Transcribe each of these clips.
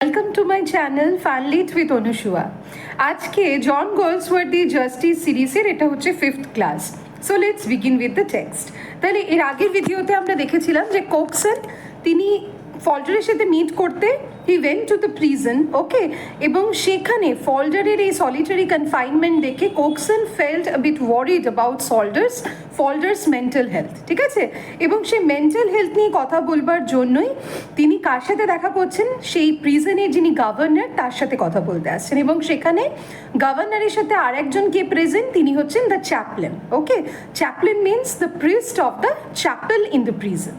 Welcome to my channel Fanlit with Anushua. আজকে জন গলসওয়ার্দি justice সিরিজের এটা হচ্ছে 5th class. So let's begin with the text. তাহলে এর আগের ভিডিওতে আমরা দেখেছিলাম যে কোকসন তিনি ফল্ডারের সাথে মিট করতে he went to the prison, okay, এবং সেখানে ফল্ডারের এই সলিটারি কনফাইনমেন্ট দেখে Cokeson felt a bit worried about Falder's mental health, ঠিক আছে, এবং সেই মেন্টাল হেলথ নিয়ে কথা বলবার জন্যই তিনি কার সাথে দেখা করছেন, সেই প্রিজনের যিনি গভর্নর তার সাথে কথা বলতে আসছেন, এবং সেখানে গভর্নরের সাথে আর একজন কে প্রেজেন্ট, তিনি হচ্ছেন the chaplain, okay. Chaplain means the priest of the chapel in the prison.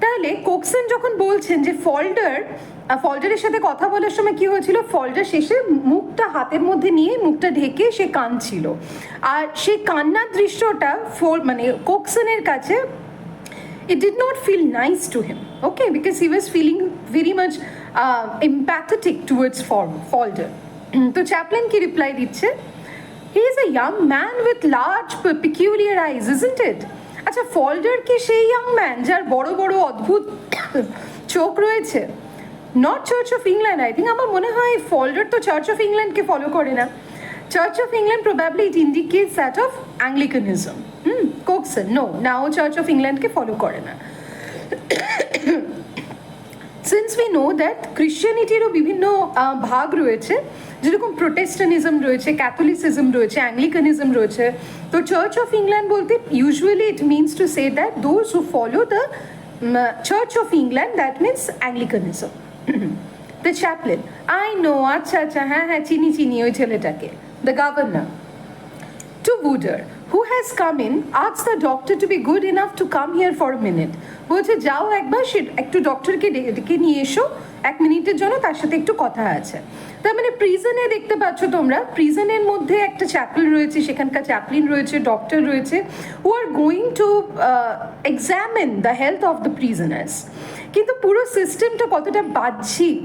তাহলে কোকসন যখন বলছেন যে ফল্ডারের সাথে কথা বলার সময় কি হয়েছিল, ফল্ডার শেষে মুখটা হাতের মধ্যে নিয়ে মুখটা ঢেকে সে কাঁদছিল, আর সেই কান্নার দৃশ্যটা মানে কোকসনের কাছে it did not feel nice to him, okay, because he was feeling very much empathetic towards Falder. তো চ্যাপলিন কি রিপ্লাই দিচ্ছে, he is a young man with large peculiar eyes, isn't it? আচ্ছা, ফল্ডার কি সেই young man যার বড় বড় অদ্ভুত চোখ রয়েছে? Not church of England, I think. আমার মনে হয় ফল্ডার তো চার্চ অফ ইংল্যান্ডকে ফলো করে না। Church of England probably it indicates that of Anglicanism. Cokeson না, ও চার্চ অফ ইংল্যান্ডকে ফলো করে না। সিন্স উই নো দ্যাট ক্রিশ্চিয়ানিটিরও বিভিন্ন ভাগ রয়েছে, যেরকম প্রোটেস্টানিজম রয়েছে, ক্যাথলিসিজম রয়েছে, অ্যাংলিকানিজম রয়েছে। তো চার্চ অফ ইংল্যান্ড বলতে usually it means to say that those who follow the church of England, that means Anglicanism. The chaplain, I know, আচ্ছা আচ্ছা, হ্যাঁ হ্যাঁ, চিনি ওই ছেলেটাকে। The governor to Wooder, who has come in, asks the doctor to be good enough to come here for a minute. বলছে যাও একবার একটু ডক্টরকে ডেকে নিয়ে এসো, 1 মিনিটের জন্য তার সাথে একটু কথা আছে। তার মানে প্রিজনে দেখতে পাচ্ছ তোমরা, প্রিজনের মধ্যে একটা চ্যাপেল রয়েছে, সেখানকার চ্যাপলিন রয়েছে, ডক্টর রয়েছে, who are going to examine the health of the prisoners. কিন্তু পুরো সিস্টেমটা কতটা বাহ্যিক,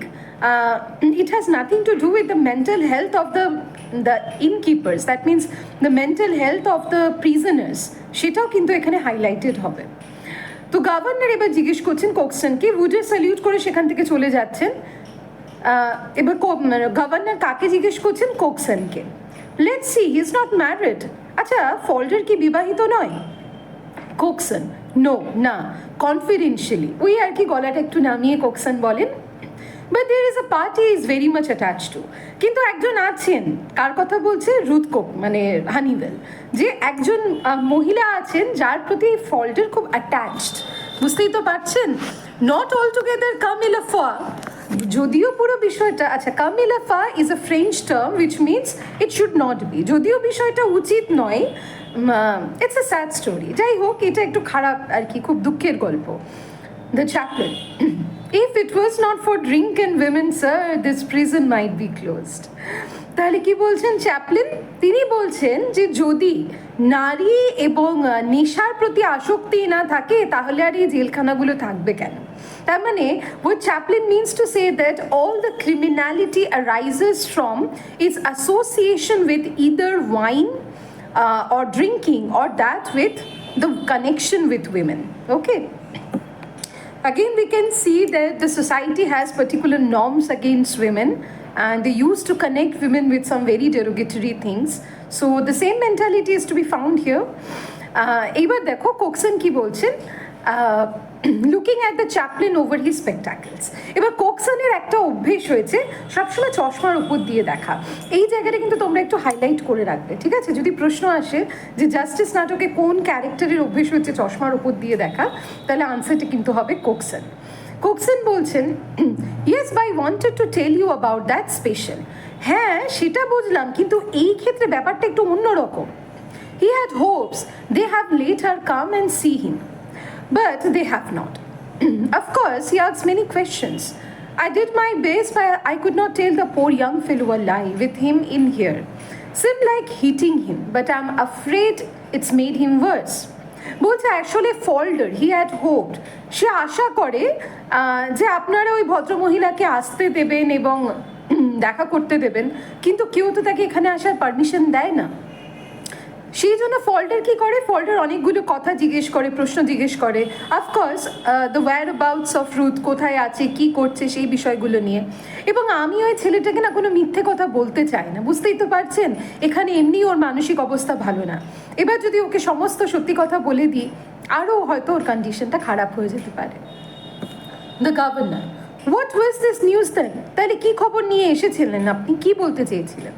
it has nothing to do with the mental health of the innkeepers, that means the mental health of the prisoners, সেটাও কিন্তু এখানে highlighted হবে। তো গভর্নর এবার জিজ্ঞেস করছেন কোকসনকে, উডার স্যালিউট করে সেখান থেকে চলে যাচ্ছেন। এবার গভর্নর কাকে জিজ্ঞেস করছেন? কোকসনকে। Let's see, he is not married. আচ্ছা, ফল্ডার কি বিবাহিত নয়? কোকসন, না, কনফিডেন্সিয়ালি, ওই আর কি গলাটা একটু নামিয়ে কোকসন বলেন, but there is a party he is very much attached to. কিন্তু একজন আছেন, কার কথা বলছে? মানে হানিওয়েল, যে একজন মহিলা আছেন যার প্রতি ফল্ডার খুব অ্যাটাচড, বুঝতেই তো পারছেন। নট অল টুগেদার কামিলা ফা, যদিও পুরো বিষয়টা, আচ্ছা, comme il faut is a French term which means it should not be, যদিও বিষয়টা উচিত নয়, ইটস আ স্যাড স্টোরি। যাই হোক, এটা একটু খারাপ আর কি, খুব দুঃখের গল্প। The chapel, if it was not for drink and women, sir, this prison might be closed. তাহলে কি বলছেন চ্যাপলিন? তিনি বলছেন যে যদি নারী এবং নেশার প্রতি আসক্তি না থাকে তাহলে আর এই জেলখানাগুলো থাকবে কেন? তার মানে what chaplain means to say that all the criminality arises from its association with either wine or drinking, or that with the connection with women, okay. Again, we can see that the society has particular norms against women, and they used to connect women with some very derogatory things. So the same mentality is to be found here. এবার দেখো Cokeson কি বলছেন, looking at the chaplain over his spectacles. এবার কোকসনের একটা অভ্যেস হয়েছে সবসময় চশমার উপর দিয়ে দেখা। এই জায়গাটা কিন্তু তোমরা একটু হাইলাইট করে রাখবে, ঠিক আছে? যদি প্রশ্ন আসে যে জাস্টিস নাটকে কোন ক্যারেক্টারের অভ্যেস হয়েছে চশমার উপর দিয়ে দেখা, তাহলে আনসারটা কিন্তু হবে কোকসন। কোকসন বলছেন, yes, by wanted to tell you about that special. হ্যাঁ, সেটা বুঝলাম, কিন্তু এই ক্ষেত্রে ব্যাপারটা একটু অন্যরকম। He had hopes they have let her come and see him, but they have not. Of course, he asked many questions. I did my best, but I could not tell the poor young fellow a lie with him in here. Seemed like hitting him, but I'm afraid it's made him worse. বলছে actually ফল্ডার, he had hopped, সে আশা করে যে আপনারা ওই ভদ্রমহিলাকে আসতে দেবেন এবং দেখা করতে দেবেন, কিন্তু কেউ তো তাকে এখানে আসার পারমিশন দেয় না। সেই জন্য ফল্ডার কি করে, ফল্ডার অনেকগুলো কথা জিজ্ঞেস করে, প্রশ্ন জিজ্ঞেস করে, of course the whereabouts of Ruth, কোথায় আছে, কি করছে, সেই বিষয়গুলো নিয়ে। এবং আমি ওই ছেলেটাকে না কোনো মিথ্যে কথা বলতে চাই না, বুঝতেই তো পারছেন এখানে এমনি ওর মানসিক অবস্থা ভালো না। এবার যদি ওকে সমস্ত সত্যি কথা বলে দিই, আরও হয়তো ওর কন্ডিশনটা খারাপ হয়ে যেতে পারে। The governor, what was this news then? তাহলে কি খবর নিয়ে এসেছিলেন আপনি, কি বলতে চেয়েছিলেন?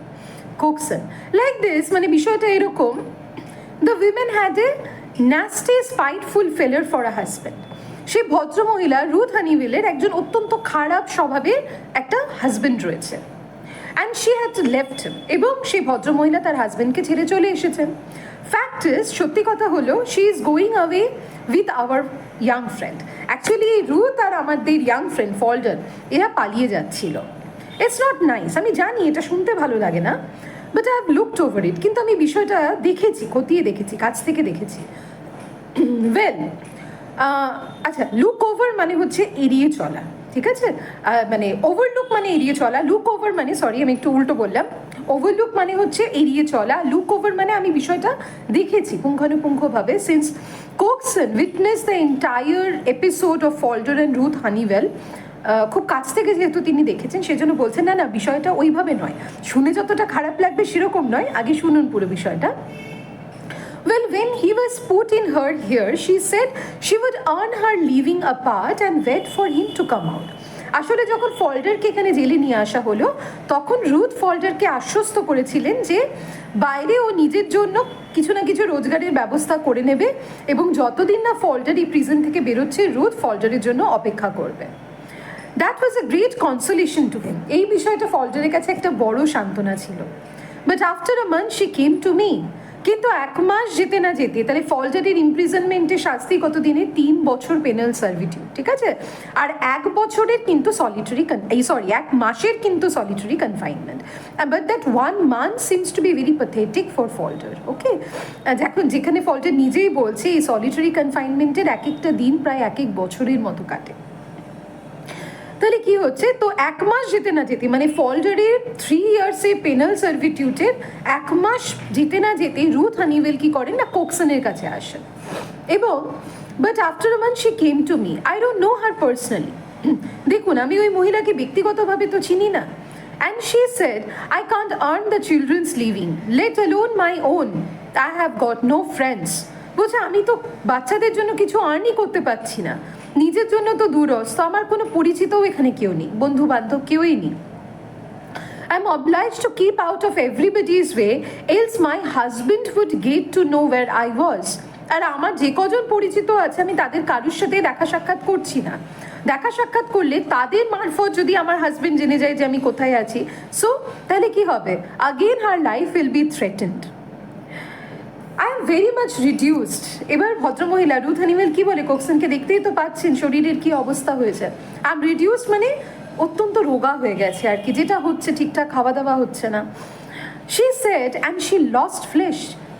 কোকসন, লাইক দিস, মানে বিষয়টা এরকম, the women had a nasty spiteful feller for a husband. সেই ভদ্রমহিলা রুথ হানিওয়েলের একজন অত্যন্ত খারাপ স্বভাবের একটা হাজব্যান্ড রয়েছে, অ্যান্ড শি হ্যাড লেফট হিম, এবং সেই ভদ্রমহিলা তার হাজব্যান্ডকে ছেড়ে চলে এসেছেন। ফ্যাক্ট ইজ, সত্যি কথা হলো, she is going away with our young friend. Actually Ruth আর আমাদের ইয়াং ফ্রেন্ড ফল্ডার, এরা পালিয়ে যাচ্ছিল। ইটস নট নাইস, আমি জানি এটা শুনতে ভালো লাগে না, but I have looked over it. কিন্তু আমি বিষয়টা দেখেছি, খতিয়ে দেখেছি, কাছ থেকে দেখেছি। ওয়েল, আচ্ছা, লুক ওভার মানে হচ্ছে এড়িয়ে চলা, ঠিক আছে? মানে ওভারলুক মানে এড়িয়ে চলা, লুক ওভার মানে, সরি আমি একটু উল্টো বললাম, ওভারলুক মানে হচ্ছে এড়িয়ে চলা, লুক ওভার মানে আমি বিষয়টা দেখেছি পুঙ্খানুপুঙ্খভাবে। Since Cokeson witness the entire episode of Falder and Ruth Honeywill, খুব কাছ থেকে যেহেতু তিনি দেখেছেন, সেজন্য বলছেন না না বিষয়টা ওইভাবে নয়, শুনে যতটা খারাপ লাগবে সেরকম নয়, আগে শুনুন পুরো বিষয়টা। Well, when he was put in her here, she said she would earn her leaving apart and wait for him to come out. আসলে যখন ফল্ডারকে এখানে জেলে নিয়ে আসা হলো, তখন রুথ ফল্ডারকে আশ্বস্ত করেছিলেন যে বাইরে ও নিজের জন্য কিছু না কিছু রোজগারের ব্যবস্থা করে নেবে, এবং যতদিন না ফল্ডার এই প্রিজন থেকে বেরোচ্ছে, রুথ ফল্ডারের জন্য অপেক্ষা করবে। That was a great consolation to him. এই বিষয়টা ফল্ডারের কাছে একটা বড় সান্ত্বনা ছিল। But after a month she came to me. কিন্তু 1 মাস যেতে না যেতে, তাহলে ফল্ডারের ইমপ্রিজনমেন্টের শাস্তি কত দিনে? 3 বছর পেনাল সার্ভিটিউড, ঠিক আছে? আর 1 বছরের কিন্তু সলিটারি, 1 মাসের কিন্তু solitary confinement. But that 1 month seems to be very pathetic for Falder. Okay, এখন যেখানে ফল্ডার নিজেই বলছে এই সলিটারি কনফাইনমেন্টের এক একটা দিন প্রায় 1 বছরের মতো কাটে। তাহলে কি হচ্ছে, তো 1 মাস যেতে না যেতে, মানে ফল্ডারের 3 ইয়ার্সে পেনাল সার্ভিটিউডের 1 মাস যেতে না যেতে রুথ হানিওয়েল কি করেন না, কোকসনের কাছে আসেন। এবং but after a month she came to me, I don't know her personally. দেখুন, আমি ওই মহিলাকে ব্যক্তিগতভাবে তো চিনি না। And she said, I can't earn the children's living, let alone my own, I have got no friends. বলছে আমি তো বাচ্চাদের জন্য কিছু আর্নই করতে পারছি না, নিজের জন্য তো দূরস্থ, আমার কোনো পরিচিতও এখানে কেউ নেই, বন্ধু বান্ধব কেউই নেই। I am obliged to keep out of everybody's way, else my husband would get to know where I was. আর আমার যে কজন পরিচিত আছে, আমি তাদের কারোর সাথে দেখা সাক্ষাৎ করছি না। দেখা সাক্ষাৎ করলে তাদের মারফত যদি আমার হাজবেন্ড জেনে যায় যে আমি কোথায় আছি, সো তাহলে কি হবে? Again her life will be threatened. I am very much reduced. এবার ভদ্রমহিলা রুথ হানিওয়েল কি বলে, কোকসনকে দেখতেই তো পাচ্ছেন শরীরের কি অবস্থা হয়েছে। আই এম রিডিউসড মানে অত্যন্ত রোগা হয়ে গেছে আর কি, যেটা হচ্ছে ঠিকঠাক খাওয়া দাওয়া হচ্ছে না। She said, and she lost flash.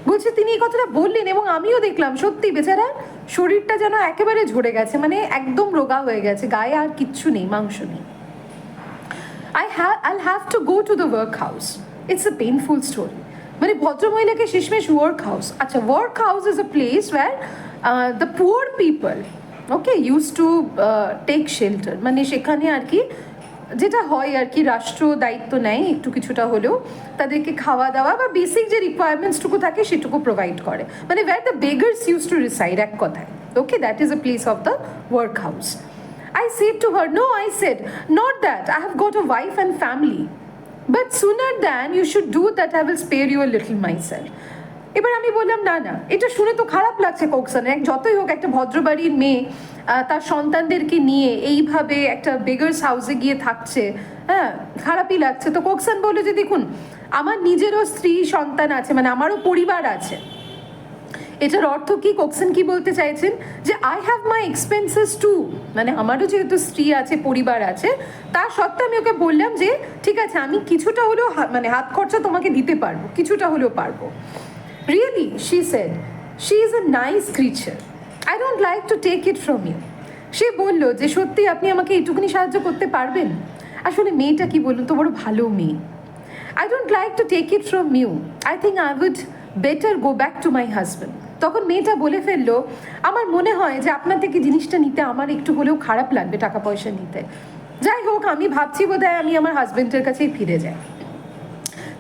বলছে তিনি এই কথাটা বললেন, এবং আমিও দেখলাম সত্যি বেচারা শরীরটা যেন একেবারে ঝরে গেছে, মানে একদম রোগা হয়ে গেছে, গায়ে আর কিচ্ছু নেই, মাংস নেই। I'll have to go to the workhouse. It's a painful story. মানে ভদ্রমহিলাকে শেষমেশ ওয়ার্ক হাউস, আচ্ছা workhouse is a place where the poor people okay use to take shelter, মানে সেখানে আর কি যেটা হয় আর কি, রাষ্ট্র দায়িত্ব নেয় একটু কিছুটা হলেও, তাদেরকে খাওয়া দাওয়া বা বেসিক যে রিকোয়ারমেন্টসটুকু থাকে সেটুকু প্রোভাইড করে, মানে where the beggars use to reside, এক কথায়। Okay, that is a place of the workhouse. I said to her, no, I said, not that, I have got a wife and family. But sooner than you should do that, I will spare you a little myself. এবার আমি বললাম না না, এটা শুনে তো খারাপ লাগছে কোকসনের, যতই হোক একটা ভদ্রবাড়ির মেয়ে তার সন্তানদেরকে নিয়ে এইভাবে একটা বেগার্স হাউসে গিয়ে থাকছে, হ্যাঁ খারাপই লাগছে। তো কোকসন বলে যে দেখুন, আমার নিজেরও স্ত্রী সন্তান আছে, মানে আমারও পরিবার আছে। এটার অর্থ কি, কোকসন কি বলতে চাইছেন যে I have my expenses too, মানে আমারও যেহেতু স্ত্রী আছে, পরিবার আছে, তা সত্ত্বেও আমি ওকে বললাম যে ঠিক আছে, আমি কিছুটা হলেও মানে হাত খরচা তোমাকে দিতে পারবো, কিছুটা হলেও পারবো। Really, she said, she is a nice creature, I don't like to take it from you. সে বললো যে সত্যি আপনি আমাকে এইটুকুনি সাহায্য করতে পারবেন? আসলে মেয়েটা কি বলুন তো, বড় ভালো মেয়ে। I don't like to take it from you. I think I would better go back to my husband. তখন মেয়েটা বলে ফেললো, আমার মনে হয় যে আপনার থেকে জিনিসটা নিতে আমার একটু হলেও খারাপ লাগবে, টাকা পয়সা নিতে। যাই হোক, আমি ভাবছি বোধহয় আমি আমার হাজব্যান্ডের কাছেই ফিরে যাই।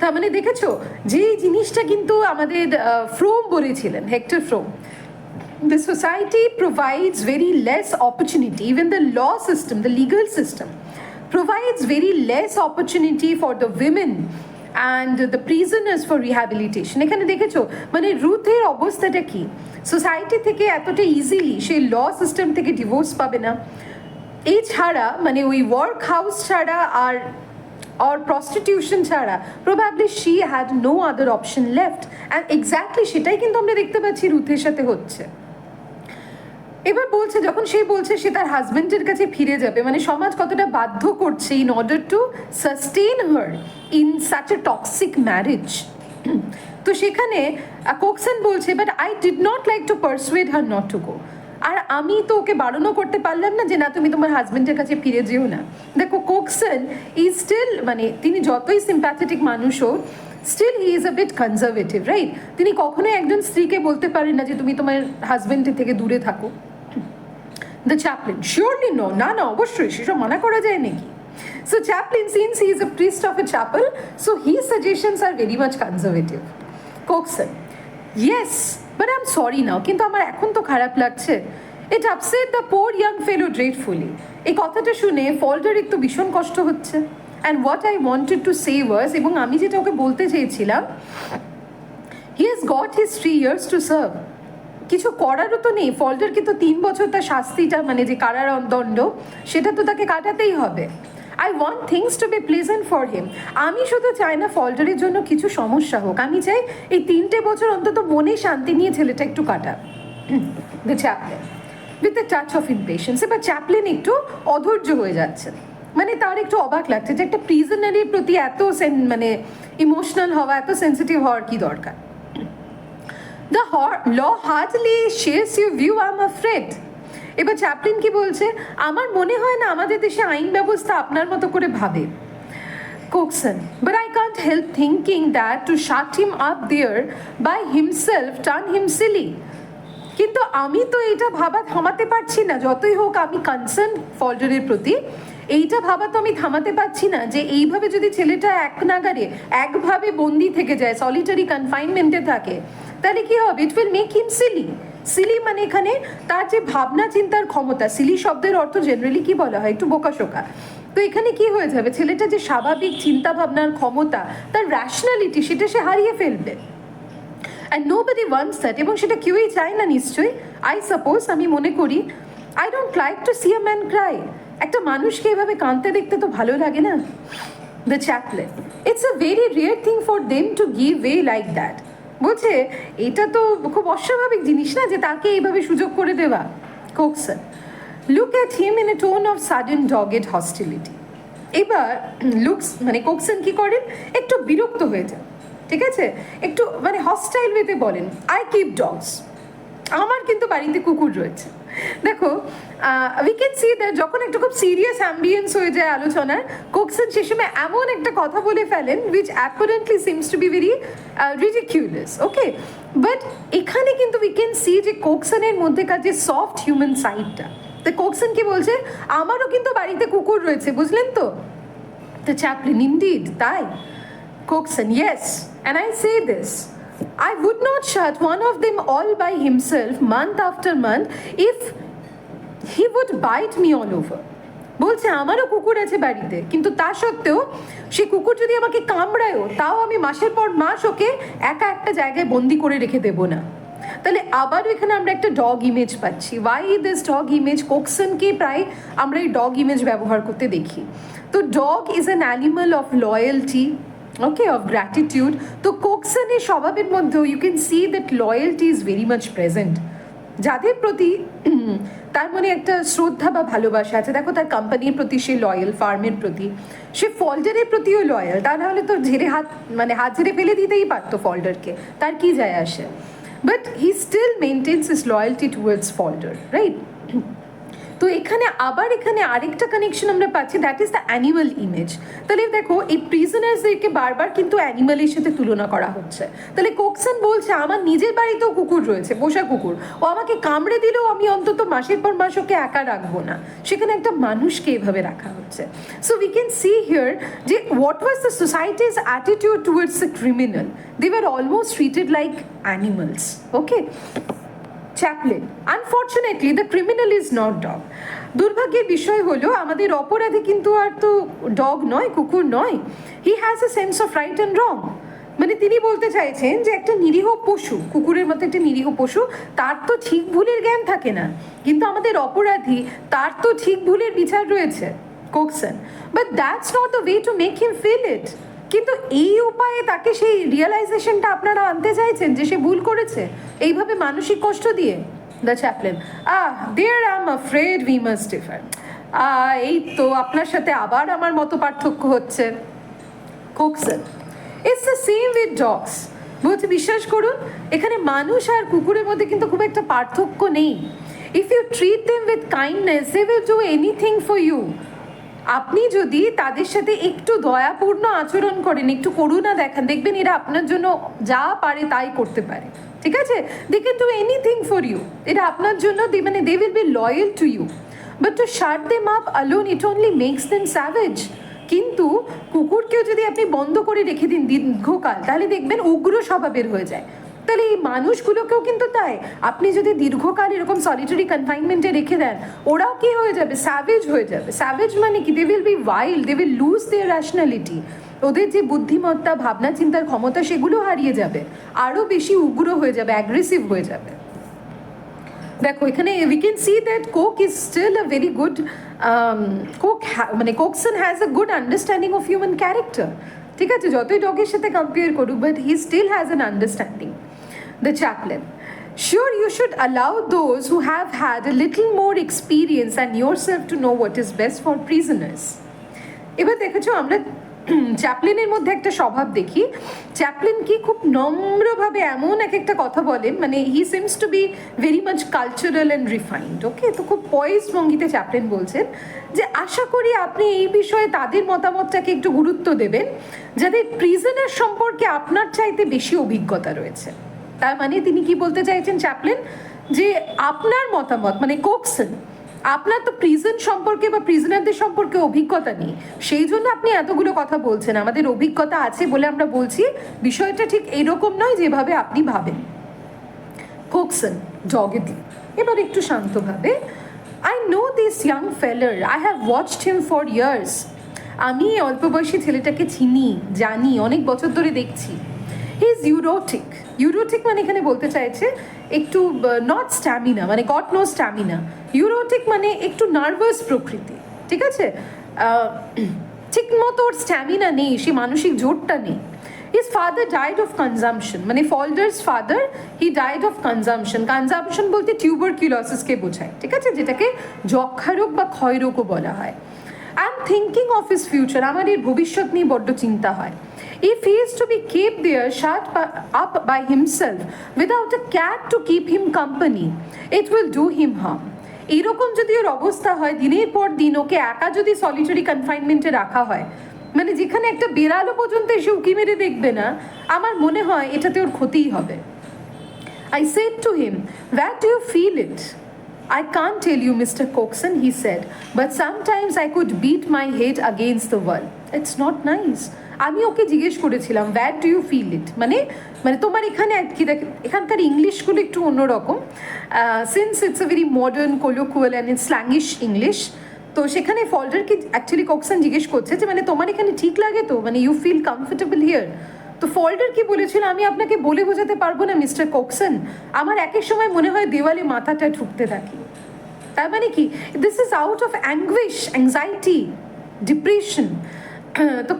তার মানে দেখেছো, যেই জিনিসটা কিন্তু আমাদের ফ্রোম বলেছিলেন, hectare ফ্রোম, the society provides very less opportunity, even the law system, the legal system provides very less opportunity for the women and the prisoners for rehabilitation. এখানে দেখেছো মানে রুথের অবস্থাটা কি, সোসাইটি থেকে এতটা ইজিলি সে ল সিস্টেম থেকে ডিভোর্স পাবে না। এই ছাড়া মানে ওই ওয়ার্ক হাউস ছাড়া আর প্রস্টিটিউশন ছাড়া probably she had no other option left, and exactly সেটাই কিন্তু আমরা দেখতে পাচ্ছি রুথের সাথে হচ্ছে। এবার বলছে, যখন সে বলছে সে তার হাজব্যান্ডের কাছে ফিরে যাবে, মানে সমাজ কতটা বাধ্য করছে in order to sustain her in such a toxic marriage. তো সেখানে কোকসন বলছে, but I did not like to persuade her not to go. আর আমি তো ওকে বারণও করতে পারলাম না যে না তুমি তোমার হাজব্যান্ডের কাছে ফিরে যেও না। দেখো কোকসন ইজ স্টিল, মানে তিনি যতই সিম্প্যাথেটিক মানুষ হোক, still he is a bit conservative, right? তিনি কখনোই একজন স্ত্রীকে বলতে পারেন না যে তুমি তোমার হাজব্যান্ডের থেকে দূরে থাকো। The chaplain, surely no, না না অবশ্যই সেসব মানা করা যায় নাকি? So chaplain, since he is a priest of a chapel, so his suggestions are very much conservative. Coxon, yes, but I'm sorry now, কিন্তু আমার এখন তো খারাপ লাগছে। It upset the poor young fellow dreadfully. এই কথাটা শুনে ফল্ডার একটু ভীষণ কষ্ট হচ্ছে। And what I wanted to say was, এবং আমি যেটা ওকে বলতে চেয়েছিলাম, he has got his 3 years to serve. কিছু করারও তো নেই, ফল্ডার কিন্তু 3 বছর তার শাস্তিটা মানে যে কারাদণ্ড সেটা তো তাকে কাটাতেই হবে। I want things to be pleasant for him. আমি শুধু চাই না ফল্ডারের জন্য কিছু সমস্যা হোক, আমি চাই এই 3টে বছর অন্তত মনে শান্তি নিয়ে ছেলেটা একটু কাটা। The chaplain with the touch of impatience. এবার চ্যাপলিন একটু অধৈর্য হয়ে যাচ্ছে, মানে তার একটু অবাক লাগছে যে একটা প্রিজনারির প্রতি এত মানে ইমোশনাল হওয়া, এত সেন্সিটিভ হওয়ার কি দরকার। The law hardly shares your view, I'm afraid. এবার চ্যাপলিন কি বলছে, আমার মনে হয় না আমাদের দেশে আইন ব্যবস্থা আপনার মতো করে ভাবে। Coxon, but I can't help thinking that to shut him up there by himself turn him silly. কিন্তু আমি তো এটা ভাবা থামাতে পারছি না, যতই হোক আমি কনসার্ন ফল্ডারের প্রতি, এইটা ভাবা তো আমি থামাতে পারছি না যে এইভাবে যদি ছেলেটা এক নাগারে একভাবে বন্দি থেকে যায়, সলিটারি কনফাইনমেন্টে থাকে, তাহলে কি হবে? It will make him silly. Silly মানে এখানে তার যে ভাবনা চিন্তার ক্ষমতা, সিলি শব্দের অর্থ জেনারেলি কি বলা হয়, একটু বোকাশোকা। তো এখানে কি হয়ে যাবে, ছেলেটা যে স্বাভাবিক চিন্তা ভাবনার ক্ষমতা, তার র্যাশনালিটি, সেটা সে হারিয়ে ফেলবে। অ্যান্ড নোবডি ওয়ান্টস দ্যাট, এবং সেটা কেউই চায় না নিশ্চয়ই। আই সাপোজ, আমি মনে করি, I don't like two C a man Cry. একটা মানুষকে এভাবে কাঁদতে দেখতে তো ভালো লাগে না। The Chaplin, it's a very rare thing for them to give way like that. বলছে এটা তো খুব অস্বাভাবিক জিনিস না যে তাকে এইভাবে সুযোগ করে দেওয়া। Cokeson, look at him in a tone of sudden dogged hostility. এবার লুকস মানে কোকসন কি করেন, একটু বিরক্ত হয়ে যান, ঠিক আছে, একটু মানে হস্টাইল ওয়েতে বলেন, আই কিপ ডগস, আমার কিন্তু বাড়িতে কুকুর রয়েছে। দেখো উই ক্যান সি দ্যাট যখন একটা খুব সিরিয়াস অ্যাম্বিয়েন্স হয়ে যায় আলোচনার, কোকসন সে সময় এমন একটা কথা বলে ফেলেন which apparently seems to be very ridiculous, okay, but এখানে কিন্তু উই ক্যান সি যে কোকসনের মধ্যেকার যে সফট হিউম্যান সাইডটা। তো কোকসন কি বলছে, আমারও কিন্তু বাড়িতে কুকুর রয়েছে, বুঝলেন তো? দ্য চ্যাপলিন, ইনডিড তাই? Coxon, yes, and I say this, I would not shut one of them all by himself month after month if he would bite me all over. বলছে আমারও কুকুর আছে বাড়িতে, কিন্তু তা সত্ত্বেও সে কুকুর যদি আমাকে কামড়ায়ও, তাও আমি মাসের পর মাস ওকে একা একটা জায়গায় বন্দি করে রেখে দেবো না। তাহলে আবারও এখানে আমরা একটা ডগ ইমেজ পাচ্ছি। Why this dog image? কোকসনকে প্রায় আমরা এই ডগ ইমেজ ব্যবহার করতে দেখি। তো dog is an animal of loyalty, okay, of gratitude. তো কোকসনের স্বভাবের মধ্যেও you can see that loyalty is very much present. যাদের প্রতি তার মনে একটা শ্রদ্ধা বা ভালোবাসা আছে, দেখো তার কোম্পানির প্রতি সে লয়াল, ফার্মের প্রতি, সে ফল্ডারের প্রতিও লয়াল। তা নাহলে তো ঝেড়ে হাত ঝেড়ে ফেলে দিতেই পারতো ফল্ডারকে, তার কি যায় আসে। But he still maintains his loyalty towards Falder, right? তো এখানে আবার এখানে আরেকটা কানেকশন আমরা পাচ্ছি, that is the animal image. তাহলে দেখো এই প্রিজনার্সদেরকে বারবার কিন্তু অ্যানিমালের সাথে তুলনা করা হচ্ছে। তাহলে কোকসন বলছে আমার নিজের বাড়িতেও কুকুর রয়েছে, পোষা কুকুর, ও আমাকে কামড়ে দিলেও আমি অন্তত মাসের পর মাস ওকে একা রাখবো না, সেখানে একটা মানুষকে এভাবে রাখা হচ্ছে। So we can see here যে what was the society's attitude towards the criminal, they were almost treated like animals. Okay, chaplain, unfortunately the criminal is not dog. দুর্ভাগ্যের বিষয় হলো আমাদের অপরাধী কিন্তু আর তো ডগ নয়, কুকুর নয়। He has a sense of right and রং। মানে তিনি বলতে চাইছেন যে একটা নিরীহ পশু, কুকুরের মতো একটা নিরীহ পশু, তার তো ঠিক ভুলের জ্ঞান থাকে না, কিন্তু আমাদের অপরাধী তার তো ঠিক ভুলের বিচার রয়েছে, Cokeson. But that's not the way to make him feel it. কিন্তু এই উপায়ে তাকে সেই রিয়েলাইজেশনটা আপনারা আনতে চাইছেন যে সে ভুল করেছে, এইভাবে মানসিক কষ্ট দিয়ে। The chaplain, there I am afraid we must differ. এই তো আপনার সাথে আবার আমার মতো পার্থক্য হচ্ছে। Cokeson, it's the same with dogs. বলছে বিশ্বাস করুন এখানে মানুষ আর কুকুরের মধ্যে কিন্তু খুব একটা পার্থক্য নেই। If you treat them with kindness they will do anything for you. আপনি যদি তাদের সাথে একটু দয়াপূর্ণ আচরণ করেন, একটু করুণা দেখান, দেখবেন এরা আপনার জন্য যা পারে তাই করতে পারে, ঠিক আছে? They can do anything for you. এটা আপনার জন্য মানে they will be loyal to you. But to shut them up alone it only makes them savage. কিন্তু কুকুরকেও যদি আপনি বন্ধ করে রেখে দিন দীর্ঘকাল, তাহলে দেখবেন উগ্র স্বভাবের হয়ে যায়। তাহলে এই মানুষগুলোকেও কিন্তু তাই, আপনি যদি দীর্ঘকাল এরকম সলিটারি কনফাইনমেন্টে রেখে দেন, ওরাও কি হয়ে যাবে? স্যাভেজ হয়ে যাবে। স্যাভেজ মানে কি? They will be wild, they will lose their rationality. ওদের যে বুদ্ধিমত্তা, ভাবনা চিন্তার ক্ষমতা, সেগুলো হারিয়ে যাবে, আরও বেশি উগ্র হয়ে যাবে, অ্যাগ্রেসিভ হয়ে যাবে। দেখো এখানে we can see that Coke is still a very good, মানে Cokeson has a good understanding of human character, ঠিক আছে? যতই ডগের সাথে কম্পেয়ার করুক, but he still has an understanding. The chaplain, sure you should allow those who have had a little more experience and yourself to know what is best for prisoners. এবার দেখেছো আমরা চ্যাপলিনের মধ্যে একটা স্বভাব দেখি। চ্যাপলিন কি খুব নম্রভাবে এমন এক একটা কথা বলেন, মানে he seems to be very much cultural and refined. Okay, তো খুব পয়েস ভঙ্গিতে চ্যাপলিন বলছেন যে আশা করি আপনি এই বিষয়ে তাদের মতামতটাকে একটু গুরুত্ব দেবেন যাদের প্রিজনার সম্পর্কে আপনার চাইতে বেশি অভিজ্ঞতা রয়েছে। তার মানে তিনি কি বলতে চাইছেন চ্যাপলিন, যে আপনার মতামত মানে কোকসন, আপনার তো প্রিজন সম্পর্কে বা প্রিজনারদের সম্পর্কে অভিজ্ঞতা নেই, সেই জন্য আপনি এতগুলো কথা বলছেন। আমাদের অভিজ্ঞতা আছে বলে আমরা বলছি, বিষয়টা ঠিক এইরকম নয় যেভাবে আপনি ভাবেন। কোকসন জগেদি এবার একটু শান্তভাবে, আই নো দিস ইয়াং ফেলার, I have watched him for years. আমি অল্প বয়সী ছেলেটাকে চিনি, জানি, অনেক বছর ধরে দেখছি। He is ইউরোটিক। ইউরোটিক মানে এখানে বলতে চাইছে একটু নট স্ট্যামিনা, মানে গট নো স্ট্যামিনা। ইউরোটিক মানে একটু নার্ভাস প্রকৃতি, ঠিক আছে? ঠিক মতো ওর স্ট্যামিনা নেই, সে মানসিক জোরটা নেই। His father died of consumption, মানে Falder's father he died of consumption. Consumption বলতে টিউবারকিউলোসিসকে বোঝায়, ঠিক আছে, যেটাকে যক্ষা রোগ বা ক্ষয়রোগও বলা হয়। I am thinking of his future, আমার এর ভবিষ্যৎ নিয়ে বড্ড চিন্তা হয়। If he is to be kept there shut up by himself without a cat to keep him company, it will do him harm. এরকম যদি ওর অবস্থা হয়, দিনের পর দিন ওকে একা যদি সলিটারি কনফাইনমেন্টে রাখা হয়, মানে যেখানে একটা বেড়ালও পর্যন্ত এসে উকি মেরে দেখবে না, আমার মনে হয় এটাতে ওর ক্ষতিই হবে। I said to him, where do you feel it? I can't tell you, Mr. Coxon, he said, but sometimes I could beat my head against the wall. It's not nice. আমি ওকে জিজ্ঞেস করেছিলাম where do you feel it, মানে তোমার এখানে কি, এখানকার ইংলিশগুলো একটু অন্যরকম, since it's a very modern colloquial and it's slangish English. তো সেখানে ফল্ডারকে অ্যাকচুয়ালি কক্সন জিজ্ঞেস করছে যে মানে তোমার এখানে ঠিক লাগে তো, মানে ইউ ফিল কমফোর্টেবল হিয়ার? তো ফল্ডার কি বলেছিল, আমি আপনাকে বলে বোঝাতে পারবো না মিস্টার কক্সন, আমার একের সময় মনে হয় দেওয়ালে মাথাটা ঠুকতে থাকি। তার মানে কি, this is out of anguish, anxiety, depression. তো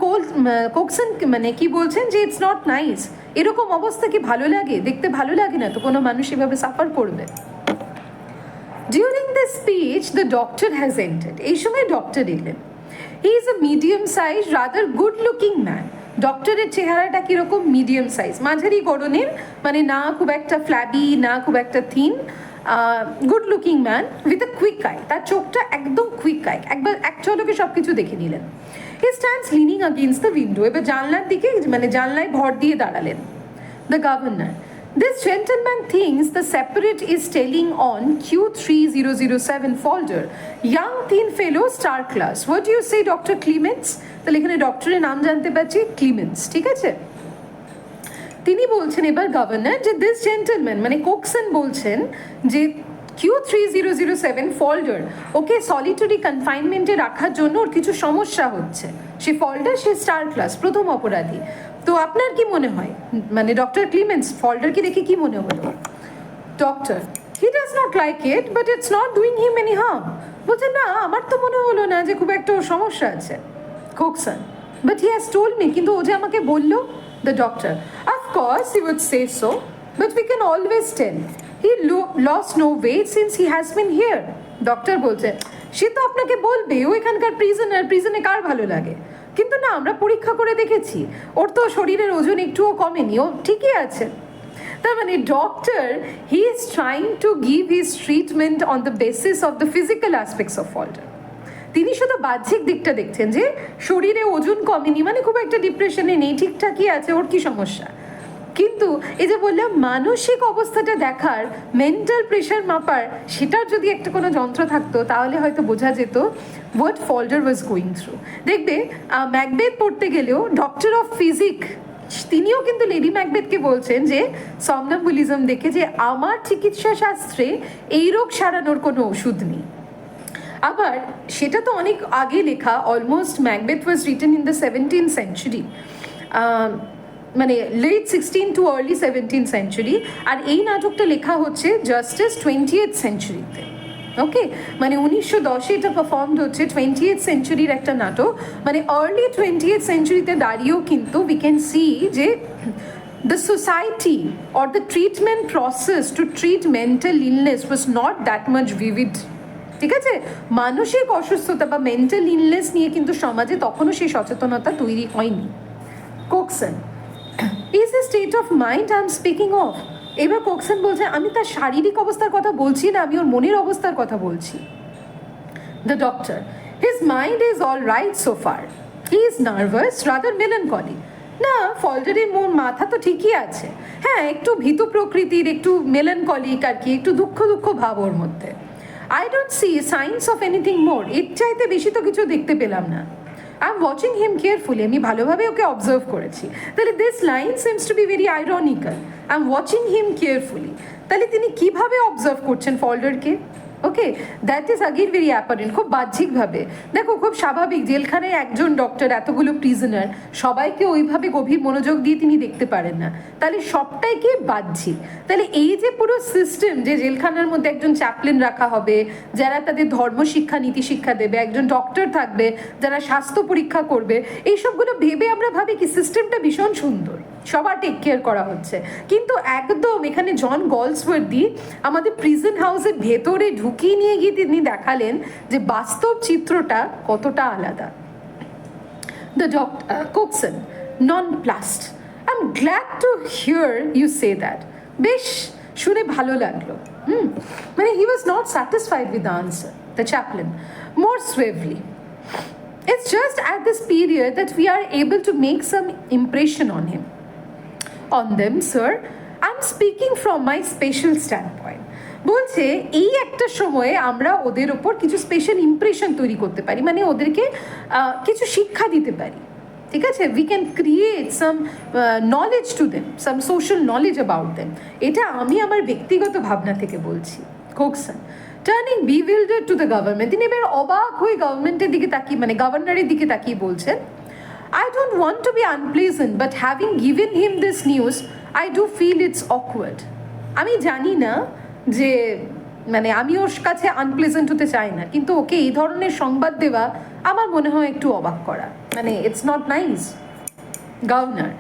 কোকসন মানে কি বলছেন যে ইটস নট নাইস, এরকম অবস্থা কি ভালো লাগে? দেখতে ভালো লাগে না তো কোনো মানুষ এভাবে সাফার করবে। During the speech the doctor has entered, এই সময় ডক্টর এলেন। হি is a medium size rather good looking man. ডক্টরের চেহারাটা কীরকম? মিডিয়াম সাইজ, মাঝারি গড়নের, মানে না খুব একটা ফ্ল্যাবি, না খুব একটা thin, good looking man with a quick I, তার চোখটা একদম কুইক আই, একবার এক ঝলকে সব কিছু দেখে নিলেন। He stands leaning against the window, এবার জানলার দিকে মানে জানলায় ভর দিয়ে দাঁড়ালেন। The governor, this gentleman thinks the separate is telling on Q3007 folder, young thin fellow star class. What do you say, Dr. Clements? তাহলে এখানে ডক্টরের নাম জানতে পারছি, ক্লিমেন্স, ঠিক আছে। তিনি বলছেন এবার গভর্নর যে দিস জেন্টলম্যান মানে কোকসন বলছেন যে Q3007 ফোল্ডার ওকে সলিটারি কনফাইনমেন্টে রাখার জন্য ওর কিছু সমস্যা হচ্ছে। সে ফোল্ডার, সে স্টার ক্লাস, প্রথম অপরাধী। তো আপনার কি মনে হয়, মানে ডক্টর ক্লিমেন্স ফোল্ডার কি দেখে কি মনে হলো? Doctor, he does not like it but it's not doing him any harm. বলছেন না, আমার তো মনে হলো না যে খুব একটা সমস্যা আছে। Cokeson, but he has told me, কিন্তু ও যে আমাকে বললো। The doctor, of course he would say so, but we can always tell he lost no weight since he has been here. Doctor বলছেন, সে তো আপনাকে বলবে, ও এখানকার প্রিজনার, প্রিজনে কার ভালো লাগে? কিন্তু না, আমরা পরীক্ষা করে দেখেছি, ওর তো শরীরের ওজন একটুও কমেনি, ও ঠিকই আছে। তার মানে doctor he is trying to give his treatment on the basis of the physical aspects of Falder. তিনি শুধু বাহ্যিক দিকটা দেখছেন যে শরীরে ওজন কমেনি মানে খুব একটা ডিপ্রেশনে নেই, ঠিকঠাকই আছে, ওর কি সমস্যা। কিন্তু এই যে বললাম মানসিক অবস্থাটা দেখার, মেন্টাল প্রেশার মাপার, সেটার যদি একটা কোনো যন্ত্র থাকতো তাহলে হয়তো বোঝা যেত what filter was going through. দেখবে ম্যাকবেথ পড়তে গেলেও ডক্টর অফ ফিজিক তিনিও কিন্তু লেডি ম্যাকবেথকে বলছেন যে সমনাম্বুলিজম দেখে যে আমার চিকিৎসা শাস্ত্রে এই রোগ সারানোর কোনো ওষুধ নেই। আবার সেটা তো অনেক আগে লেখা, almost Macbeth was written in the 17th century, মানে late 16 to early 17th century, আর এই নাটকটা লেখা হচ্ছে জাস্টিস 20th সেঞ্চুরিতে। ওকে, মানে 1910-এ এটা পারফর্মড হচ্ছে, 20th সেঞ্চুরির একটা নাটক, মানে আর্লি 20th সেঞ্চুরিতে দাঁড়িয়েও কিন্তু উই ক্যান সি যে the society or the treatment process to treat mental illness was not that much vivid। ঠিক আছে, মানসিক অসুস্থতা বা মেন্টাল ইলনেস নিয়ে কিন্তু সমাজে তখনও সেই সচেতনতা তৈরি হয়নি। Cokeson, is the state of mind I am speaking of. এবার কোকসন বলছে, আমি তার শারীরিক অবস্থার কথা বলছি না, আমি ওর মনের অবস্থার কথা বলছি। The doctor, his mind is all right so far, he is nervous rather melancholy. না, ফল্টারের মাথা তো ঠিকই আছে, হ্যাঁ একটু ভীতু প্রকৃতির, একটু মেলানকলিক আর কি, একটু দুঃখ দুঃখ ভাব ওর মধ্যে। I don't see signs of anything more, এর চাইতে বেশি তো কিছু দেখতে পেলাম না। I am watching him carefully, আমি ভালোভাবে ওকে অবজার্ভ করেছি। তাহলে this line seems to be very ironical, I am watching him carefully. তাহলে তিনি কিভাবে অবজার্ভ করছেন ফল্ডারকে? Okay, that is again very apparent, খুব বাহ্যিকভাবে। দেখো খুব স্বাভাবিক, জেলখানায় একজন ডক্টর, এতগুলো প্রিজনার, সবাইকে ওইভাবে গভীর মনোযোগ দিয়ে তিনি দেখতে পারেন না, তাহলে সবটাই কি বাহ্যিক। তাহলে এই যে পুরো সিস্টেম, যে জেলখানার মধ্যে একজন চ্যাপলিন রাখা হবে যারা তাদের ধর্মশিক্ষা নীতিশিক্ষা দেবে, একজন ডক্টর থাকবে যারা স্বাস্থ্য পরীক্ষা করবে, এইসবগুলো ভেবে আমরা ভাবি কি সিস্টেমটা ভীষণ সুন্দর, সবার টেক কেয়ার করা হচ্ছে। কিন্তু একদম এখানে জন গলসওয়ার্দি আমাদের প্রিজন হাউসের ভেতরে ঢুকিয়ে নিয়ে গিয়ে তিনি দেখালেন যে বাস্তব চিত্রটা কতটা আলাদা। The doctor Cokeson, nonplussed, I am glad to hear you say that. বেশ শুনে ভালো লাগলো। মানে he was not satisfied with the answer. The chaplain, more suavely, it's just at this period that we are able to make some impression on him. On them, sir, I'm speaking from my special standpoint. বলছে এই একটা সময়ে আমরা ওদের ওপর কিছু special impression তৈরি করতে পারি, মানে ওদেরকে কিছু শিক্ষা দিতে পারি। ঠিক আছে, we can create some knowledge to them, some social knowledge about them. এটা আমি আমার ব্যক্তিগত ভাবনা থেকে বলছি। কোকসন, টার্নিং বিউইল্ডার্ড টু দ্য গভর্নমেন্ট, তিনি এবার অবাক হয়ে গভর্নমেন্টের দিকে তাকিয়ে, মানে গভর্নরের দিকে তাকিয়ে বলছেন, I don't want to be unpleasant, but having given him this news, I do feel it's awkward. আমি জানি না যে মানে আমি ওর কাছে আনপ্লেজেন্ট হতে চাই না, কিন্তু ওকে এই ধরনের সংবাদ দেওয়া আমার মনে হয় একটু অবাক করা, মানে it's not nice. Governor,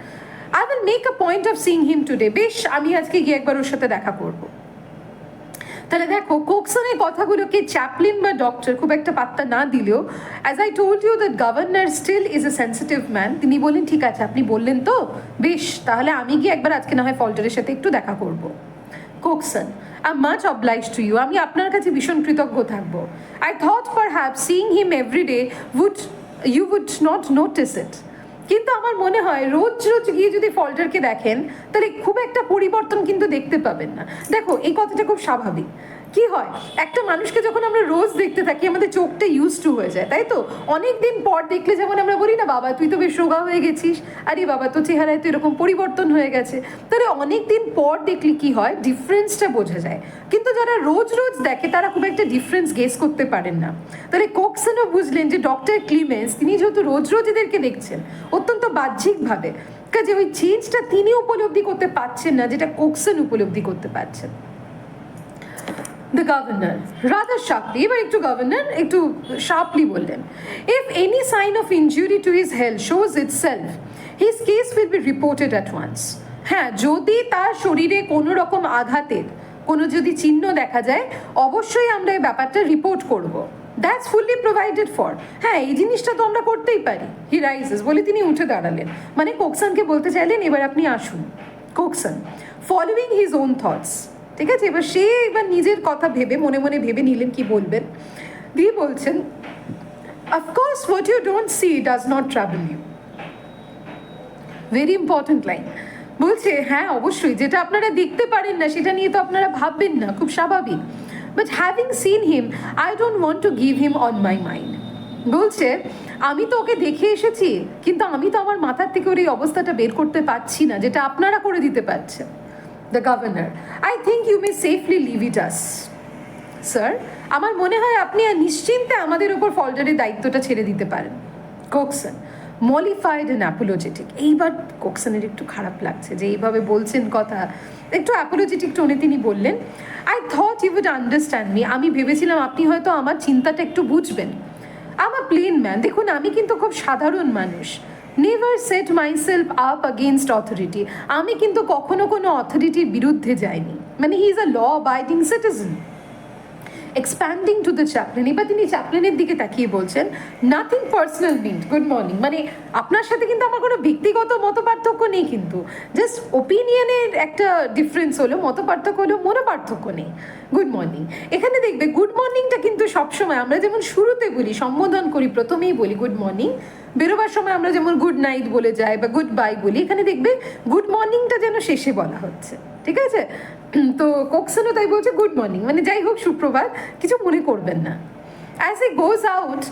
I will make a point of seeing him today. বেশ, আমি আজকে গিয়ে একবার ওর সাথে দেখা করবো। তাহলে দেখো কোকসনের কথাগুলোকে চ্যাপলিন বা ডক্টর খুব একটা পাত্তা না দিলেও, as I told you that governor still is a sensitive man, তিনি বললেন ঠিক আছে আপনি বললেন তো, বেশ তাহলে আমি গিয়ে একবার আজকে না হয় ফল্টারের সাথে একটু দেখা করব। Coxswain, I'm much obliged to you. আমি আপনার কাছে ভীষণ কৃতজ্ঞ থাকবো. I thought perhaps seeing him every day you would not notice it. কিন্তু আমার মনে হয় রোজ রোজ গিয়ে যদি ফল্টারকে দেখেন তাহলে খুব একটা পরিবর্তন কিন্তু দেখতে পাবেন না. দেখো এই কথাটা খুব স্বাভাবিক. কি হয়, একটা মানুষকে যখন আমরা রোজ দেখতে থাকি আমাদের চোখটা ইউজ টু হয়ে যায়, তাই তো? অনেক দিন পর দেখলে যেমন আমরা বলি না, বাবা তুই তো বেশ রোগা হয়ে গেছিস, আরে বাবা তো চেহারায় তো এরকম পরিবর্তন হয়ে গেছে। তাহলে অনেক দিন পর দেখলে কি হয়, ডিফারেন্সটা বোঝা যায়। কিন্তু যারা রোজ রোজ দেখে তারা খুব একটা ডিফারেন্স গেস করতে পারেন না। তাহলে কোক্সনও বুঝলেন যে ডক্টর ক্লিমেন্স তিনি যেহেতু রোজ রোজ এদেরকে দেখছেন অত্যন্ত বাহ্যিকভাবে, কাজে ওই চেঞ্জটা তিনি উপলব্ধি করতে পারছেন না যেটা কোক্সন উপলব্ধি করতে পারছেন। The governor, rather sharply, এবার একটু গভর্নর একটু শার্পলি বললেন, if any sign of injury to his health shows itself, his case will be reported at once. হ্যাঁ, যদি তার শরীরে কোনো রকম আঘাতের কোনো যদি চিহ্ন দেখা যায় অবশ্যই আমরা এই ব্যাপারটা রিপোর্ট করব। That's fully provided for. হ্যাঁ, এই জিনিসটা তো আমরা করতেই পারি। হি রাইজেস, বলে তিনি উঠে দাঁড়ালেন, মানে কোক্সনকে বলতে চাইলেন এবার আপনি আসুন। কোক্সন, ফলোইং হিজ ওন থটস, ঠিক আছে, এবার সে এবার নিজের কথা ভেবে মনে মনে ভেবে নিলেন কি বলবেন, দিয়ে বলছেন, of course what you don't see does not travel you. Very important line. বলছে হ্যাঁ অবশ্যই যেটা আপনারা দেখতে পারেন না সেটা নিয়ে তো আপনারা ভাববেন না, খুব স্বাভাবিক, but having seen him I don't want to give him on my mind. বলছে আমি তো ওকে দেখে এসেছি কিন্তু আমি তো আমার মাথার থেকে ওর এই অবস্থাটা বের করতে পারছি না যেটা আপনারা করে দিতে পারছেন। The governor, I think you may safely leave it us. Sir, আমার মনে হয় আপনি নিশ্চিন্তে আমাদের উপর ফল্টারের দায়িত্বটা ছেড়ে দিতে পারেন। কোক্সন, মলিফাইড অ্যান্ড অ্যাপোলজেটিক। এইবার কোক্সনের একটু খারাপ লাগছে যে এইভাবে বলছেন কথা, একটু অ্যাপোলজেটিক টোনে তিনি বললেন, I thought you would understand me. আমি ভেবেছিলাম আপনি হয়তো আমার চিন্তাটা একটু বুঝবেন। আমার প্লেন ম্যান, দেখুন আমি কিন্তু খুব সাধারণ মানুষ। Never set myself up against authority. আমি কিন্তু কখনো কোনো অথরিটির বিরুদ্ধে যাইনি, মানে he is a law abiding citizen. Expanding to the chaplain, এবার তিনি চ্যাপলেনের দিকে তাকিয়ে বলছেন, nothing personal meant, good morning. মানে আপনার সাথে কিন্তু আমার কোনো ব্যক্তিগত মত পার্থক্য নেই, কিন্তু জাস্ট ওপিনিয়নের একটা ডিফারেন্স হলো, মত পার্থক্য হলো, মনো পার্থক্য নেই। Good morning. এখানে দেখবে গুড মর্নিংটা কিন্তু সবসময় আমরা যেমন শুরুতে বলি, সম্বোধন করি, প্রথমেই বলি গুড মর্নিং, বেরোবার সময় আমরা যেমন গুড নাইট বলে যাই বা গুড বাই বলি, এখানে দেখবে গুড মর্নিংটা যেন শেষে বলা হচ্ছে, ঠিক আছে? তো কোক্সনও তাই বলছে গুড মর্নিং, মানে যাই হোক সুপ্রভাত, কিছু মনে করবেন না। As he goes out,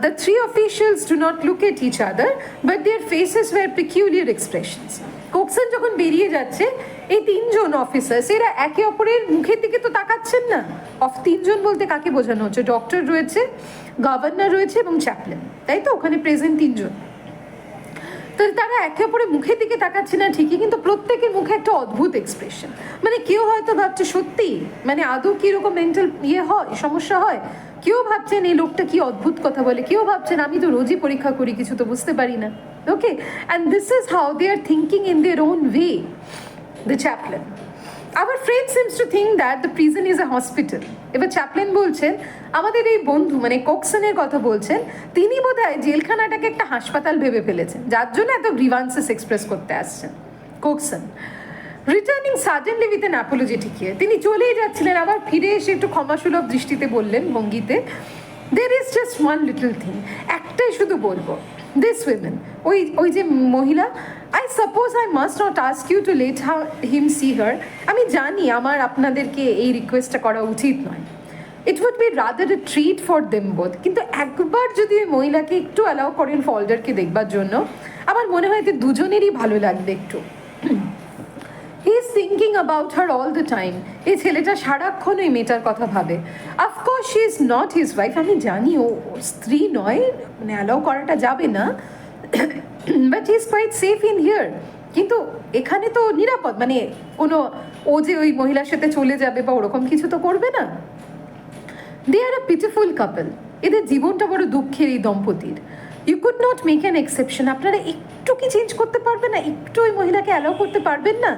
the three officials do not look at each other, but their faces were peculiar expressions. কোক্সন যখন বেরিয়ে যাচ্ছে এই তিনজন অফিসার্স এরা একে অপরের মুখের দিকে তো তাকাচ্ছেন না। তিনজন বলতে কাকে বোঝানো হচ্ছে? ডক্টর রয়েছে, গভর্নর রয়েছে এবং চ্যাপলেন, তাই তো? ওখানে প্রেজেন্ট তিনজন। তাহলে তারা একে অপরের মুখের দিকে তাকাচ্ছে না ঠিকই, কিন্তু প্রত্যেকের মুখে একটা অদ্ভুত এক্সপ্রেশন। মানে কেউ হয়তো ভাবছে সত্যি, মানে আদৌ কীরকম মেন্টাল হয়, সমস্যা হয়। কেউ ভাবছেন এই লোকটা কি অদ্ভুত কথা বলে, কেউ ভাবছেন আমি তো রোজই পরীক্ষা করি, কিছু তো বুঝতে পারি না। Okay, and this is how they are thinking in their own way. The chaplain, our friend seems to think that the prison is a hospital. এবার চ্যাপলেন বলছেন, আমাদের এই বন্ধু মানে কোক্সনের কথা বলছেন, তিনি বোধহয় জেলখানাটাকে একটা হাসপাতাল ভেবে ফেলেছেন, যার জন্য এত গ্রিভান্সেস এক্সপ্রেস করতে আসছেন। Cokeson, returning suddenly with an apologetic air, তিনি চলেই যাচ্ছিলেন, আবার ফিরে এসে একটু ক্ষমাসুলভ দৃষ্টিতে বললেন, ভঙ্গিতে, there is just one little thing, একটাই শুধু বলবো, দিস উইমেন, ওই যে মহিলা, I suppose I must not ask you to let him see her. আমি জানি আমার আপনাদেরকে এই রিকোয়েস্টটা করা উচিত নয়, it would be rather a treat for them both, কিন্তু একবার যদি ওই মহিলাকে একটু অ্যালাউ করেন ফল্ডারকে দেখবার জন্য, আমার মনে হয় যে দুজনেরই ভালো লাগবে একটু। He is thinking about her all the time, এই ছেলেটা সারাক্ষণ ওই মেয়েটার কথা ভাবে। Of course she is not his wife, আমি জানি ও স্ত্রী নয়, মানে অ্যালাউ করাটা যাবে না, but he is quite safe in here, কিন্তু এখানে তো নিরাপদ, মানে কোনো ও যে ওই মহিলার সাথে চলে যাবে বা ওরকম কিছু তো করবে না। দে আর আ পিটিফুল কাপল, এদের জীবনটা বড় দুঃখের এই দম্পতির। You could not make an exception, আপনারা একটু কি চেঞ্জ করতে পারবেন না, একটু ওই মহিলাকে অ্যালাউ করতে পারবেন না?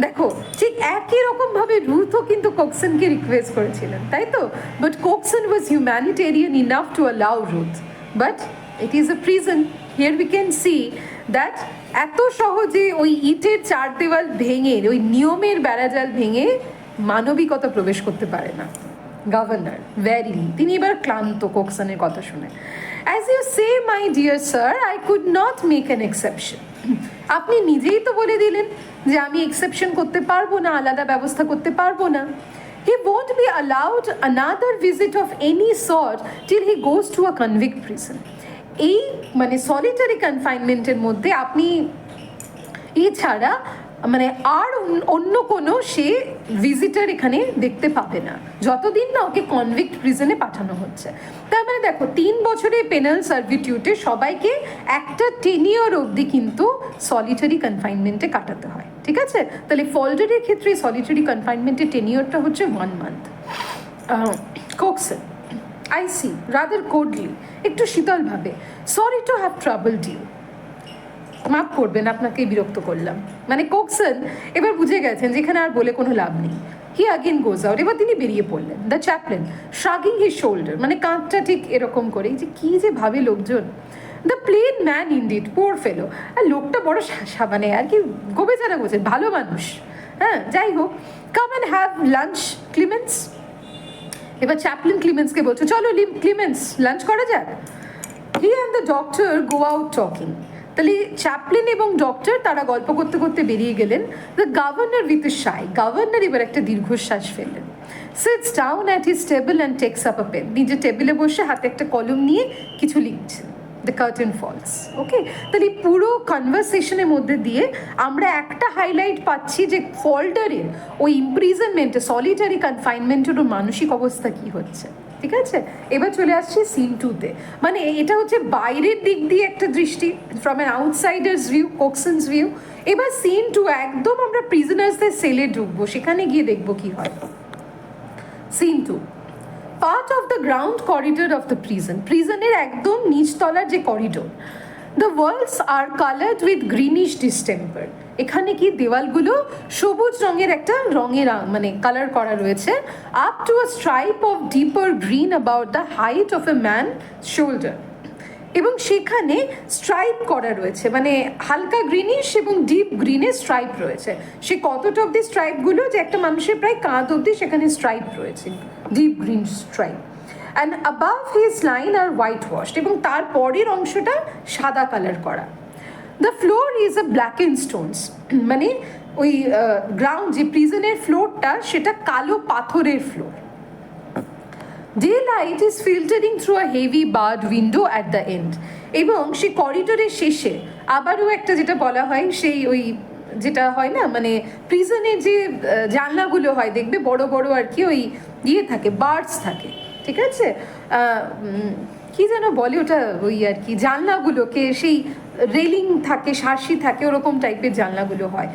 দেখো ঠিক একই রকমভাবে রুথও কিন্তু কোক্সনকে রিকোয়েস্ট করেছিলেন, তাই তো? But Cokeson was humanitarian enough to allow Ruth, but it is a prison, here we can see that এত সহজে ওই ইটের চার দেওয়াল ভেঙে, ওই নিয়মের বেড়াজাল ভেঙে মানবিকতা প্রবেশ করতে পারে না গভর্নর। ভেরিলি তিনি এবার ক্লান্ত কোকসনের কথা শুনে। As you say my dear sir, I could not make an exception. আপনি নিজেই তো বলে দিলেন যে আমি এক্সেপশন করতে পারবো না, আলাদা ব্যবস্থা করতে পারবো না। He won't be allowed another visit of any sort till he goes to a convict prison. এই মানে সলিটারি কনফাইনমেন্টের মধ্যে আপনি এছাড়া মানে আর অন্য কোনো সে ভিজিটার এখানে দেখতে পাবে না যতদিন না ওকে কনভিক্ট প্রিজনে পাঠানো হচ্ছে। তার মানে দেখো 3 বছরের পেনাল সার্ভিটিউটে সবাইকে একটা টেনিয়র অবধি কিন্তু সলিটারি কনফাইনমেন্টে কাটাতে হয়, ঠিক আছে? তাহলে ফল্ডারের ক্ষেত্রে সলিটারি কনফাইনমেন্টের টেনিয়রটা হচ্ছে 1 month। কোকসন, I see, rather coldly, একটু শীতলভাবে, sorry to have troubled you. মাফ করবেন আপনাকে বিরক্ত করলাম। মানে কোকসন এবার বুঝে গেছেন যেখানে আর বলে কোনো লাভ নেই। হি আগেন গোজ আউট। এবার তিনি বেরিয়ে পড়লেন। দ্য চ্যাপলেন শ্রাগিং হিজ শোল্ডার, মানে কাঁধটা ঠিক এরকম করে, যে কী যে ভাবে লোকজন। দ্য প্লেন ম্যান ইনডিড, পোর ফেলো। আর লোকটা বড় মানে আর কি গোবেচারা গোছেন, ভালো মানুষ। হ্যাঁ, যাই হোক, come and have lunch Clements. এবার চ্যাপলিন ক্লিমেন্সকে বলছো, চলো ক্লিমেন্স লাঞ্চ করা যাক। He and the doctor go out talking. তাহলে চ্যাপলিন এবং ডক্টর তারা গল্প করতে করতে বেরিয়ে গেলেন। The governor with a sigh, governor এবার একটা দীর্ঘশ্বাস ফেললেন। Sits down at his table and takes up a pen. নিজের টেবিলে বসে হাতে একটা কলম নিয়ে কিছু লিখছেন। The curtain false. ওকে, তাহলে পুরো কনভারসেশনের মধ্যে দিয়ে আমরা একটা হাইলাইট পাচ্ছি যে ফল্ডারের ওই ইমপ্রিজনমেন্টে, সলিটারি কনফাইনমেন্টের মানসিক অবস্থা কি হচ্ছে, ঠিক আছে? এবার চলে আসছি সিন 2-তে। মানে এটা হচ্ছে বাইরের দিক দিয়ে একটা দৃষ্টি, from an outsider's view, Cokeson's view. এবার সিন 2 একদম আমরা প্রিজনার্সদের সেলে ঢুকবো, সেখানে গিয়ে দেখবো কি হয়। Scene 2, part of the ground corridor of the prison. প্রিজনের একদম নিচতলার যে corridor. The walls are coloured with greenish distemper. এখানে কি দেওয়ালগুলো সবুজ রঙের একটা রঙের মানে কালার করা রয়েছে। Up to a stripe of deeper green about the height of a man shoulder. এবং সেখানে স্ট্রাইপ করা রয়েছে, মানে হালকা গ্রিনিশ এবং ডিপ গ্রিনের স্ট্রাইপ রয়েছে। সে কতটা অব্দি স্ট্রাইপগুলো, যে একটা মানুষের প্রায় কাঁধ অব্দি সেখানে স্ট্রাইপ রয়েছে, deep green stripe. And above his line are whitewashed, এবং তার পরের অংশটা সাদা কালার করা। The floor is a blackened stones, মানে ওই গ্রাউন্ড যে প্রিজনের ফ্লোরটা সেটা কালো পাথরের floor. Daylight is filtering through a heavy barred window at the end. এবং সেই করিডোরের শেষে আবারও একটা যেটা বলা হয়, সেই ওই যেটা হয় না, মানে প্রিজনের যে জানলাগুলো হয় দেখবে বড় বড় আর কি ওই ইয়ে থাকে, বার্ডস থাকে, ঠিক আছে? কি যেন বলে ওটা, ওই আর কি জানলাগুলোকে সেই রেলিং থাকে, শাসি থাকে, ওরকম টাইপের জানলাগুলো হয়।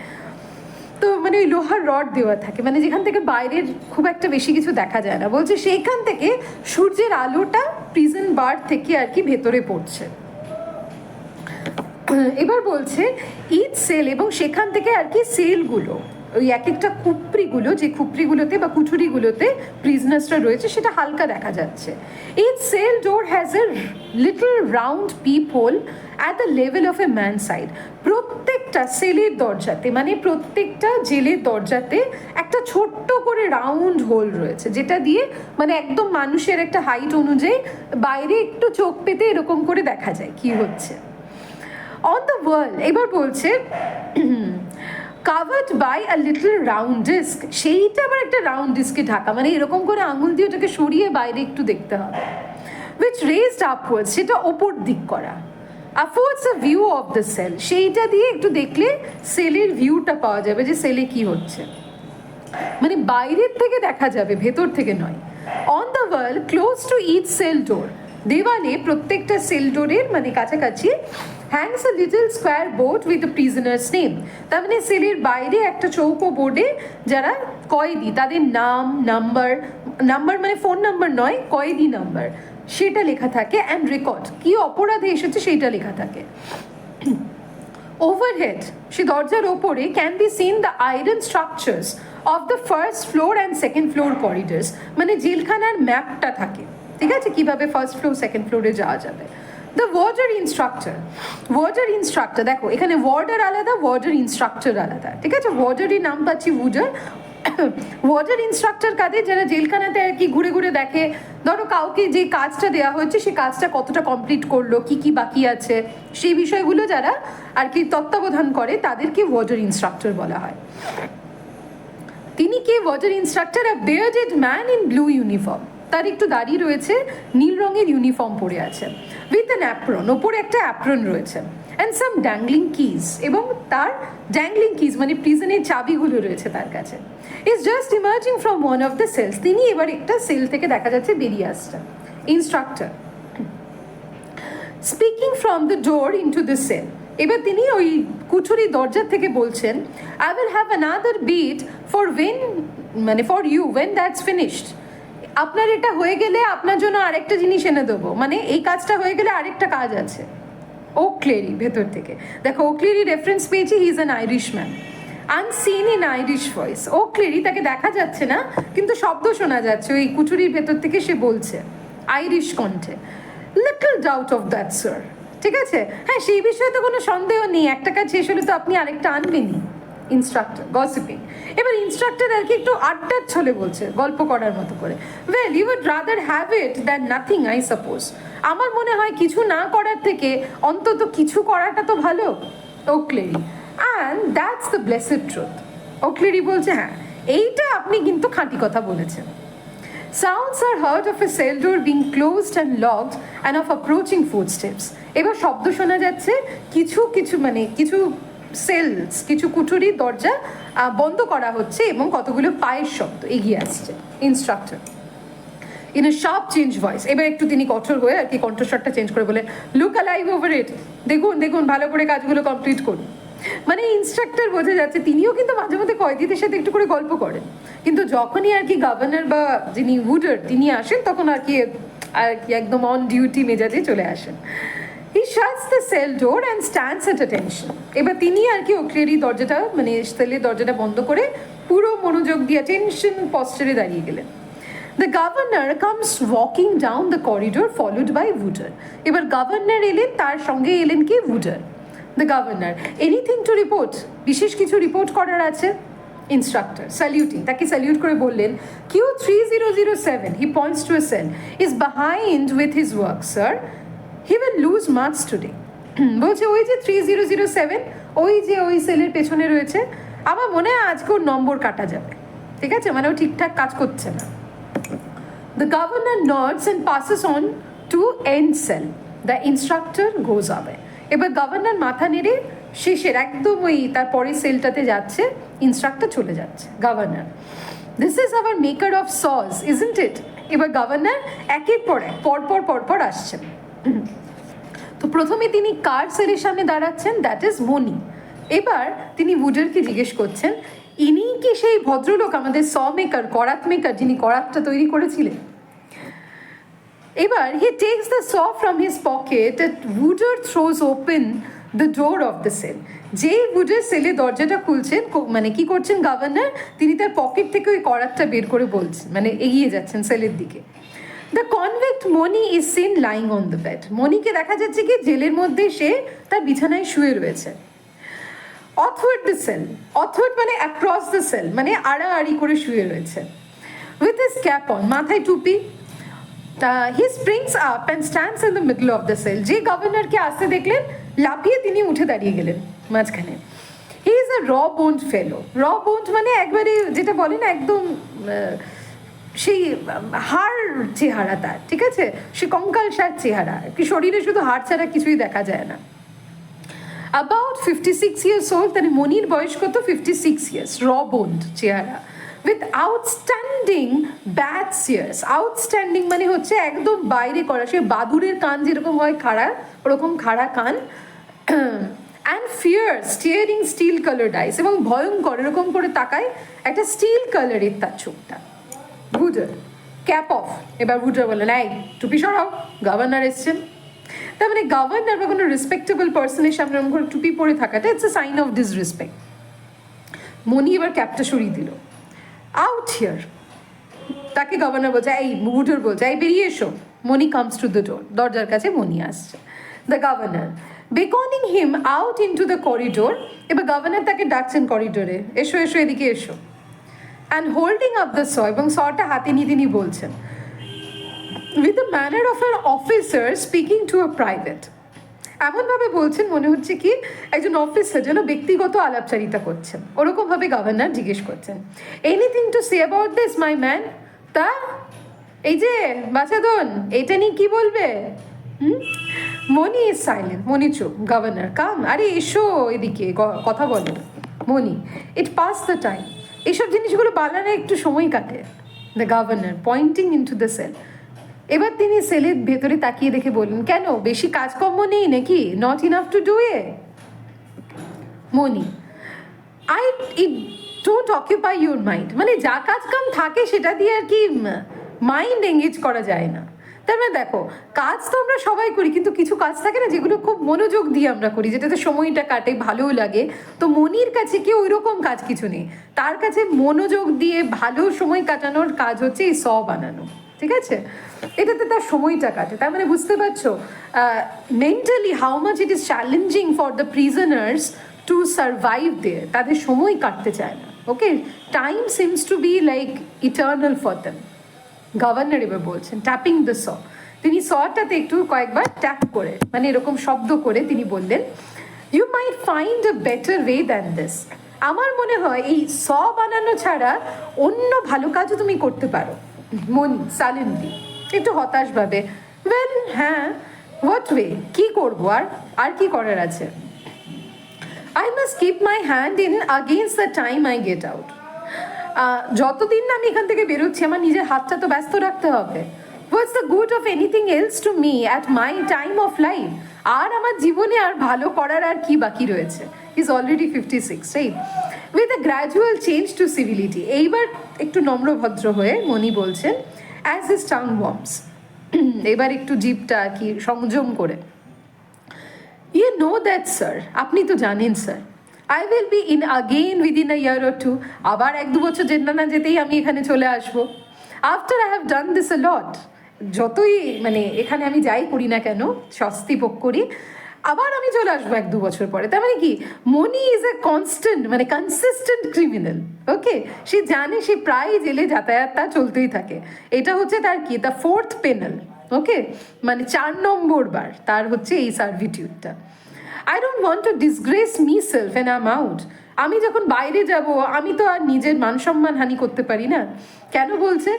তো মানে ওই লোহার রড দেওয়া থাকে, মানে যেখান থেকে বাইরের খুব একটা বেশি কিছু দেখা যায় না। বলছে সেইখান থেকে সূর্যের আলোটা প্রিজন বার থেকে আর কি ভেতরে পড়ছে। এবার বলছে ইচ সেল, এবং সেখান থেকে আর কি সেলগুলো, ওই এক একটা খুপড়িগুলো, যে খুপড়িগুলোতে বা কুঠুরিগুলোতে প্রিজনার্সরা রয়েছে সেটা হালকা দেখা যাচ্ছে। Each cell door has a little round peep hole at the level of a man side. প্রত্যেকটা সেলের দরজাতে, মানে প্রত্যেকটা জেলের দরজাতে একটা ছোট্ট করে রাউন্ড হোল রয়েছে, যেটা দিয়ে মানে একদম মানুষের একটা হাইট অনুযায়ী বাইরে একটু চোখ পেতে এরকম করে দেখা যায় কি হচ্ছে। অন দ্য ওয়াল, এবার বলছে covered by a little round disc, সেইটা আবার একটা রাউন্ড ডিস্কে ঢাকা, মানে এরকম করে আঙুল দিয়ে ওটাকে সরিয়ে বাইরে একটু দেখতে হবে। which raised upwards, সেটা ওপর দিক করা। affords a view of the cell, সেইটা দিয়ে একটু দেখলে সেলের ভিউটা পাওয়া যাবে যে সেলে কি হচ্ছে, মানে বাইরের থেকে দেখা যাবে, ভেতর থেকে নয়। on the wall close to each cell door, দেওয়ালে প্রত্যেকটা সেল ডোরের মানে কাছাকাছি Hanks a little square board with the prisoners name. তার মানে সেলের বাইরে একটা চৌকো বোর্ডে যারা কয়েদি তাদের নাম, নাম্বার মানে ফোন নাম্বার নয়, কয়েদি নাম্বার, সেটা লেখা থাকে। অ্যান্ড রেকর্ড, কি অপরাধে এসেছে সেইটা লেখা থাকে। ওভারহেড, সে দরজার ওপরে can be seen the iron structures of the first floor and second floor corridors, মানে জেলখানার ম্যাপটা থাকে, ঠিক আছে, কিভাবে ফার্স্ট ফ্লোর সেকেন্ড ফ্লোরে যাওয়া যাবে। দ্য ওয়ার্ডার ইনস্ট্রাক্টর দেখো এখানে ওয়ার্ডার আলাদা, ওয়ার্ডার ইনস্ট্রাক্টর আলাদা, ঠিক আছে? ওয়ার্ডারই নাম পাচ্ছি উডার। ওয়ার্ডার ইনস্ট্রাক্টর কাদের? যারা জেলখানাতে আর কি ঘুরে ঘুরে দেখে, ধরো কাউকে যে কাজটা দেওয়া হয়েছে সে কাজটা কতটা কমপ্লিট করলো, কি কি বাকি আছে, সেই বিষয়গুলো যারা আর কি তত্ত্বাবধান করে তাদেরকে ওয়ার্ডার ইনস্ট্রাক্টর বলা হয়। তিনি কে warder instructor? A bearded man in blue uniform, তার একটু দাড়ি রয়েছে, নীল রঙের ইউনিফর্ম পরে আছে, উইথ অ্যান অ্যাপ্রন, ওপরে একটা অ্যাপ্রন রয়েছে, অ্যান্ড সাম ড্যাংলিং কিজ, এবং তার ড্যাংলিং কিজ মানে প্রিজনের চাবিগুলো রয়েছে তার কাছে। Is just emerging from one of the cells, তিনি এবার একটা সেল থেকে দেখা যাচ্ছে বেরিয়ে আসছেন। Instructor speaking from the door into the cell, এবার তিনি ওই কুঠুরি দরজার থেকে বলছেন, I will have another bit for you when that's finished, আপনার এটা হয়ে গেলে আপনার জন্য আরেকটা জিনিস এনে দেবো, মানে এই কাজটা হয়ে গেলে আরেকটা কাজ আছে। ও ক্লেরি ভেতর থেকে দেখো, ও ক্লেরি রেফারেন্স পেয়েছি, he is an Irish man, unseen in Irish voice. O'Cleary, তাকে দেখা যাচ্ছে না কিন্তু শব্দ শোনা যাচ্ছে ওই কুঠুরির ভেতর থেকে, সে বলছে আইরিশ কণ্ঠে, little doubt of that sir, ঠিক আছে? হ্যাঁ, সেই বিষয়ে তো কোনো সন্দেহ নেই, একটা কাজ শেষ হলে তো আপনি আরেকটা আনবেনই। ইনস্ট্রাক্টর গসিপিং, এবার ইনস্ট্রাক্টর আর কি একটু আড্ডার ছলে বলছে, গল্প করার মতো করে, well you would rather have it than nothing I suppose, আমার মনে হয় কিছু না করার থেকে অন্তত কিছু করাটা তো ভালো। O'Cleary, and that's the blessed truth. O'Cleary বলছে, হ্যাঁ এইটা আপনি কিন্তু খাঁটি কথা বলেছেন। Sounds are heard of a cell door being closed and locked and of approaching footsteps. এবার শব্দ শোনা যাচ্ছে, কিছু মানে কিছু সেলস, কিছু কুঠুরির দরজা বন্ধ করা হচ্ছে এবং কতগুলো পায়ের শব্দ এগিয়ে আসছে। Instructor in a sharp change voice, এবার একটু তিনি কঠোর হয়ে আর কি কণ্ঠস্বরটা চেঞ্জ করে বলে, লুক অ্যালাইভ ওভার ইট, দেখুন দেখুন ভালো করে কাজগুলো কমপ্লিট করুন। মানে ইনস্ট্রাক্টর বোঝা যাচ্ছে তিনিও কিন্তু মাঝে মধ্যে কয়েদিদের সাথে একটু করে গল্প করেন, কিন্তু যখনই আর কি গভর্নর বা যিনি উডার তিনি আসেন তখন আর কি একদম অন ডিউটি মেজাজে চলে আসেন। He shuts the cell door and stands at attention, এবার তিনি আর কি ওক্লেরি দরজাটা মানে সেলের দরজাটা বন্ধ করে পুরো মনোযোগ দিয়ে টেনশন পশ্চারে দাঁড়িয়ে গেলেন। The governor comes walking down the corridor followed by Wooder. এবার গভর্নর এলেন, তার সঙ্গে এলেন কি Wooder. The governor, anything to report? বিশেষ কিছু রিপোর্ট করার আছে? Instructor saluting, তাকে স্যালিউট করে বললেন, Q3007, he points to a cell, is behind with his work, sir. He will lose marks today. বলছে ওই যে 3007, ওই যে ওই সেলের পেছনে রয়েছে, আমার মনে হয় আজকে ওর নম্বর কাটা যাবে, ঠিক আছে? মানে ও ঠিকঠাক কাজ করছে না। The governor nods and passes on to end cell. The instructor goes away. এবার গভর্নর মাথা নেড়ে শেষের একদম ওই তার পরের সেলটাতে যাচ্ছে, ইনস্ট্রাক্টর চলে যাচ্ছে। Governor, this is our maker of সজ, ইজন্ট ইট? এবার গভর্নর একের পর এক পরপর আসছেন। তো প্রথমে তিনি কার সেলের সামনে দাঁড়াচ্ছেন, দ্যাট ইজ মনি। এবার তিনি উডারকে জিজ্ঞেস করছেন, ইনি কি সেই ভদ্রলোক, আমাদের স মেকার, করাত মেকার, যিনি করাতটা তৈরি করেছিলেন? এবার he takes the saw from his pocket and Wooder throws open the door of the cell. যেই উডার সেলে দরজাটা খুলছেন, মানে কি করছেন গভর্নর, তিনি তার পকেট থেকে ওই করাতটা বের করে বলছেন, মানে এগিয়ে যাচ্ছেন সেলের দিকে। The convict Moaney is seen lying on the bed, মনিকে দেখা যাচ্ছে কি জেলের মধ্যে সে তার বিছানায় শুয়ে রয়েছে। অথওয়ার্ড দ্য সেল, অথওয়ার্ড মানে অ্যাক্রস দ্য সেল, মানে আড়াআড়ি করে শুয়ে রয়েছে। উইথ হিজ ক্যাপ অন, মাথায় টুপি। He springs up and stands in the middle of the cell, যে গভর্নরকে আসতে দেখলেন লাফিয়ে তিনি উঠে দাঁড়িয়ে গেলেন মাঝখানে। হি ইজ আ র বোন্ড ফেলো, র বোন্ড মানে একবারে যেটা বলে না একদম সেই হাড় চেহারা তার, ঠিক আছে? সে কঙ্কালসার চেহারা, কি শরীরে শুধু হাড় ছাড়া কিছুই দেখা যায় না। About 56 years old, তার মনির বয়স কত? 56 years, র বোন্ড চেহারা, উইথ আউটস্ট্যান্ডিং ব্যাড সিয়ার্স। আউটস্ট্যান্ডিং মানে হচ্ছে একদম বাইরে করা, সে বাদুরের কান যেরকম হয় খাড়া, ওরকম খাড়া কান। And fear staring steel coloured eyes, এবং ভয়ঙ্কর এরকম করে তাকায়, একটা স্টিল কালারের তার চোখটা। উডার ক্যাপ অফ, এবার উডার বললেন, এই টুপি সরাও, গভর্নর এসছেন। তার মানে গভর্নর বা কোনো রেসপেক্টেবল পার্সনের সামনে এরকম করে টুপি পরে থাকাটা it's a sign of disrespect. Moaney এবার ক্যাপটা সরিয়ে দিল। আউট হিয়ার, তাকে গভর্নর বলছে, এই উডার বলছে, এই বেরিয়ে এসো। মনি কামস টু দ্য ডোর, দরজার কাছে মনি আসছে। The governor beckoning him out into the corridor. এবার গভর্নর তাকে ডাকছেন করিডোরে, এসো এসো এদিকে এসো, and holding up the saw, এবং সটা হাতে নিয়ে তিনি বলছেন, with the manner of an officer speaking to a private. এমনভাবে বলছেন মনে হচ্ছে কি একজন অফিসার যেন ব্যক্তিগত আলাপচারিতা করছেন, ওরকমভাবে গভর্নর জিজ্ঞেস করছেন, anything to say about this my man? তা এই যে বাছাধন, এটা নিয়ে কি বলবে? মনি ইজ সাইলেন্ট, মনি চুপ। গভর্নর কাম, আরে এসো এদিকে কথা বলো। Moaney, it pass the time, এইসব জিনিসগুলো বানানো একটু সময় কাটে। The governor pointing into the cell, এবার তিনি সেলের ভেতরে তাকিয়ে দেখে বললেন, কেন বেশি কাজকর্ম নেই নাকি? Not enough to do eh? Moaney, it don't occupy your mind, মানে যা কাজ কাম থাকে সেটা দিয়ে আর কি মাইন্ড এঙ্গেজ করা যায় না। তার মানে দেখো, কাজ তো আমরা সবাই করি, কিন্তু কিছু কাজ থাকে না যেগুলো খুব মনোযোগ দিয়ে আমরা করি, যেটাতে সময়টা কাটে, ভালোও লাগে। তো মনির কাছে কি ওই রকম কাজ কিছু নেই, তার কাছে মনোযোগ দিয়ে ভালো সময় কাটানোর কাজ হচ্ছে এই স বানানো, ঠিক আছে? এটাতে তার সময়টা কাটে। তার মানে বুঝতে পারছো mentally how much it is challenging for the prisoners to survive there, তাদের সময় কাটতে চায় না। Okay, time seems to be like eternal for them. Governor এবার বলছেন, ট্যাপিং দ্য স, তিনি সটাতে একটু কয়েকবার ট্যাপ করে, মানে এরকম শব্দ করে তিনি বললেন, you might find a better way than this. আমার মনে হয় এই স বানানো ছাড়া অন্য ভালো কাজও তুমি করতে পারো। মনি সাইলেন্টলি, একটু হতাশভাবে, ওয়েল হ্যাঁ, হোয়াট ওয়ে, কী করবো, আর কি করার আছে? I must keep my hand in against the time I get out. যতদিন না আমি এখান থেকে বেরোচ্ছি আমার নিজের হাতটা তো ব্যস্ত রাখতে হবে। What's the good of anything else to me at my time of life? আর আমার জীবনে আর ভালো করার আর কি বাকি রয়েছে? Is already 56, right? With a gradual change to civility, এইবার একটু নম্রভদ্র হয়ে মনি বলছেন, অ্যাজ হিজ টাং ওয়ার্মস, এবার একটু জিভটা আর কি সংযম করে, ইউ নো দ্যাট স্যার, আপনি তো জানেন sir, I will be in again within a year or two, আবার 1-2 বছর যেতে না যেতেই আমি এখানে চলে আসবো। After I have done this a lot, যতই মানে এখানে আমি যাই করি না কেন, স্বস্তি ভোগ করি, আবার আমি চলে আসবো 1-2 বছর পরে। তার মানে কি, মনি ইজ এ কনস্ট্যান্ট, মানে কনসিস্টেন্ট ক্রিমিনাল। ওকে, সে জানে সে প্রায় জেলে যাতায়াত তার চলতেই থাকে। এটা হচ্ছে তার কি, দ্য 4th পেনাল। ওকে, মানে 4 নম্বর বার তার হচ্ছে এই সার্ভিটিউডটা। I don't want to disgrace myself and I am out. আমি যখন বাইরে যাব আমি তো আর নিজের মান সম্মান হানি করতে পারি না। কেন বলছে?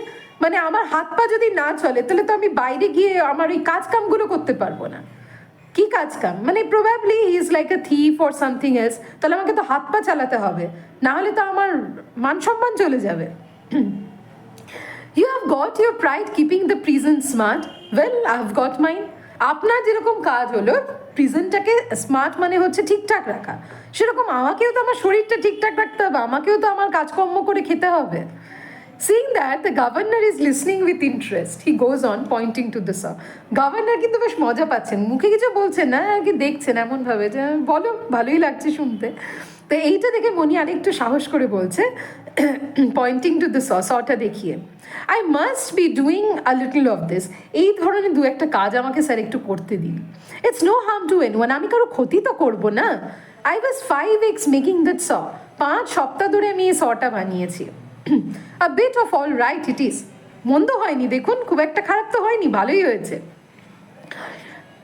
মানে আমার হাত পা যদি না চলে তাহলে তো আমি বাইরে গিয়ে আমার ওই কাজ কামগুলো করতে পারবো না। কি কাজ কাম? মানে probably he is like a thief or something else, তাহলে আমাকে তো হাত পা চালাতে হবে, না হলে তো আমার মান সম্মান চলে যাবে। You have got your pride keeping the prison smart, well I have got mine. আপনার যেরকম কাজ হলো প্রিজনটাকে স্মার্ট মানে হচ্ছে ঠিকঠাক রাখা, সেরকম আমাকেও তো আমার শরীরটা ঠিকঠাক রাখতে হবে, আমাকেও তো আমার কাজকর্ম করে খেতে হবে। Seeing that the governor is listening with interest, he goes on pointing to the saw. Governor কিন্তু বেশ মজা পাচ্ছেন, মুখে কিছু বলছেন না, আর কি দেখছেন এমনভাবে যে বলো, ভালোই লাগছে শুনতে। তো এইটা দেখে মনি আরেকটু সাহস করে বলছে, পয়েন্টিং টু দ্য সটা দেখিয়ে, I must be doing a little of this, এই ধরনের 2-1 কাজ আমাকে স্যার একটু করতে দিন। It's no harm to anyone, আমি কারো ক্ষতি তো করবো না। I was 5 weeks making that saw, 5 সপ্তাহ ধরে আমি এই সটা বানিয়েছি। A bit of all right it is, মন্দ হয়নি, দেখুন খুব একটা খারাপ তো হয়নি, ভালোই হয়েছে।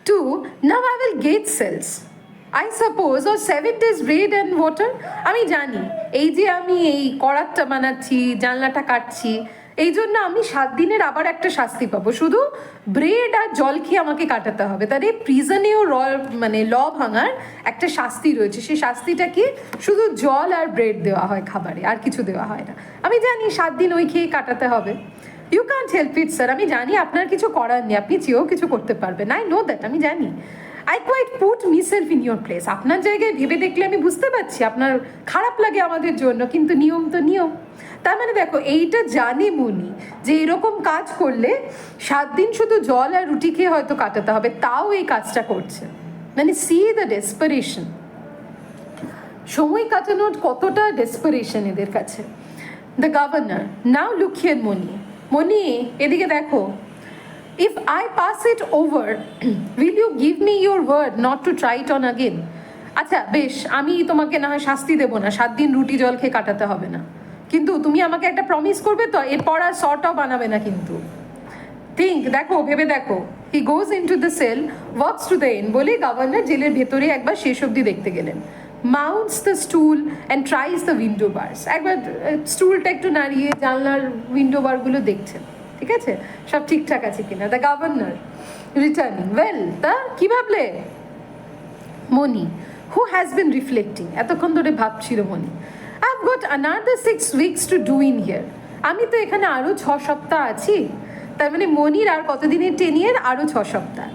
2, now I will get cells, I suppose, or 7 days bread and water. আমি জানি এই যে আমি এই করাতটা বানাচ্ছি, জানলাটা কাটছি, এই জন্য আমি 7 দিনের আবার একটা শাস্তি পাবো, শুধু ব্রেড আর জল খেয়ে আমাকে কাটাতে হবে। তাহলে প্রিজনেও মানে ল ভাঙার একটা শাস্তি রয়েছে, সেই শাস্তিটা কি, শুধু জল আর ব্রেড দেওয়া হয় খাবারে, আর কিছু দেওয়া হয় না। আমি জানি 7 দিন ওই খেয়ে কাটাতে হবে। You can't help it sir, আমি জানি আপনার কিছু করার নেই, আপনি চেয়েও কিছু করতে পারবেন, আই নো দ্যাট, আমি জানি। I quite put myself in your place, আপনার জায়গায় ভেবে দেখলে আমি বুঝতে পারছি আপনার খারাপ লাগে আমাদের জন্য, কিন্তু নিয়ম তো নিয়ম। তার মানে দেখো, এইটা জানে মনি যে এরকম কাজ করলে 7 দিন শুধু জল আর রুটি খেয়ে হয়তো কাটাতে হবে, তাও এই কাজটা করছে। মানে সি দ্য ডেসপারেশন, সময় কাটানোর কতটা ডেসপারেশন এদের কাছে। The governor now look here Moaney, Moaney এদিকে দেখো, If I pass it over, will you give me your word not to try it on again? আচ্ছা বেশ, আমি তোমাকে না হয় শাস্তি দেবো না, 7 দিন রুটি জল খেয়ে কাটাতে হবে না, কিন্তু তুমি আমাকে একটা প্রমিস করবে তো এরপর আর সর্টও বানাবে না কিন্তু। থিঙ্ক, দেখো, ভেবে দেখো। He goes into the cell, walks to the end, বলে গভর্নর জেলের ভেতরে একবার শেষ অবধি দেখতে গেলেন। Mounts the stool and tries the window bars, একবার স্টুলটা একটু নাড়িয়ে জানলার উইন্ডো বারগুলো দেখছেন, ঠিক আছে, সব ঠিকঠাক আছে কিনা। দ্য গভর্নর রিটার্নিং, ওয়েল, তা কি ভাবলে? মনি, হু হ্যাজ বিন রিফ্লেক্টিং, এতক্ষণ ধরে ভাবছিল Moaney. I have got another 6 weeks to do in here, আমি তো এখানে আরও 6 সপ্তাহ আছি। তার মানে মনির আর কতদিনের টেনিয়ার? আরও 6 সপ্তাহ।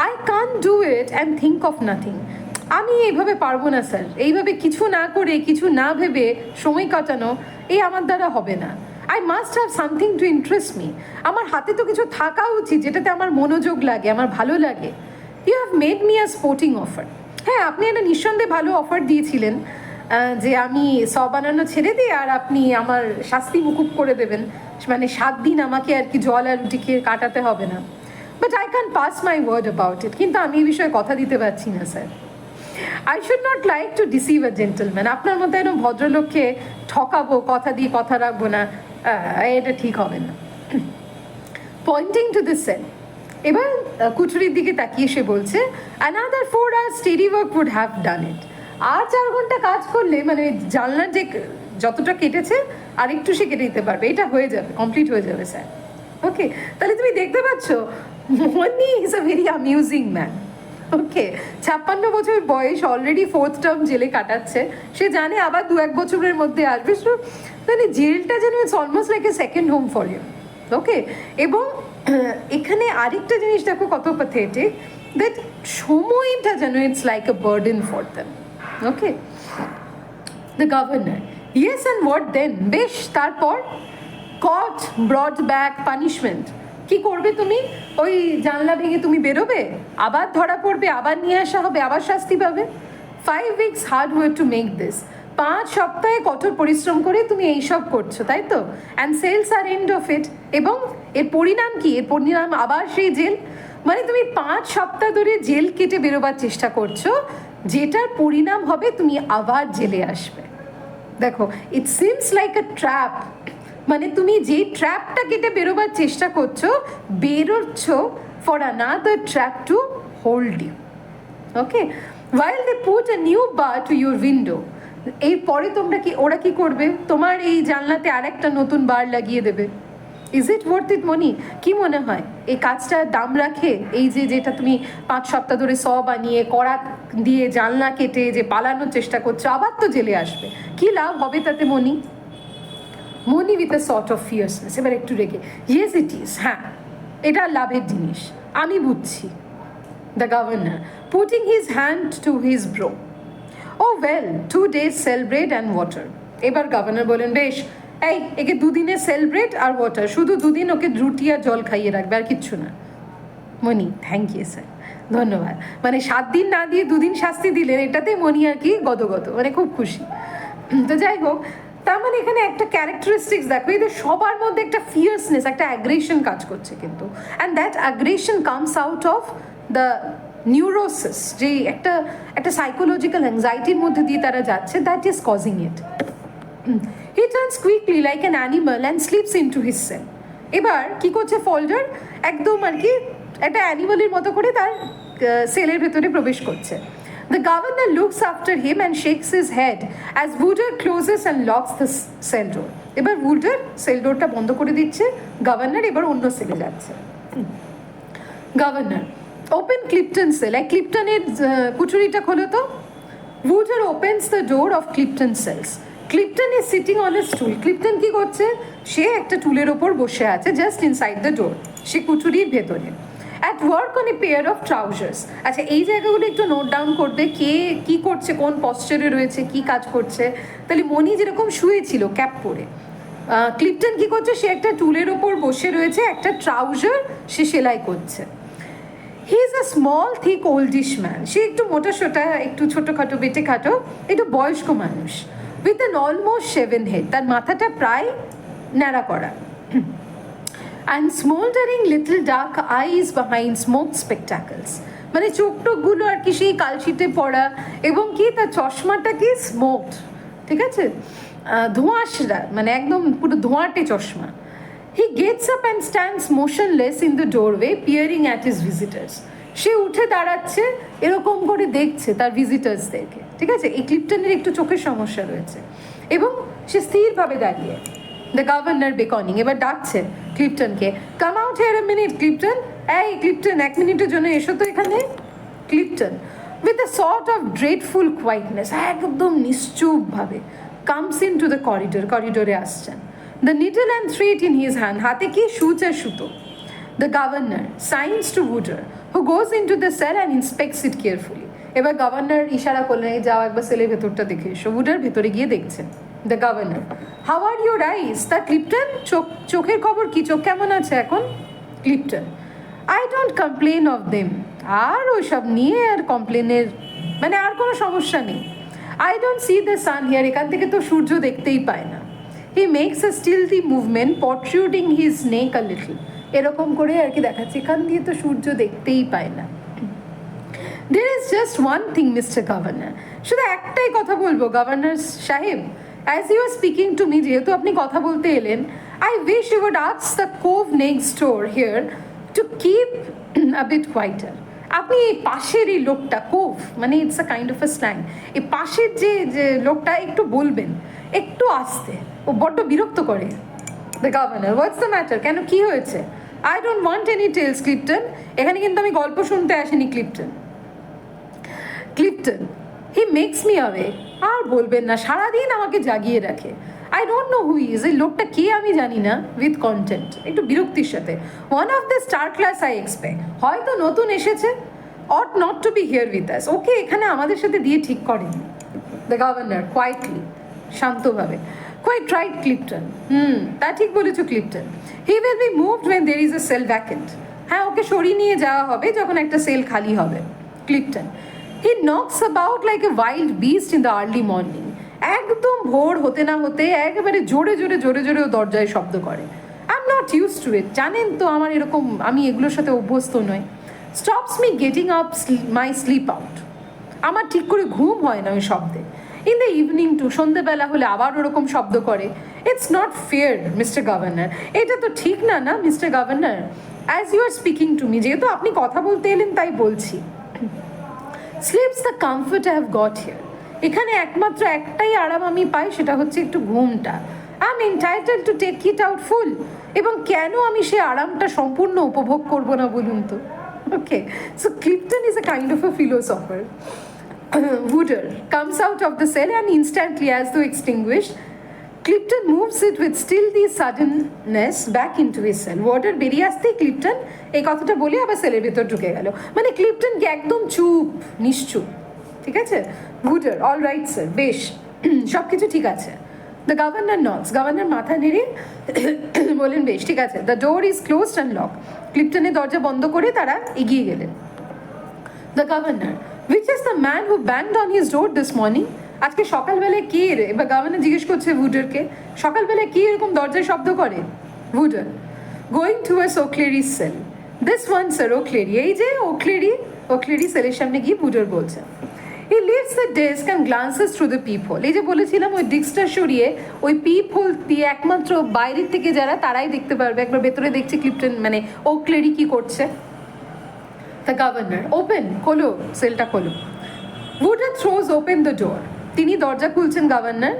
I can't do it and think of nothing, আমি এইভাবে পারবো না স্যার, এইভাবে কিছু না করে কিছু না ভেবে সময় কাটানো, এই আমার দ্বারা হবে না। I must have something to interest me, আমার হাতে তো কিছু থাকা উচিত যেটাতে আমার মনোযোগ লাগে, আমার ভালো লাগে। You have made me a sporting offer, হ্যাঁ আপনি একটা নিঃসন্দেহে ভালো অফার দিয়েছিলেন যে আমি সব বানানো ছেড়ে দিই আর আপনি আমার শাস্তি মুকুব করে দেবেন, মানে 7 দিন আমাকে আর কি জল আর রুটি খেয়ে কাটাতে হবে না। But I can pass my word about it, কিন্তু আমি এই বিষয়ে কথা দিতে পারছি না sir. I should not like to deceive a gentleman, আপনার মতো এরকম ভদ্রলোককে ঠকাবো, কথা দিয়ে কথা রাখবো না, এটা ঠিক হবে না। পয়েন্টিং টু দ্য সেল, এবার কুঠুরির দিকে তাকিয়ে সে বলছে, another 4 hours steady work would have done it, আর 4 ঘন্টা কাজ করলে, মানে জানলার যে যতটা কেটেছে আর একটু সে কেটে দিতে পারবে, এটা হয়ে যাবে, কমপ্লিট হয়ে যাবে স্যার। ওকে, তাহলে তুমি দেখতে পাচ্ছ Moaney is a very amusing man. Okay, 56 বছর বয়স, অলরেডি 4th টার্ম জেলে কাটাচ্ছে, সে জানে আবার 2-1 বছরের মধ্যে আসবে, মানে জেলটা যেন it's almost like a second home for you. Okay, এবং এখানে আরেকটা জিনিস দেখো কত প্যাথেটিক, দ্যাট সময়টা যেন it's like a burden for them. Okay, the governor, yes and what then, বেশ, তারপর? কট ব্রড ব্যাক পানিশমেন্ট, কি করবে তুমি? ওই জানলা ভেঙে তুমি বেরোবে, আবার ধরা পড়বে, আবার নিয়ে আসা হবে, আবার শাস্তি পাবে। 5 weeks hard work to make this, 5 সপ্তাহে কঠোর পরিশ্রম করে তুমি এইসব করছো, তাই তো? And cells are end of it, এবং এর পরিণাম কি? এর পরিণাম আবার সেই জেল, মানে তুমি 5 সপ্তাহ ধরে জেল কেটে বেরোবার চেষ্টা করছো, যেটার পরিণাম হবে তুমি আবার জেলে আসবে। দেখো, it seems like a trap, মানে তুমি যে ট্র্যাপটা কেটে বেরোবার চেষ্টা করছো, বেরোচ্ছ for another trap to hold you. Okay, while they put a new bar to your window, এরপরে তোমরা কি, ওরা কি করবে? তোমার এই জানলাতে আরেকটা নতুন বার লাগিয়ে দেবে। ইজ ইট ওয়ার্থ ইট মনি? কি মনে হয় এই কাজটার দাম রাখে? এই যে যেটা তুমি 5 সপ্তাহ ধরে বানিয়ে কড়া দিয়ে জানলা কেটে যে পালানোর চেষ্টা করছো, আবার তো জেলে আসবে, কি লাভ হবে তাতে মনি? মনি উইথ আ সর্ট অফ ফিয়ার্সনেস, এবার একটু রেখে, ইয়েস ইট ইজ, হ্যাঁ এটা লাভের জিনিস, আমি বুঝছি। The governor putting his hand to his brow, oh well 2 days cell bread and water. এবার গভর্নর বলেন, বেশ, এই একে 2 দিনের সেল ব্রেড আর ওয়াটার, শুধু 2 দিন ওকে রুটি আর জল খাইয়ে রাখবে, আর কিচ্ছু না। মনি, থ্যাংক ইউ স্যার, ধন্যবাদ। মানে 7 দিন না দিয়ে 2 দিন শাস্তি দিলেন, এটাতে মনি আর কি গদগদ, মানে খুব খুশি। তো যাই হোক, তার মানে এখানে একটা ক্যারেক্টারিস্টিক্স দেখো, এদের সবার মধ্যে একটা ফিয়ার্সনেস, একটা অ্যাগ্রেশন কাজ করছে কিন্তু, and that aggression comes out of the neurosis, যে একটা সাইকোলজিক্যাল অ্যাংজাইটির মধ্যে দিয়ে তারা যাচ্ছে, that is causing it. He turns quickly like an animal and slips into his cell. এবার কি করছে ফোল্ডার, একদম আর কি একটা অ্যানিমালের মতো করে তার সেলের ভেতরে প্রবেশ করছে। The governor looks after him and shakes his head as Wooder closes and locks the cell door. এবার Wooder সেল ডোরটা বন্ধ করে দিচ্ছে, গভর্নর এবার অন্য সেলে যাচ্ছে। গভর্নর, ওপেন ক্লিপটন সেল, এই ক্লিপটনের কুঠুরিটা খোলো তো। Wooder opens the door of Clipton cells. Clipton is sitting on a stool. Clipton কি করছে? সে একটা টুলের ওপর বসে আছে, জাস্ট ইনসাইড দ্য ডোর, সে কুঠুরির ভেতরে। At work on a pair of trousers. আচ্ছা, এই জায়গাগুলো একটু নোট ডাউন করবে, কে কি করছে, কোন পশ্চারে রয়েছে, কি কাজ করছে। তাহলে মনি যেরকম শুয়েছিল ক্যাপ পরে, ক্লিপটন কি করছে, সে একটা টুলের ওপর বসে রয়েছে, একটা ট্রাউজার সে সেলাই করছে। He is a small thick oldish man, সে একটু মোটা সোটা, একটু ছোটোখাটো বেটে খাটো, একটু বয়স্ক মানুষ, with an almost shaven head, তার মাথাটা প্রায় ন্যাড়া করা। and smoldering little dark eyes behind smoked spectacles. মানে চোখ টোকগুলো আর কি সেই কালশিটে পড়া, এবং কি তার চশমাটা কি স্মোকড, ঠিক আছে, ধোঁয়াশরা, মানে একদম পুরো ধোঁয়াটে চশমা। He gets up and stands motionless in the doorway peering at his visitors. সে উঠে দাঁড়াচ্ছে, এরকম করে দেখছে তার ভিজিটার্সদেরকে, ঠিক আছে। এই ক্লিপটনের একটু চোখের সমস্যা রয়েছে, এবং সে স্থিরভাবে দাঁড়িয়ে। দ্য গভর্নর বেকনিং, এবার ডাকছে ক্লিপটনকে, come out here a minute Clipton, এই ক্লিপটন এক মিনিটের জন্য এসো তো এখানে। Clipton with a sort of dreadful quietness, একদম নিশ্চুপভাবে কামস ইন টু দ্য করিডোরে আসছেন। The needle and thread in his hand, হাতে কি সুচ আর সুতো। The governor signs to Wooder who goes in two the cell and inspects it carefully. এবার গভর্নর ইশারা করলেন, যাও একবার সেলের ভেতরটা দেখে এসো। উডার ভেতরে গিয়ে দেখছেন। The governor, how are your eyes? তা ক্লিপটন, চোখের খবর কি, চোখ কেমন আছে এখন? Clipton, I don't complain of them, আর ওইসব নিয়ে আর কমপ্লেনের মানে আর কোনো সমস্যা নেই। I don't see the sun here, এখান থেকে তো সূর্য দেখতেই পায় না। He makes a stealthy movement protruding his neck a little, এরকম করে আর কি দেখাচ্ছে, এখান দিয়ে তো সূর্য দেখতেই পায় না। There is just one thing, Mr. Governor. শুধু একটাই কথা বলবো গভর্নর সাহেব, as you are speaking to me, যেহেতু আপনি কথা বলতে এলেন, I wish you would ask the cove next door here to keep a bit quieter. আপনি এই পাশের এই লোকটা, কোভ মানে it's a kind of a slang, এই পাশের যে লোকটা একটু বলবেন একটু আসতে, ও বড্ড বিরক্ত করে। The governor, what's the matter, কেন কি হয়েছে? I don't want any tales Clipton, এখানে কিন্তু আমি গল্প শুনতে আসিনি Clipton. Clipton, he makes me awake, আর বলবেন না, সারাদিন আমাকে জাগিয়ে রাখে। I don't know who is, এই লোকটা কে আমি জানি না, উইথ কন্টেন্ট, একটু বিরক্তির সাথে। One of the star class I expect, হয়তো নতুন এসেছে, ought not to be here with us, ওকে এখানে আমাদের সাথে দিয়ে ঠিক করেনি। দ্য গভর্নর কোয়াইটলি, শান্তভাবে, কোয়াইট রাইট ক্লিপটন, তা ঠিক বলেছো Clipton. He will be moved when there is a cell vacant, হ্যাঁ ওকে সরিয়ে নিয়ে যাওয়া হবে যখন একটা সেল খালি হবে। Clipton, he knocks about like a wild beast in the early morning, একদম ভোর হতে না হতে একেবারে জোরে জোরে জোরে জোরে ও দরজায় শব্দ করে। I am not use to it, জানেন তো আমার এরকম, আমি এগুলোর সাথে অভ্যস্ত নই। Stops me getting up my sleep out, আমার ঠিক করে ঘুম হয় না ওই শব্দে। ইন দ্য ইভিনিং টু, সন্ধ্যেবেলা হলে আবার ওরকম শব্দ করে। It's not fair mister governor, এটা তো ঠিক না, না mister governor, as you are speaking to me, যেহেতু আপনি কথা বলতে এলেন তাই বলছি। Sleep's the comfort I have got here, এখানে একমাত্র একটাই আরাম আমি পাই, সেটা হচ্ছে একটু ঘুমটা। I am entitled to take it out full, এবং কেন আমি সে আরামটা সম্পূর্ণ উপভোগ করবো না বলুন তো? Okay, so Clipton is a kind of a philosopher. Wooder comes out of the cell and instantly, as though extinguished, Clipton moves it with still the suddenness back into his cell. Wooder বেরিয়ে আসতেই ক্লিপটন এই কথাটা বলে আবার সেলের ভেতর ঢুকে গেল, মানে ক্লিপটন কি একদম চুপ, নিশ্চুপ, ঠিক আছে। Wooder, all right sir, বেশ, সব কিছু ঠিক আছে। The governor nods, গভর্নর মাথা নেড়ে বলেন বেশ ঠিক আছে। The door is closed and locked. ক্লিপটনের দরজা বন্ধ করে তারা এগিয়ে গেলেন। The governor, which is the man who banged on his door this morning? আজকে সকালবেলায় কে রে? এবার গভর্নর জিজ্ঞেস করছে উডারকে, সকালবেলায় কি এরকম দরজায় শব্দ করে? Wooder, going towards O'Cleary's cell, this one sir O'Cleary, এই যে ওকলেরি সেলের সামনে গিয়ে উডার বলছে। He leaves the desk and glances through the peep hole, এই যে বলেছিলাম ওই ডিস্কটা সরিয়ে ওই পিপ হোল দিয়ে একমাত্র বাইরের থেকে যারা তারাই দেখতে পারবে, একবার ভেতরে দেখছে ক্লিপটন মানে ওকলেরি কি করছে। দ্য গভর্নর, ওপেন, খোলো সেলটা খোলো। Wooder throws open the door, তিনি দরজা খুলছেন governor.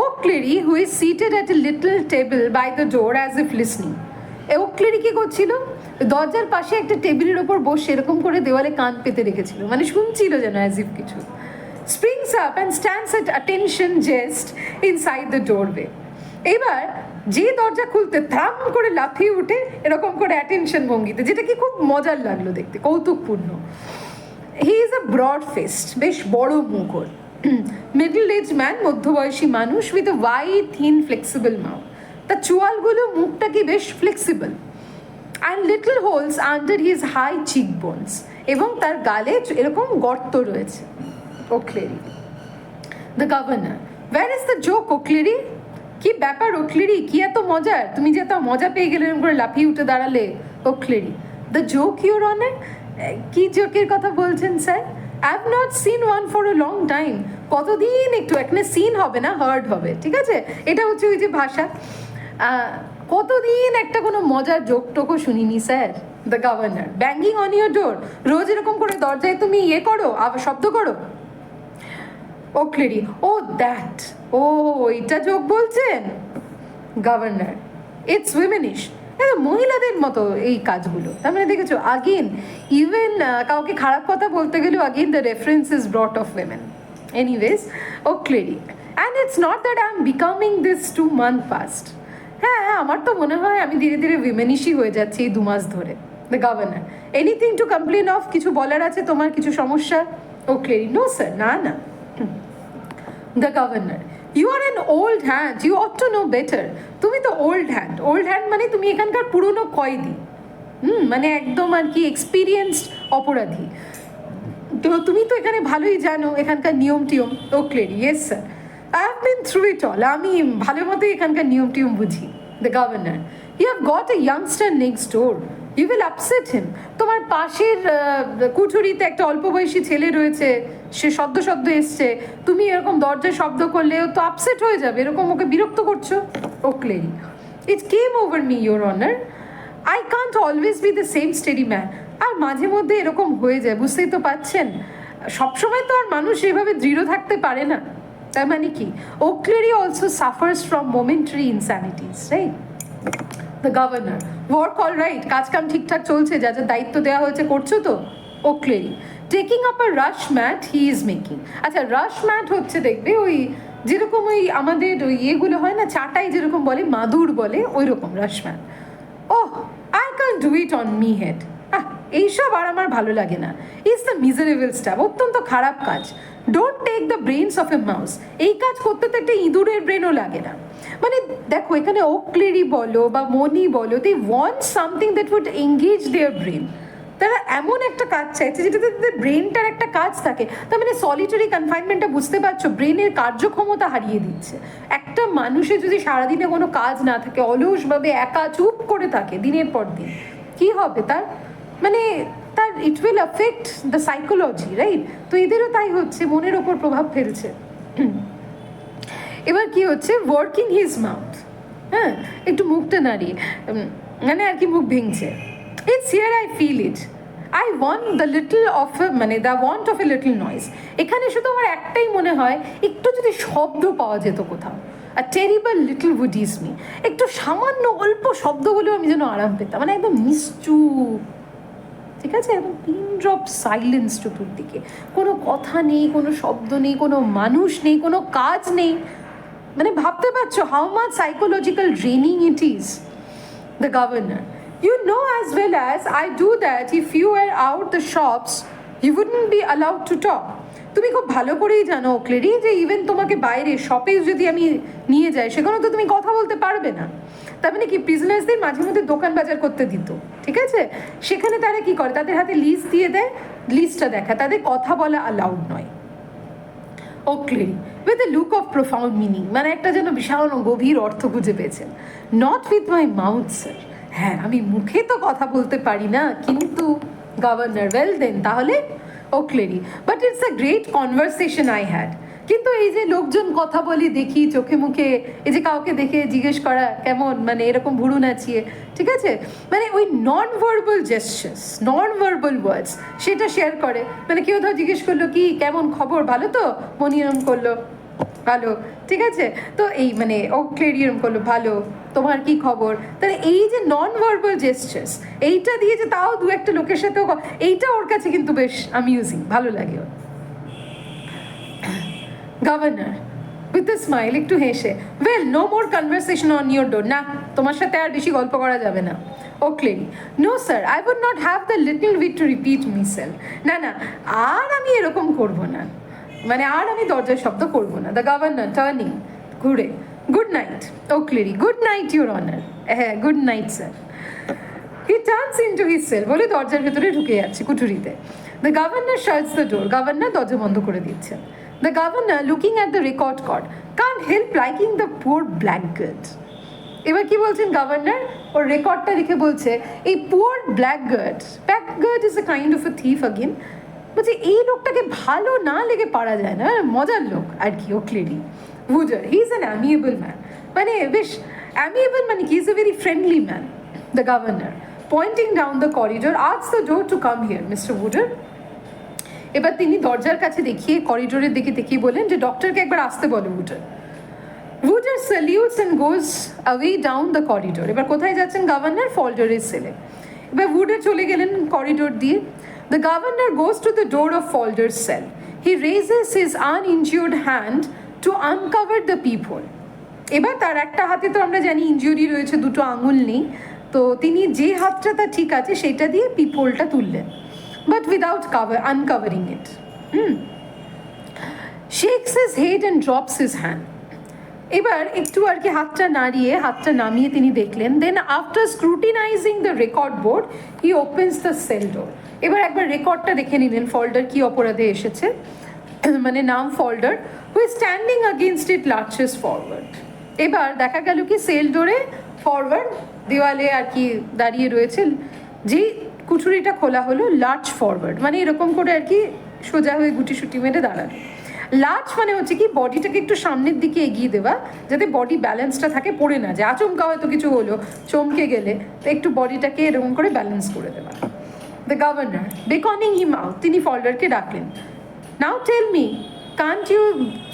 O'Cleary who is seated at a little table by the door as if listening, O'Cleary কি করছিল? দরজার পাশে একটা টেবিলের ওপর বসে এরকম করে দেওয়ালে কান পেতে রেখেছিল, মানে শুনছিল যেন অ্যাজ ইফ কিছু। Springs up and stands at attention just inside the doorway, এবার যে দরজা খুলতে থাম করে লাফিয়ে উঠে এরকম করে অ্যাটেনশন ভঙ্গিতে, যেটা কি খুব মজার লাগলো দেখতে, কৌতুকপূর্ণ। He is a broad faced, বেশ বড় মুখর, মিডল এজ ম্যান, মধ্যবয়সী মানুষ, with a wide thin flexible mouth, তার চোয়ালগুলো মুখটা কি বেশ flexible, and little holes under his high cheek bones, এবং তার গালে এরকম গর্ত রয়েছে। O'Cleary, the governor, where is the joke O'Cleary? কি ব্যাপার ওকলেরি, কি এত মজার, তুমি যে এত মজা পেয়ে গেলে এরকম করে লাফিয়ে উঠে দাঁড়ালে O'Cleary. The joke your honour. কি জোকের কথা বলছেন sir? I have not seen one for a long time. কতদিন একটু এখানে সিন হবে না, হার্ড হবে, ঠিক আছে? এটা হচ্ছে ওই যে ভাষা। কতদিন একটা কোনো মজার জোক টোকও শুনিনি sir. The governor banging on your door. রোজ এরকম করে দরজায় তুমি ইয়ে করো, আবার শব্দ করো। ওকলেরি ও দ্যাট, ও এইটা জোক বলছেন? Governor it's womanish. মহিলাদের মতো এই কাজগুলো। তার মানে দেখেছো, আগেন ইভেন কাউকে খারাপ কথা বলতে গেলেও again the reference is brought of women. Anyways O'Cleary, and it's not that I am becoming this 2 months past। হ্যাঁ, আমার তো মনে হয় আমি ধীরে ধীরে উইমেনিশই হয়ে যাচ্ছি এই 2 মাস ধরে। The governor anything to complain of? কিছু বলার আছে তোমার, কিছু সমস্যা? ওকলেরি নো স্যার, না না। The governor you are an old hand, you ought to know better. তুমি তো ওল্ড হ্যান্ড। ওল্ড হ্যান্ড মানে তুমি এখানকার পুরনো কয়েদি, মানে একদম আর কি এক্সপিরিয়েন্সড অপরাধী। তো তুমি তো এখানে ভালোই জানো এখানকার নিয়ম টিয়ম। O'Cleary yes sir, I have been through it all. আমি ভালো মতোই এখানকার নিয়ম টিয়ম বুঝি। The governor you have got a youngster next door, you will upset him. তোমার পাশের কুঠুরিতে একটা অল্প বয়সী ছেলে রয়েছে, সে সদ্য এসছে, তুমি এরকম দরজায় শব্দ করলে ও তো আপসেট হয়ে যাবে, এরকম ওকে বিরক্ত করছো। O'Cleary it came over me your honour, I can't always be the same steady man. আর মাঝে মধ্যে এরকম হয়ে যায়, বুঝতেই তো পাচ্ছেন, সবসময় তো আর মানুষ এভাবে দৃঢ় থাকতে পারে না। তার মানে কি, O'Cleary also suffers from momentary insanities, right? The governor work all right, কাজ কাম ঠিকঠাক চলছে, যা যা দায়িত্ব দেওয়া হয়েছে করছো তো? O'Cleary taking up a rush mat he is making. আচ্ছা, রাশ ম্যাট হচ্ছে দেখবে ওই যেরকম ওই আমাদের ওই ইয়েগুলো হয় না, চাটাই যেরকম বলে, মাদুর বলে, ওই রকম rush mat. Oh, I can do it on me head. এইসব আর আমার ভালো লাগে না। ইজ দ্য মিজারেবল স্টাফ, অত্যন্ত খারাপ কাজ। Don't take the brains of a mouse. এই কাজ করতে তো একটা ইঁদুরের ব্রেনও লাগে না। মানে দেখো, এখানে ওকলেরি বলো বা মনি বলো, they want something that would engage their brain. তারা এমন একটা কাজ চাইছে যেটাতে তাদের ব্রেনটার একটা কাজ থাকে। তার মানে সলিটারি কনফাইনমেন্টটা, বুঝতে পারছো, ব্রেনের কার্যক্ষমতা হারিয়ে দিচ্ছে। একটা মানুষের যদি সারাদিনে কোনো কাজ না থাকে, অলসভাবে একা চুপ করে থাকে দিনের পর দিন, কি হবে তার? মানে তার it will affect the psychology, right? তো এদেরও তাই হচ্ছে, মনের ওপর প্রভাব ফেলছে। এবার কি হচ্ছে, ওয়ার্কিং হিজ মাউথ, হ্যাঁ, একটু মুখটা নাড়িয়ে, মানে আর কি মুখ ভেঙছে। It's here I feel it, I want the little of মানে the want of a little noise. এখানে শুধু আমার একটাই মনে হয়, একটু যদি শব্দ পাওয়া যেত কোথাও। আর terrible little would is me, একটু সামান্য অল্প শব্দ হলেও আমি যেন আরাম পেতাম। মানে একদম নিশ্চুপ, ঠিক আছে, একদম পিন ড্রপ সাইলেন্স চতুর্দিকে, কোনো কথা নেই, কোনো শব্দ নেই, কোনো মানুষ নেই, কোনো কাজ নেই। মানে ভাবতে পারছো how much psychological draining it is. The governor you know as well as I do that if you were out the shops you wouldn't be allowed to talk. তুমি খুব ভালো করেই জানো ওকলেরি যে ইভেন তোমাকে বাইরে শপে যদি আমি নিয়ে যাই, সেখানে তো তুমি কথা বলতে পারবে না। তার মানে কি, প্রিজনার্সদের মাঝে মধ্যে দোকান বাজার করতে দিত, ঠিক আছে? সেখানে তারা কি করে, তাদের হাতে লিস্ট দিয়ে দেয়, লিস্টটা দেখা, তাদের কথা বলা অ্যালাউড নয়। O'Cleary with a look of profound meaning, মানে একটা যেন বিশাল গভীর অর্থ খুঁজে পেয়েছেন। Not with my mouth sir, হ্যাঁ আমি মুখে তো কথা বলতে পারি না, কিন্তু গভর্নর ওয়েল দেন তাহলে। O'Cleary but it's a great conversation I had. কিন্তু এই যে লোকজন কথা বলি দেখি চোখে মুখে, এই যে কাউকে দেখে জিজ্ঞেস করা কেমন, মানে এরকম ভুরু নাচিয়ে, ঠিক আছে, মানে ওই non verbal gestures, non verbal words, সেটা শেয়ার করে। মানে কেউ ধর জিজ্ঞেস করলো কি কেমন খবর, ভালো তো, মনি এরম করলো ভালো, ঠিক আছে, তো এই মানে ওকলেরি এরম করলো ভালো, তোমার কি খবর। তাহলে এই যে নন ভার্বাল জেস্টার্স, এইটা দিয়ে যে তাও দু একটা লোকের সাথেও, এইটা ওর কাছে কিন্তু বেশ অ্যামিউজিং, ভালো লাগে ওর। গভর্নর উইথ এ স্মাইল, একটু হেসে, well no more conversation on your door. না, তোমার সাথে আর বেশি গল্প করা যাবে না। O'Cleary no sir, I would not have the little wit to repeat myself. না না, আর আমি এরকম করবো না, মানে আর আমি দরজার শব্দ করবো না। দ্য গভর্নর টার্নিং, ঘুরে, good night. O'Cleary good night your honour. হ্যাঁ, good night sir. He turns into his cell, বলে দরজার ভেতরে ঢুকে যাচ্ছে কুঠুরিতে। The governor shuts the door, governor দরজা বন্ধ করে দিচ্ছেন। The governor looking at the record card can't help liking the poor blackguard. এবার কি বলছেন গভর্নর, ওর রেকর্ডটা লিখে বলছে এই poor blackguard, blackguard is a kind of A thief again, বলছে এই লোকটাকে ভালো না লেগে পারা যায় না, মজার লোক আর কি ও clearly. Wooder, he is an amiable man, মানে বেশ অ্যামিয়েবল, মানে he is a very friendly man. The governor pointing down the corridor asks the door to come here mister Wooder. এবার তিনি দরজার কাছে দেখিয়ে করিডোরের দিকে দেখিয়ে বলেন যে ডক্টরকে একবার আসতে বলো Wooder. Wooder salutes and goes away down the corridor. এবার কোথায় যাচ্ছেন গভর্নর? ফল্ডারের সেলে। এবার উডার চলে গেলেন করিডোর দিয়ে। The governor goes to the door of Falder's cell. He raises his uninjured hand to uncover the peephole. এবার তার একটা হাতে তো আমরা জানি ইনজুরি রয়েছে, দুটো আঙুল নেই, তো তিনি যে হাতটা তার ঠিক আছে সেটা দিয়ে পিপোলটা তুললেন, but without uncovering it. shakes his head and drops his hand. এবার একটু আর কি হাতটা নাড়িয়ে হাতটা নামিয়ে তিনি দেখলেন, then after scrutinising the record board he opens the cell door. এবার একবার রেকর্ডটা দেখে নিলেন ফল্ডার কি অপরাধে এসেছে, মানে নাম Falder, who is standing against it lurches forward. এবার দেখা গেল কি সেল ডোরে ফরওয়ার্ড দেওয়ালে আর কি দাঁড়িয়ে রয়েছে, যেই কুঠুরিটা খোলা হলো লার্চ ফরওয়ার্ড, মানে এরকম করে আর কি সোজা হয়ে গুটি সুটি মেরে দাঁড়ালো। লার্চ মানে হচ্ছে কি বডিটাকে একটু সামনের দিকে এগিয়ে দেওয়া, যাতে বডি ব্যালেন্সটা থাকে, পড়ে না যায়, আচমকা হয়তো কিছু হলো, চমকে গেলে তো একটু বডিটাকে এরকম করে ব্যালেন্স করে দেওয়া। The governor beckoning him out, তিনি ফল্ডারকে ডাকলেন। Now tell me, can't you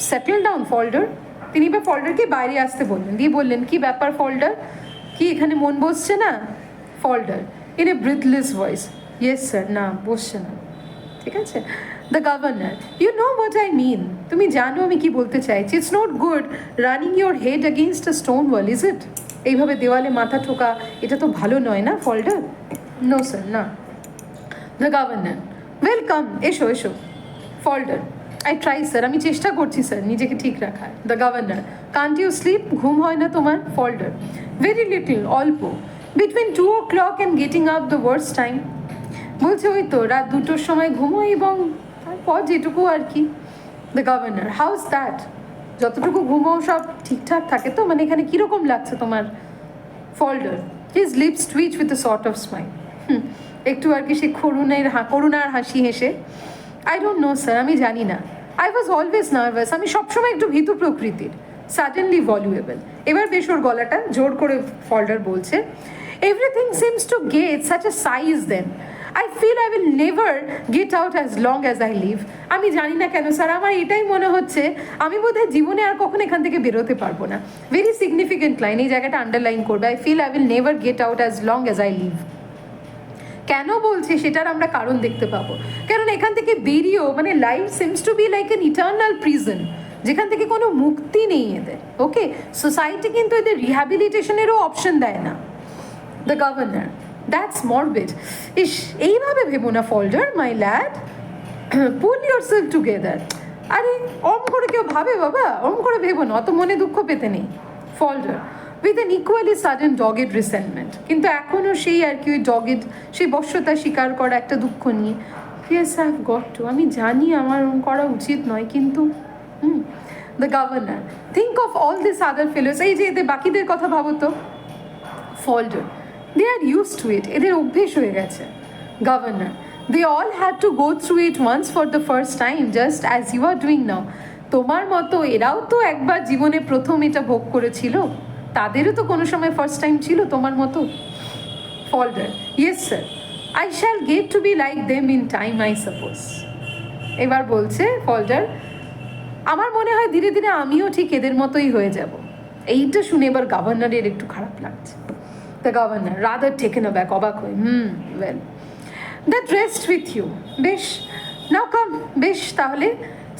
settle down Falder. তিনি এবার ফল্ডারকে বাইরে আসতে বললেন, দিয়ে বললেন কি ব্যাপার ফল্ডার, কি এখানে মন বসছে না? Falder in a breathless voice, yes sir, না বসছে না। ঠিক আছে। The governor, you know what I mean, তুমি জানো আমি কি বলতে চাইছি। It's not good running your head against a stone wall, is it? এইভাবে দেওয়ালে মাথা ঠোকা এটা তো ভালো নয় না ফল্ডার। নো স্যার, না। দ্য গভর্নর, ওয়েলকাম, এসো এসো। ফল্ডার, আই ট্রাই স্যার, আমি চেষ্টা করছি স্যার নিজেকে ঠিক রাখার। The governor, can't you sleep, ঘুম হয় না তোমার? ফল্ডার, ভেরি লিটল, অল্প। Between 2 o'clock and getting up the worst time, বলছে ওই তো রাত 2টোর সময় ঘুমোই এবং তারপর যেটুকু আর কি। দ্য গভর্নর, হাউস দ্যাট, যতটুকু ঘুমো সব ঠিকঠাক থাকে তো, মানে এখানে কীরকম লাগছে তোমার? Falder, his lips twitch with a sort of smile, একটু আর কি সে করুণার হাসি হেসে। আই ডোন্ট নো স্যার, আমি জানি না। আই ওয়াজ অলওয়েজ নার্ভাস, আমি সবসময় একটু ভীতু প্রকৃতির। সাডেনলি ভলিউয়েবল, এবার বেশ ওর গলাটা জোর করে ফল্ডার বলছে, everything seems to get such a size then, I feel I will never get out as long as I live. আমি জানি না কেন স্যার, আমার এটাই মনে হচ্ছে আমি বোধহয় জীবনে আর কখনো এখান থেকে বেরোতে পারবো না। ভেরি সিগনিফিকেন্ট লাইন, এই জায়গাটা আন্ডারলাইন করবে, I feel I will never get out as long as I live. কেন বলছে সেটার আমরা কারণ দেখতে পাবো, কারণ এখান থেকে বেরিয়েও মানে life seems to be like an eternal prison, যেখান থেকে কোনো মুক্তি নেই এদের। ওকে, সোসাইটি কিন্তু এদের রিহ্যাবিলিটেশনেরও অপশন দেয় না। দ্য গভর্নর, দ্যাটস মরবিড, ইস এইভাবে ভেবো না Falder my lad, pull yourself together. আরে অম করে কেউ ভাবে বাবা, অম করে ভেবো না, অত মনে দুঃখ পেতে নেই। Falder with an equally sudden dogged resentment, কিন্তু এখনও সেই আর কি ওই ডগেড, সেই বশ্যতা স্বীকার করা একটা দুঃখ নিয়ে। Yes I have got to, আমি জানি আমার করা উচিত নয়, কিন্তু the governor, think of all this আদার ফেলোস, এই যে এদের বাকিদের কথা ভাবো তো। ফল্ডার, দে আর ইউজ টু ইট, এদের অভ্যেস হয়ে গেছে। Governor, they all had to go through it once for the first time just as you are doing now. তোমার মতো এরাও তো একবার জীবনে প্রথম এটা ভোগ করেছিল, তাদেরও তো কোনো সময় ফার্স্ট টাইম ছিল তোমার মতো। Falder, yes sir, I shall get to be like them in time I suppose. এবার বলছে ফল্ডার, আমার মনে হয় ধীরে ধীরে আমিও ঠিক এদের মতোই হয়ে যাব। এইটা শুনে এবার গভর্নরের একটু খারাপ লাগছে। The governor, rather taken aback, অবাক হয়ে, well that rest with you, বেশ নাও কাম, বেশ তাহলে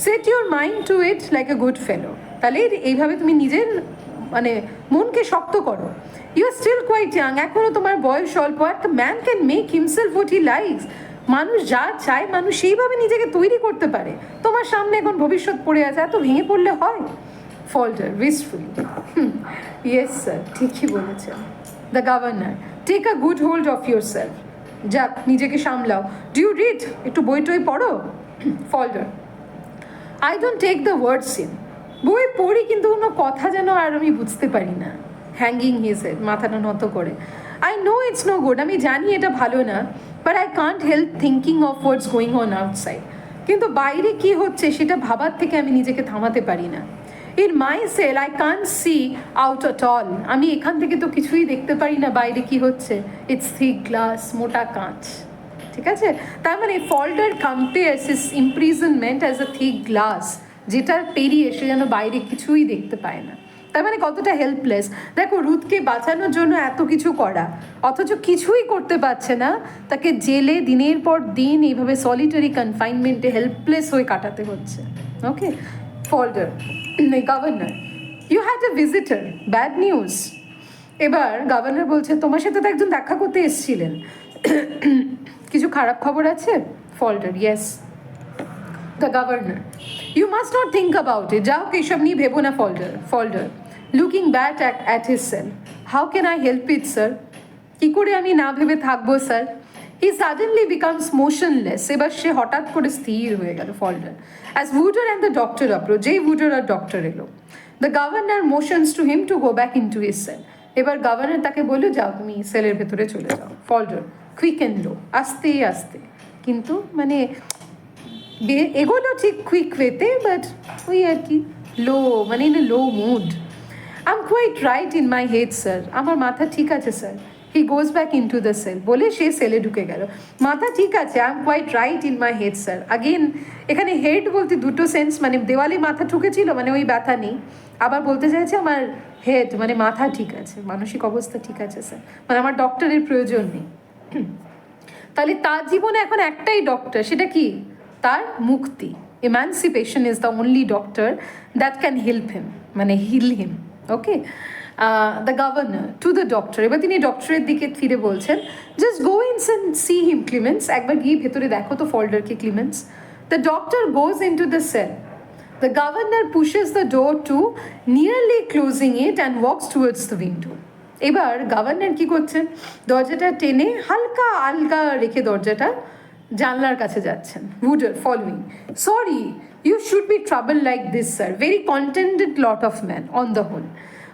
set your mind to it like a good fellow, তাহলে এইভাবে তুমি নিজের মানে মনকে শক্ত করো। You are still quite young, এখনও তোমার বয়স অল্প, একটা man can make himself what he likes, মানুষ যা চায় মানুষ সেইভাবে নিজেকে তৈরি করতে পারে। তোমার সামনে এখন ভবিষ্যৎ পড়ে আছে, এত ভেঙে পড়লে হয়? ফল্ডার উইস্টফুলি, ইয়েস স্যার, ঠিকই বলেছেন। The governor, take a good hold of yourself, যাক, নিজেকে সামলাও। Do you read? একটু বই টই পড়ো। Falder, I don't take the words in. বই পড়ি কিন্তু কোনো কথা যেন আর আমি বুঝতে পারি না। হ্যাঙ্গিং হিজ হেড, মাথাটা নত করে। I know it's no good, আমি জানি এটা ভালো না, but I can't help thinking of what's going on outside. কিন্তু বাইরে কি হচ্ছে সেটা ভাবার থেকে আমি নিজেকে থামাতে পারি না। In my cell I can't see out at all. আমি এখান থেকে তো কিছুই দেখতে পারি না বাইরে কি হচ্ছে। ইটস থিক গ্লাস, মোটা কাঁচ। ঠিক আছে, তার মানে Falder compares his imprisonment as a thick glass, যেটার পেরিয়ে সে যেন বাইরে কিছুই দেখতে পায় না। তার মানে কতটা হেল্পলেস। দেখো, রুথকে বাঁচানোর জন্য এত কিছু করা, অথচ কিছুই করতে পারছে না, তাকে জেলে দিনের পর দিন এইভাবে সলিটারি কনফাইনমেন্টে হেল্পলেস হয়ে কাটাতে হচ্ছে। Okay, Falder, governor, you had a visitor, bad news. এবার গভর্নর বলছে, তোমার সাথে তো একজন দেখা করতে এসেছিলেন, কিছু খারাপ খবর আছে? Falder, yes. The governor, you must not think about it. যাও, এইসব নিয়ে ভেবো না। Falder, looking back at his cell, how can I help it sir? কী করে আমি না ভেবে থাকবো sir? He suddenly becomes motionless. এবার সে হঠাৎ করে স্থির হয়ে গেল। Falder, as Wooder and the doctor approach, যেই উডার আর ডক্টর এলো, the governor motions to him to go back into his cell. এবার গভর্নর তাকে বললো, যাও তুমি সেলের ভেতরে চলে যাও। ফল্ডার, কুইক অ্যান্ড লো, আস্তে আস্তে, কিন্তু মানে এগোলো ঠিক কুইক ওয়েতে, বাট ওই আর কি লো, মানে in a low mood. I am quite right in my head sir, আমার মাথা ঠিক আছে স্যার। He goes back in two the cell, বলে সে সেলে ঢুকে গেল। মাথা ঠিক আছে, I am quite right in my head sir. Again এখানে হেড বলতে দুটো সেন্স, মানে দেওয়ালে মাথা ঠুকেছিল মানে ওই ব্যথা নেই, আবার বলতে চাইছে আমার হেড মানে মাথা ঠিক আছে, মানসিক অবস্থা ঠিক আছে স্যার, মানে আমার ডক্টরের প্রয়োজন নেই। তাহলে তার জীবনে এখন একটাই ডক্টর, সেটা কি? তার মুক্তি। Emancipation is the only doctor that can help him, মানে heal him. Okay, the governor to the doctor, এবার তিনি ডক্টরের দিকে ফিরে বলছেন, just go in and see him Clements, একবার গিয়ে ভেতরে দেখো তো ফল্ডারকে Clements. The doctor goes in two the cell, the governor pushes the door to nearly closing it and walks towards the window. এবার গভর্নর কি করছেন? দরজাটা টেনে হালকা আলগা রেখে দরজাটা জানলার কাছে যাচ্ছেন। Wooder following, sorry you should be trouble like this sir, very contented lot of man on the whole.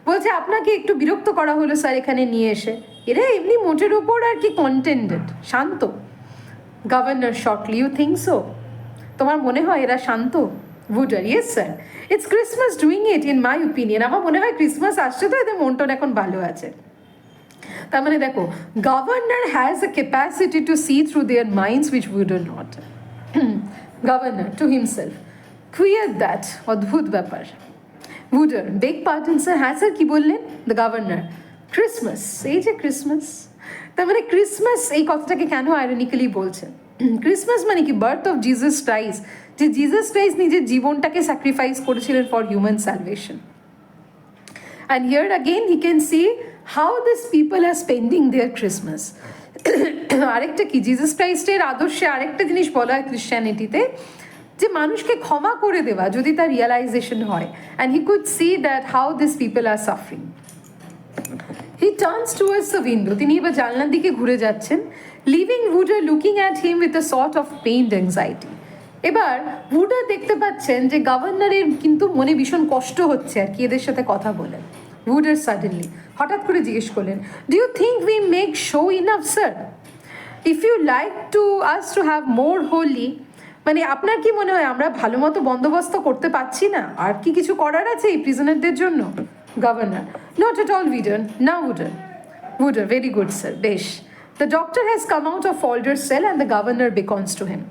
বলছে, আপনাকে একটু বিরক্ত করা হলো স্যার এখানে নিয়ে এসে, এরা এমনি মোটের ওপর আর কি কন্টেন্টেড, শান্ত। Governor shortly, you think so? তোমার মনে হয় এরা শান্ত? Wooder, yes sir, it's Christmas doing it in my opinion, আমার মনে হয় ক্রিসমাস আসছে তো এদের মনটা এখন ভালো আছে। তার মানে দেখো, governor has a capacity to see through their minds which Wooder not. Governor to himself, queer that, অদ্ভুত ব্যাপার। উডার, বেগ পার্টন স্যার, হ্যাঁ স্যার কী বললেন? দ্য গভর্নর, ক্রিসমাস, এই যে ক্রিসমাস, তার মানে ক্রিসমাস এই কথাটাকে কেন আইরনিক্যালি বলছেন? ক্রিসমাস মানে কি? বার্থ অফ জিসাস ক্রাইস্ট, যে জিসাস ক্রাইস্ট নিজের জীবনটাকে স্যাক্রিফাইস করেছিলেন for human salvation. And here again he can see how these people are spending their Christmas. আরেকটা কি, জিসাস ক্রাইস্টের আদর্শে আরেকটা জিনিস বলা হয় ক্রিশ্চিয়ানিটিতে, যে মানুষকে ক্ষমা করে দেওয়া যদি তার রিয়েলাইজেশন হয়। And he could see that how this people are suffering. He turns towards the window, তিনি এবার জানলার দিকে ঘুরে যাচ্ছেন, leaving Wooder looking at him with a sort of pained anxiety. এবার উডার দেখতে পাচ্ছেন যে গভর্নরের কিন্তু মনে ভীষণ কষ্ট হচ্ছে আর কি এদের সাথে কথা বলে। উডার সাডেনলি হঠাৎ করে জিজ্ঞেস করলেন, do you think we make show enough sir? If you like to us to have more holy, মানে আপনার কি মনে হয় আমরা ভালো মতো বন্দোবস্ত করতে পারছি না? আর কি কিছু করার আছে এই প্রিজনারদের জন্য? Governor, not at all Wooder, না Wooder. Wooder, very good sir, বেশ। The doctor has come out of Falder cell and the governor beckons to him.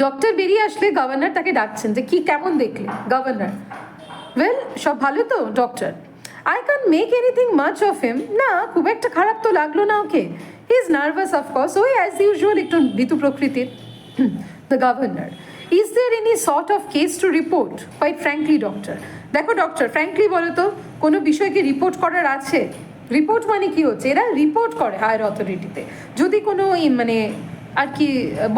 Doctor বেরিয়ে আসলে গভর্নর তাকে ডাকছেন যে কি কেমন দেখলে? গভর্নর, ওয়েল সব ভালো তো? Doctor, I can make anything much of him, না খুব একটা খারাপ তো লাগলো না okay. He is nervous of course, ওই অ্যাজ ইউজুয়াল একটু ভীতু প্রকৃতির। The governor, is there any sort of case to report? Quite frankly doctor, দেখো ডক্টর ফ্র্যাঙ্কলি বলো তো, কোনো বিষয়কে রিপোর্ট করার আছে? রিপোর্ট মানে কি হচ্ছে? এরা রিপোর্ট করে হায়ার অথরিটিতে, যদি কোনো মানে আর কি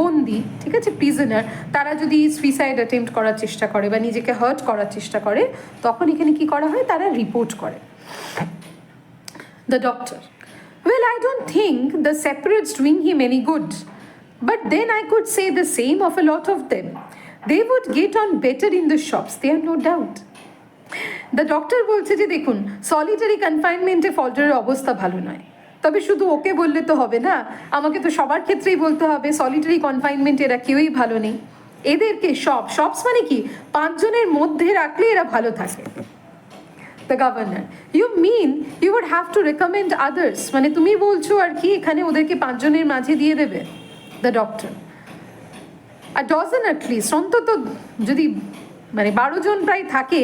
বন্দি, ঠিক আছে, প্রিজনার, তারা যদি সুইসাইড অ্যাটেম্প্ট করার চেষ্টা করে বা নিজেকে হার্ট করার চেষ্টা করে, তখন এখানে কি করা হয়? তারা রিপোর্ট করে। The doctor, Well, I don't think the separates doing him any good. But then I could say the same of a lot of them. They would get on better in the shops, there are no doubt. The doctor বলছে যে দেখুন, solitary কনফাইনমেন্টে ফল্টারের অবস্থা ভালো নয়, তবে শুধু ওকে বললে তো হবে না, আমাকে তো সবার ক্ষেত্রেই বলতে হবে সলিটারি কনফাইনমেন্টে এরা কেউই ভালো নেই, এদেরকে শপস মানে কি 5 জনের মধ্যে রাখলে এরা ভালো থাকে। The governor, you mean you would have to recommend others, মানে তুমি বলছো আর কি এখানে ওদেরকে 5 জনের মাঝে দিয়ে দেবে। The doctor, a dozen at least, অন্তত যদি মানে 12 জন প্রায় থাকে।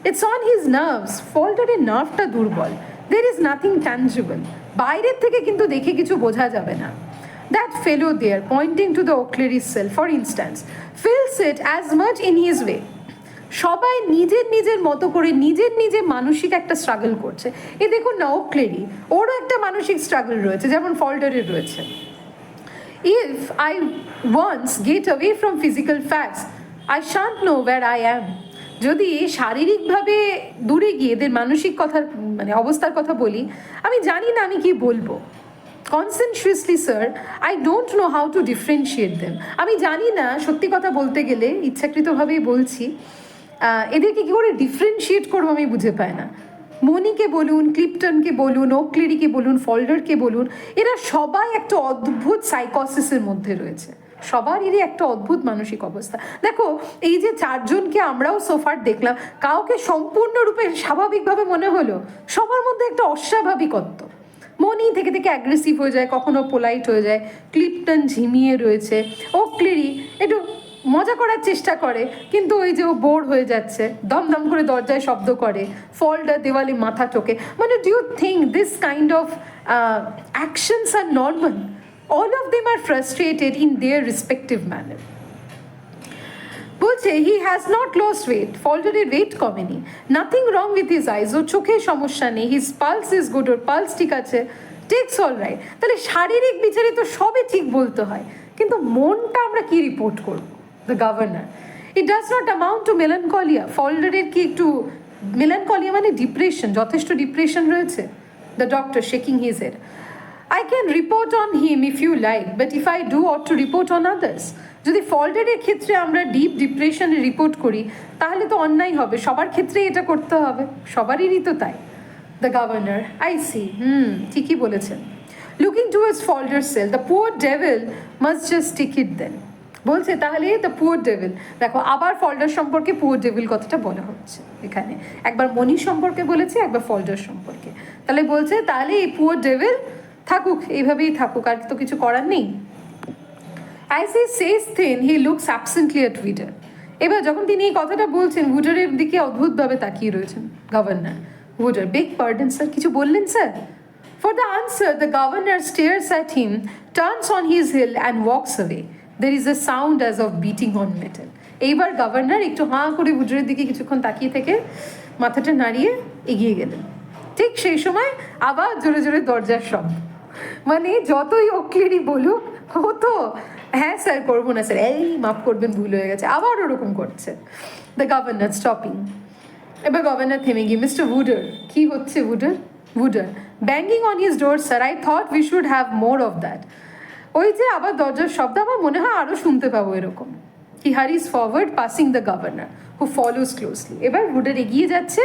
It's on his nerves, ফল্টারের নার্ভটা দুর্বল, there is nothing tangible, বাইরের থেকে কিন্তু দেখে কিছু বোঝা যাবে না। That fellow there, pointing to the O'Clery cell, for instance, feels it as much in his way. সবাই নিজের নিজের মতো করে নিজের মানসিক একটা স্ট্রাগল করছে। এ দেখুন না O'Clery, ওরও একটা মানসিক স্ট্রাগল রয়েছে যেমন ফল্টারের রয়েছে। If I once get away from physical facts, I shan't know where I am. যদি শারীরিকভাবে দূরে গিয়ে এদের মানসিক কথার মানে অবস্থার কথা বলি, আমি জানি না আমি কি বলবো। Conscientiously sir, I don't know how to differentiate them, আমি জানি না সত্যি কথা বলতে গেলে ইচ্ছাকৃতভাবেই বলছি, এদেরকে কী করে ডিফারেন্সিয়েট করবো আমি বুঝে পাই না। মনিকে বলুন, ক্লিপটনকে বলুন, ওক্লেরিকে বলুন, ফল্ডারকে বলুন, এরা সবাই একটা অদ্ভুত সাইকোসিসের মধ্যে রয়েছে, সবারই একটা অদ্ভুত মানসিক অবস্থা। দেখো এই যে 4 জনকে আমরাও সোফার দেখলাম, কাউকে সম্পূর্ণরূপে স্বাভাবিকভাবে মনে হলো, সবার মধ্যে একটা অস্বাভাবিকত্ব। মনি থেকে থেকে অ্যাগ্রেসিভ হয়ে যায়, কখনো পোলাইট হয়ে যায়, ক্লিপটন ঝিমিয়ে রয়েছে, ওক্লেরি একটু মজা করার চেষ্টা করে কিন্তু ওই যে ও বোর হয়ে যাচ্ছে, দমদম করে দরজায় শব্দ করে, ফল্ডার দেওয়ালে মাথা টোকে। মানে do you think this kind of actions are normal? All of them are frustrated in their respective manner. বলছে he has not lost weight, ফল্ডারের ওয়েট কমেনি, nothing wrong with his eyes, ওর চোখে সমস্যা নেই, হিজ পালস ইজ গুড, ওর pulse ঠিক আছে, টেক্স অল রাইট। তাহলে শারীরিক বিচারে তো সবই ঠিক বলতে হয়, কিন্তু মনটা আমরা কি রিপোর্ট করব? The governor, it does not amount to melancholia, ফল্ডারের কি একটু মেলানকলিয়া মানে ডিপ্রেশন, যথেষ্ট ডিপ্রেশন রয়েছে? The doctor shaking his head, I can report on him if you like, but if I do, ought to report on others. যদি ফল্ডারের ক্ষেত্রে আমরা deep ডিপ্রেশনে রিপোর্ট করি তাহলে তো অন্যায় হবে, সবার ক্ষেত্রেই এটা করতে হবে, সবারই তো তাই। দ্য গভর্নর, আই সি, ঠিকই বলেছেন। Looking towards Falder cell, the poor devil must just tick it then. বলছে তাহলে দ্য পুয়ার ডেভিল, দেখো আবার ফল্ডার সম্পর্কে পুয়ার ডেভিল কথাটা বলা হচ্ছে এখানে, একবার মনি সম্পর্কে বলেছে, একবার ফল্ডার সম্পর্কে। তাহলে বলছে তাহলে এই পুয়ার ডেভিল থাকুক, এইভাবেই থাকুক, আর তো কিছু করার নেই। As he says then, he looks absently at Wooder. এবার যখন তিনি এই কথাটা বলছেন, উডারের দিকে অদ্ভুতভাবে তাকিয়ে রয়েছেন গভর্নর। উডার, বেগ পার্ডন স্যার, কিছু বললেন sir? For the answer, the governor stares at him, turns on his heel and walks away. There is a sound as of beating on metal. এইবার গভর্নর একটু হাঁ করে উডারের দিকে কিছুক্ষণ তাকিয়ে থেকে মাথাটা নাড়িয়ে এগিয়ে গেলেন। ঠিক সেই সময় আবার জোরে জোরে দরজার শব্দ, মানে যতই ওক্লেরি বলুক ও তো হ্যাঁ স্যার করবো না স্যার, এই মাফ করবেন ভুল হয়ে গেছে, আবার ওরকম করছে। দ্য গভর্নর স্টপিং, এবার গভর্নর থেমে গিয়ে, মিস্টার উডার, কি হচ্ছে Wooder? Wooder, banging on his door sir, I thought we should have more of that. ওই যে আবার দরজার শব্দ, আমার মনে হয় আরও শুনতে পাবো এরকম। He hurries forward passing the governor who follows closely. এবার উডার এগিয়ে যাচ্ছে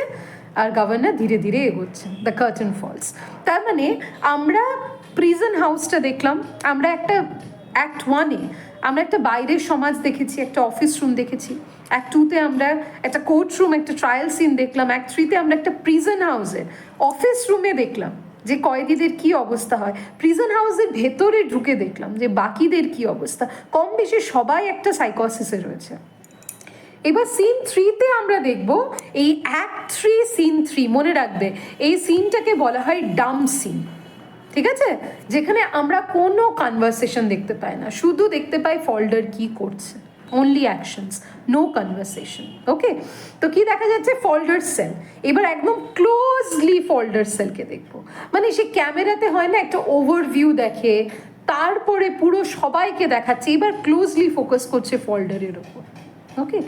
আর গভর্নর ধীরে ধীরে এগোচ্ছেন। The curtain false. তার মানে আমরা প্রিজন হাউসটা দেখলাম, আমরা একটা অ্যাক্ট 1-এ আমরা একটা বাইরের সমাজ দেখেছি, একটা অফিস রুম দেখেছি, অ্যাক্ট 2-তে আমরা একটা কোর্ট রুম, একটা ট্রায়াল সিন দেখলাম, অ্যাক্ট 3-তে আমরা একটা প্রিজন হাউসের অফিস রুমে দেখলাম যে কয়েদিদের কি অবস্থা হয়, প্রিজন হাউসের ভেতরে ঢুকে দেখলাম যে বাকিদের কি অবস্থা, কম বেশি সবাই একটা সাইকোসিসে রয়েছে। এবার সিন 3-তে আমরা দেখব এই অ্যাক্ট 3 সিন 3, মনে রাখবে এই সিনটাকে বলা হয় ডাম সিন, ঠিক আছে, যেখানে আমরা কোনো কনভারসেশন দেখতে পাই না, শুধু দেখতে পাই ফল্ডার কি করছে, অনলি অ্যাকশনস, নো কনভারসেশন। ওকে, তো কি দেখা যাচ্ছে? ফল্ডার সেল। এবার একদম ক্লোজলি ফল্ডার সেলকে দেখবো, মানে সে ক্যামেরাতে হয় না একটা ওভারভিউ দেখে, তারপরে পুরো সবাইকে দেখাচ্ছে, এবার ক্লোজলি ফোকাস করছে ফল্ডারের ওপর। ওকে,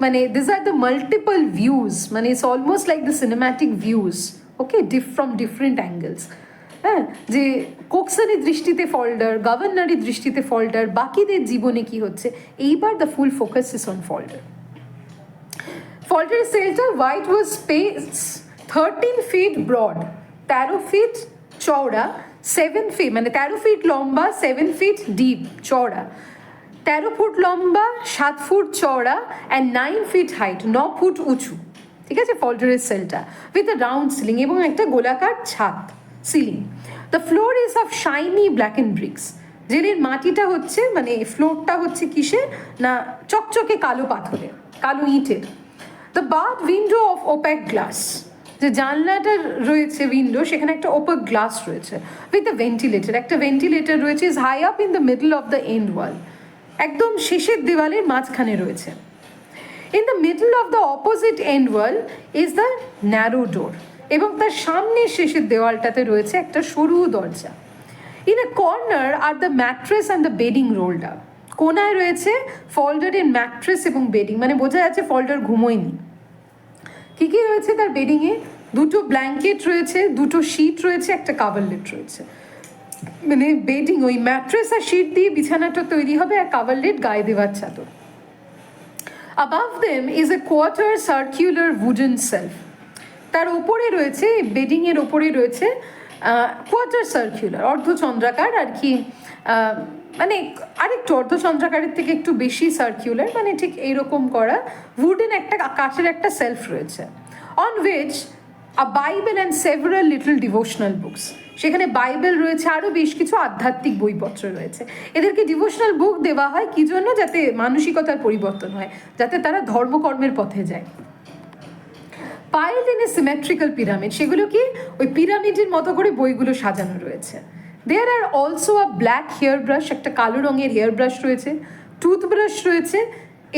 মানে this are the multiple views, মানে it's almost like the cinematic views, okay, from different angles. হ্যাঁ, যে কোকসানি দৃষ্টিতে ফল্ডার, গভর্নরি দৃষ্টিতে ফল্ডার, বাকিদের জীবনে কি হচ্ছে, এইবার the full focus is on Falder. ফল্ডারের সেলটা whitewashed space 13 feet broad, 13 feet চওড়া, 7 feet মানে 13 feet লম্বা, 7 feet ডিপ চওড়া, 13 ফুট লম্বা, 7 ফুট চওড়া অ্যান্ড 9 feet হাইট, 9 ফুট উঁচু, ঠিক আছে ফল্ডারের সেলটা, উইথ আ রাউন্ড সিলিং এবং একটা গোলাকার ছাদ ceiling. The floor is of shiny black and bricks, জেলের মাটিটা হচ্ছে মানে ফ্লোরটা হচ্ছে কিসের না চকচকে কালো পাথরের, কালো ইটের। The barred window of opaque glass, যে জানলাটা রয়েছে উইন্ডো সেখানে একটা ওপাক গ্লাস রয়েছে, উইথ দ্য ভেন্টিলেটর, একটা ভেন্টিলেটর রয়েছে, is high up in the middle of the end wall, একদম শেষের দেওয়ালের মাঝখানে রয়েছে। In the middle of the opposite end wall is the narrow door, এবং তার সামনের শেষের দেওয়ালটাতে রয়েছে একটা সরু দরজা। In a corner are the mattress and the bedding rolled up, কোনায় রয়েছে ফল্ডারের ম্যাট্রেস এবং বেডিং, মানে বোঝা যাচ্ছে ফল্ডার ঘুমোয়নি। কী কী রয়েছে তার বেডিংয়ে, দুটো ব্ল্যাঙ্কেট রয়েছে, দুটো শিট রয়েছে, একটা কাভারলেট রয়েছে, মানে বেডিং ওই ম্যাট্রেস আর শিট দিয়ে বিছানাটা তৈরি হবে, আর কাভারলেট গায়ে দেওয়ার চাদর। Above them is a quarter circular wooden shelf, তার ওপরে রয়েছে বেডিংয়ের ওপরে রয়েছে কোয়ার্টার সার্কুলার, অর্ধচন্দ্রাকার আর কি, মানে আরেকটু অর্ধচন্দ্রাকারের থেকে একটু বেশি সার্কুলার, মানে ঠিক এইরকম করা উডেন একটা কাঠের একটা সেলফ রয়েছে। On which a Bible and several little devotional books, সেখানে বাইবেল রয়েছে, আরও বেশ কিছু আধ্যাত্মিক বইপত্র রয়েছে। এদেরকে ডিভোশনাল বুক দেওয়া হয় কী জন্য, যাতে মানসিকতার পরিবর্তন হয়, যাতে তারা ধর্মকর্মের পথে যায়। Piled in a symmetrical pyramid, সেগুলো কি ওই পিরামিডের মতো করে বইগুলো সাজানো রয়েছে। There are also a black hair brush, একটা কালো রঙের হেয়ার ব্রাশ রয়েছে, টুথব্রাশ রয়েছে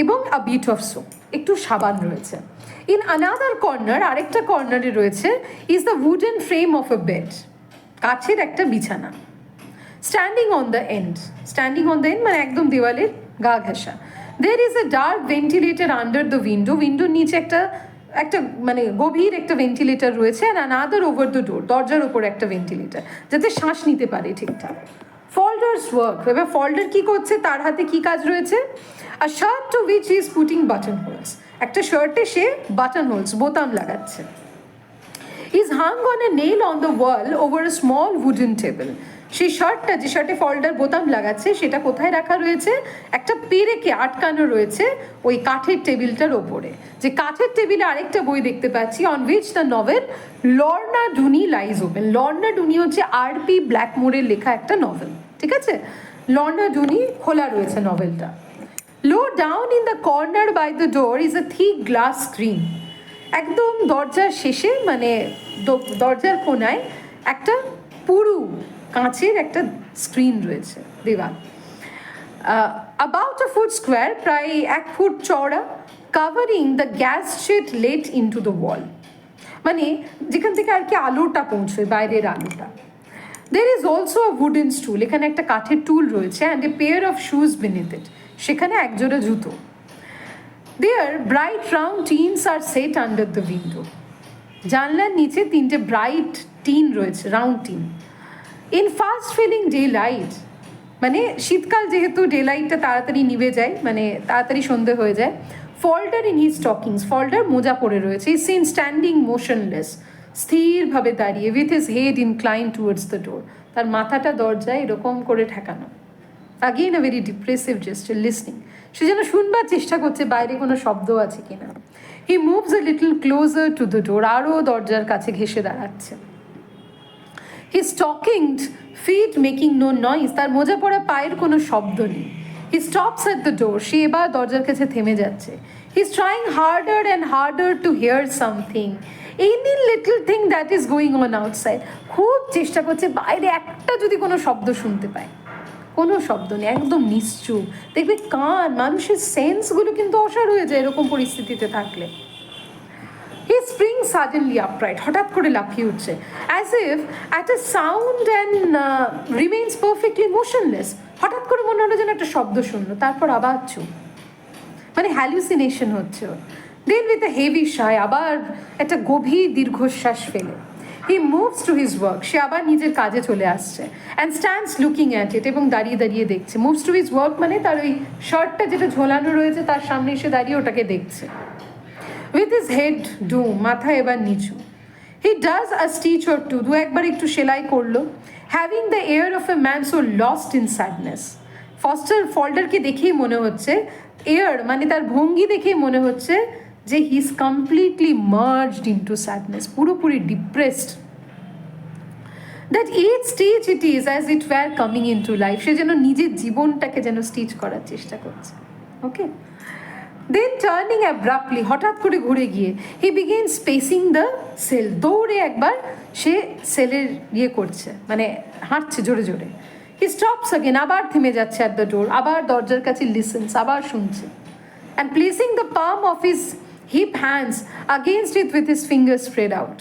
এবং আ বিট অফ সোপ, একটু সাবান রয়েছে। ইন আনাদার কর্নার, আরেকটা কর্নারে রয়েছে is the wooden frame of a bed, কাঠের একটা বিছানা। Standing on the end, standing on the end মানে একদম দেওয়ালের গা ঘেঁষা। There is a dark ventilator under the window, উইন্ডোর নিচে একটা মানে গভীর একটা ভেন্টিলেটর রয়েছে, আর আনাদার ওভার দ্য ডোর, দরজার ওপর একটা ভেন্টিলেটর, যাতে শ্বাস নিতে পারে ঠিকঠাক। ফল্ডার্স ওয়ার্ক, এবার ফল্ডার কী করছে, তার হাতে কী কাজ রয়েছে, আর shirt to which is putting button holes, একটা শার্টে সে বাটন হোলস বোতাম লাগাচ্ছে। Is hung on a nail on the wall over a small wooden table, সেই শার্টটা, যে শার্টে ফল্ডার বোতাম লাগাচ্ছে, সেটা কোথায় রাখা রয়েছে, একটা পেরেকে আটকানো রয়েছে ওই কাঠের টেবিলটার ওপরে। যে কাঠের টেবিলে আরেকটা বই দেখতে পাচ্ছি, on which the novel Lorna Doone lies open. Lorna Doone হচ্ছে আর.পি. ব্ল্যাকমোরের লেখা একটা নভেল, ঠিক আছে, লর্না ডুনি খোলা রয়েছে নভেলটা। Low down in the corner by the door is a thick glass screen, একদম দরজার শেষে মানে দরজার কোনায় একটা পুরু কাঁচের একটা স্ক্রিন রয়েছে, দেওয়াল। অ্যাবাউট আ ফুট স্কোয়ার, প্রায় 1 ফুট চওড়া, covering the gas shade let into the wall, মানে যেখান থেকে আর কি আলোটা পৌঁছয়, বাইরের আলোটা। There is also a wooden stool, এখানে একটা কাঠের টুল রয়েছে, and a pair of shoes beneath it, সেখানে একজোড়া জুতো। There bright round tins are set under the window, জানলার নিচে 3টে ব্রাইট টিন রয়েছে, round tin. In fast filling daylight, মানে শীতকাল যেহেতু ডে লাইটটা তাড়াতাড়ি নিভে যায়, মানে তাড়াতাড়ি সন্ধে হয়ে যায়। Falder in his stockings, Falder মোজা পরে রয়েছে। ইজ সিন স্ট্যান্ডিং মোশনলেস, স্থিরভাবে দাঁড়িয়ে, with his head incline towards the door, তার মাথাটা দরজায় এরকম করে ঠেকানো। Again a very depressive gesture, listening, সে যেন শুনবার চেষ্টা করছে বাইরে কোনো শব্দ আছে কিনা। He moves a little closer to the door, আরও দরজার কাছে ঘেঁষে দাঁড়াচ্ছে। His stockinged feet making no noise, তার মোজা পরা পায়ের কোনো শব্দ নেই। He stops at the door, সে এবার দরজার কাছে থেমে যাচ্ছে। He's trying harder and harder to hear something, any little thing that is going on outside, খুব চেষ্টা করছে বাইরে একটা যদি কোনো শব্দ শুনতে পায়। কোনো শব্দ নেই, একদম নিশ্চুপ। দেখবে কান, মানুষের সেন্সগুলো কিন্তু অসাড় হয়ে যায় এরকম পরিস্থিতিতে থাকলে। He springs suddenly upright, হঠাৎ করে লাফিয়ে উঠছে, as if at a sound and remains perfectly motionless, হঠাৎ করে মনে হলো যেন একটা শব্দ শুনলো, তারপর আবার চুপ, মানে হ্যালুসিনেশন হচ্ছে ওর। Then with a heavy sigh, আবার একটা গভীর দীর্ঘশ্বাস ফেলে, হি মুভস টু হিজ ওয়ার্ক, সে আবার নিজের কাজে চলে আসছে, and stands looking at it, এবং দাঁড়িয়ে দাঁড়িয়ে দেখছে। মুভস টু হিজ ওয়ার্ক মানে তার ওই শার্টটা যেটা ঝোলানো রয়েছে তার সামনে এসে দাঁড়িয়ে ওটাকে দেখছে। উইথ হিজ হেড ডুম, মাথা এবার নিচু। He does a stitch or two, দু একবার একটু সেলাই করলো। Having the air of a man so lost in sadness, ফল্ডারকে দেখেই মনে হচ্ছে, এয়ার মানে তার ভঙ্গি দেখেই মনে হচ্ছে যে he is completely merged into sadness, পুরোপুরি depressed. That each stitch it is as it were coming into life, সে যেন নিজের জীবনটাকে যেন স্টিচ করার চেষ্টা করছে। ওকে, দেন টার্নিং অ্যাব্রাপ্টলি, হঠাৎ করে ঘুরে গিয়ে, হি বিগিন স্পেসিং দ্য সেল, দৌড়ে একবার সে সেলের ইয়ে করছে, মানে হাঁটছে জোরে জোরে। হি স্টপস অ্যাগেন, আবার থেমে যাচ্ছে অ্যাট দ্য ডোর, আবার দরজার কাছে লিসেন্স, আবার শুনছে। And placing the palm of his hip hands against it with his fingers spread out,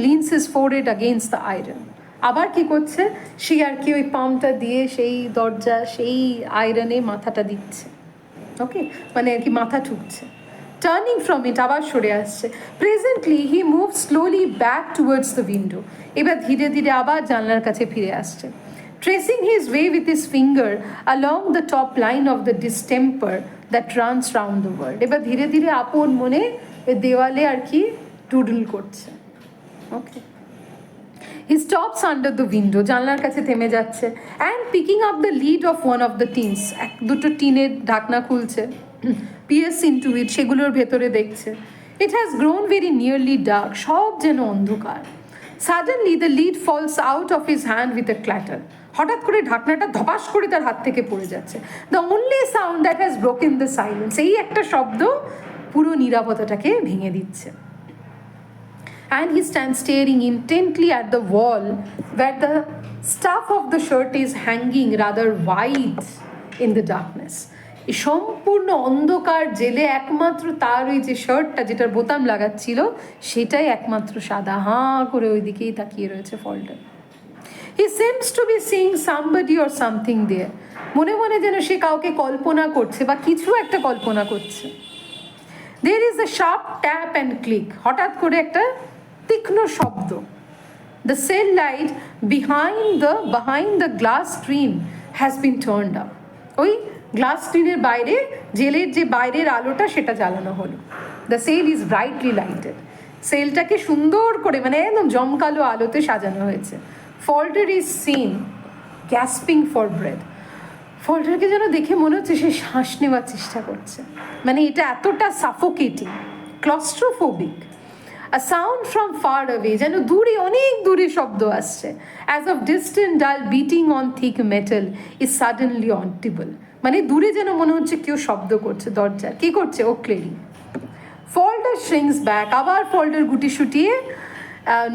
leans his forehead against the iron. আবার কি করছে, সে আর কি ওই পামটা দিয়ে সেই দরজা সেই আয়রনে মাথাটা দিচ্ছে। ওকে, মানে আর কি মাথা ঠুকছে। টার্নিং ফ্রম ইট, আবার সরে আসছে। Presently he move slowly back towards the window, এবার ধীরে ধীরে আবার জানলার কাছে ফিরে আসছে। Tracing his way with his finger along the top line of the distemper that runs round the world, এবার ধীরে ধীরে আপন মনে দেওয়ালে আর কি ডুডল করছে। ওকে, হি স্টপস আন্ডার দ্য উইন্ডো, জানলার কাছে থেমে যাচ্ছে। And picking up the lid of one of the teens, এক দুটো টিনের ঢাকনা খুলছে, পিয়ার্স ইনটু ইট, সেগুলোর ভেতরে দেখছে। It has grown very nearly dark, সব যেন অন্ধকার। Suddenly the lid falls out of his hand with a clatter, হঠাৎ করে ঢাকনাটা ধপাস করে তার হাত থেকে পড়ে যাচ্ছে। The only sound that has broken the silence, এই একটা শব্দ পুরো নীরবতাটাকে ভেঙে দিচ্ছে। And he stands staring intently at the wall where the stuff of the shirt is hanging rather wide in the darkness. এই সম্পূর্ণ অন্ধকার জেলে একমাত্র তার ওই যে শার্টটা যেটার বোতাম লাগাচ্ছিল সেটাই একমাত্র সাদা, হাঁ করে ওই দিকেই তাকিয়ে রয়েছে ফল্ডার। He seems to be seeing somebody or something there, মনে মনে যেন সে কাউকে কল্পনা করছে বা কিছু একটা কল্পনা করছে। There is a sharp tap and click, হঠাৎ করে একটা তীক্ষ্ণ শব্দ। The cell light behind the glass screen has been turned up, ওই গ্লাস স্ক্রিনের বাইরে জেলের যে বাইরের আলোটা সেটা জ্বালানো হলো। The cell is brightly lighted, সেলটাকে সুন্দর করে মানে একদম জমকালো আলোতে সাজানো হয়েছে। Falter is seen gasping for breath, ফল্ডারকে যেন দেখে মনে হচ্ছে সে শ্বাস নেওয়ার চেষ্টা করছে, মানে এটা এতটা suffocating, claustrophobic. A sound from far away, যেন দূরে অনেক দূরে শব্দ আসছে। As of distant dull beating on thick metal is suddenly audible, মানে দূরে যেন মনে হচ্ছে কেউ শব্দ করছে দরজার। কি করছে? ও ক্লেরি। ফল্ডার shrinks back, আবার ফল্ডার গুটি শুটিয়ে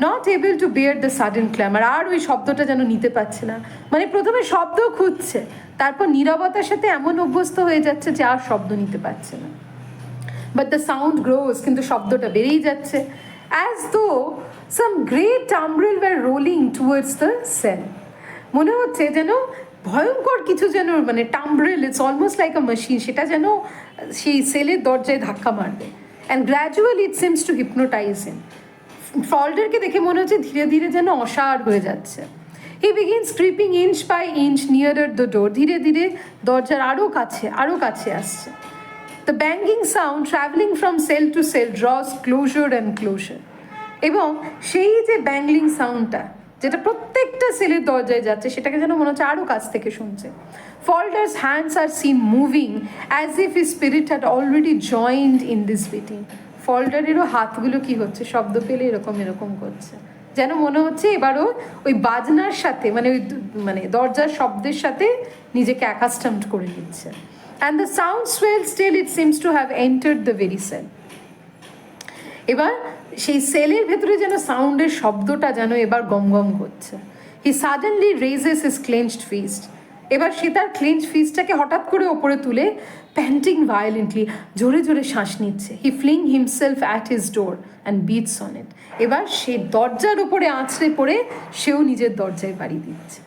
not able to bear the sudden clamour, আর ওই শব্দটা যেন নিতে পারছে না। মানে প্রথমে শব্দ খুঁজছে, তারপর নীরবতার সাথে এমন অভ্যস্ত হয়ে যাচ্ছে যে আর শব্দ নিতে পারছে না। বাট দ্য সাউন্ড গ্রোজ, কিন্তু শব্দটা বেড়েই যাচ্ছে। As though some great tumbrel were rolling towards the cell, মনে হচ্ছে যেন ভয়ঙ্কর কিছু যেন মানে tumbrel, it's almost like a machine, সেটা যেন সেই সেলের দরজায় ধাক্কা মারবে। And gradually it seems to hypnotise him, ফল্ডারকে দেখে মনে হচ্ছে ধীরে ধীরে যেন অসাড় হয়ে যাচ্ছে। He begins creeping inch by inch nearer the door, ধীরে ধীরে দরজার আরও কাছে আসছে। The banging sound travelling from sell two cell draws closer and closer, এবং সেই যে ব্যাঙ্গলিং সাউন্ডটা যেটা প্রত্যেকটা সেলের দরজায় যাচ্ছে সেটাকে যেন মনে হচ্ছে আরও কাছ থেকে শুনছে। Falder's hands are seen moving as if his spirit had already joined in this beating, ফল্ডারেরও হাতগুলো কি হচ্ছে, শব্দ পেলে এরকম এরকম করছে, যেন মনে হচ্ছে এবারও ওই বাজনার সাথে মানে ওই মানে দরজার শব্দের সাথে নিজেকে অ্যাকাস্টমড করে নিচ্ছে। And the sound swell still it seems to have entered the very cell, এবার সেই সেলের ভেতরে যেন সাউন্ডের শব্দটা যেন এবার গম গম করছে। He suddenly raises his clenched fist, এবার সে তার ক্লেঞ্চ ফিস্টটাকে হঠাৎ করে ওপরে তুলে প্যান্টিং ভায়োলেন্টলি জোরে জোরে শ্বাস নিচ্ছে। He fling himself at his door and beats on it, এবার সে দরজার ওপরে আঁচড়ে পড়ে সেও নিজের দরজায় বাড়ি দিচ্ছে।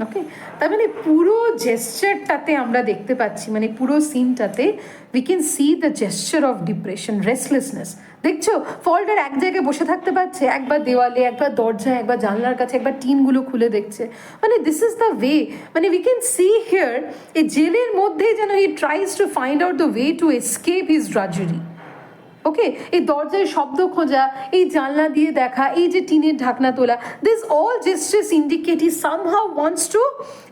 ওকে, তার মানে পুরো জেস্চারটাতে আমরা দেখতে পাচ্ছি, মানে পুরো সিনটাতে we can see the gesture of depression, restlessness. দেখছো ফল্টার এক জায়গায় বসে থাকতে পারছে, একবার দেওয়ালে, একবার দরজায়, একবার জানলার কাছে, একবার টিনগুলো খুলে দেখছে। মানে দিস ইজ দ্য ওয়ে, মানে উই ক্যান সি হিয়ার এই জেলের মধ্যে যেন he tries to find out the way to escape his drudgery. Okay, এই দরজায় শব্দ খোঁজা, এই জানলা দিয়ে দেখা, এই যে টিনের ঢাকনা তোলা, this all gestures indicate he somehow wants to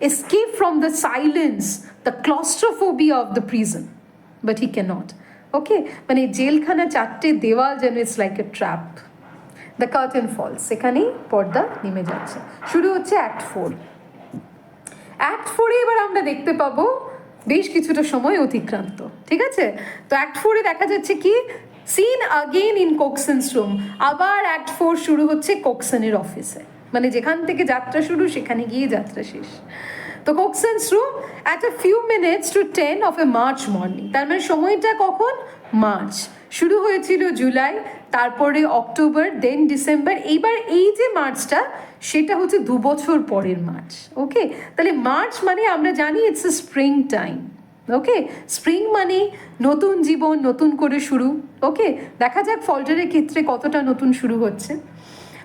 escape from the silence, the claustrophobia of the prison, but he cannot. Okay, মানে জেলখানা চারটে দেওয়াল যেন it's like a trap. The curtain falls, সেখানেই পর্দা নেমে যাচ্ছে। শুরু হচ্ছে অ্যাক্ট 4। অ্যাক্ট 4-এ এবার আমরা দেখতে পাবো বেশ কিছুটা সময় অতিক্রান্ত, ঠিক আছে? তো অ্যাক্ট 4-এ দেখা যাচ্ছে কি, সিন আগেইন ইন কোকসেনস রুম। আবার অ্যাক্ট 4 শুরু হচ্ছে কোকসেনের অফিসে, মানে যেখান থেকে যাত্রা শুরু সেখানে গিয়ে যাত্রা শেষ। তো Cokeson's room at a few minutes to 10 of a March morning, তার মানে সময়টা কখন? মার্চ। শুরু হয়েছিল জুলাই, তারপরে অক্টোবর, দেন ডিসেম্বর, এইবার এই যে মার্চটা সেটা হচ্ছে 2 বছর পরের মার্চ। ওকে, তাহলে মার্চ মানে আমরা জানি it's a spring time. Okay, spring মানে নতুন জীবন, নতুন করে শুরু। ওকে, দেখা যাক ফল্টারের ক্ষেত্রে কতটা নতুন শুরু হচ্ছে।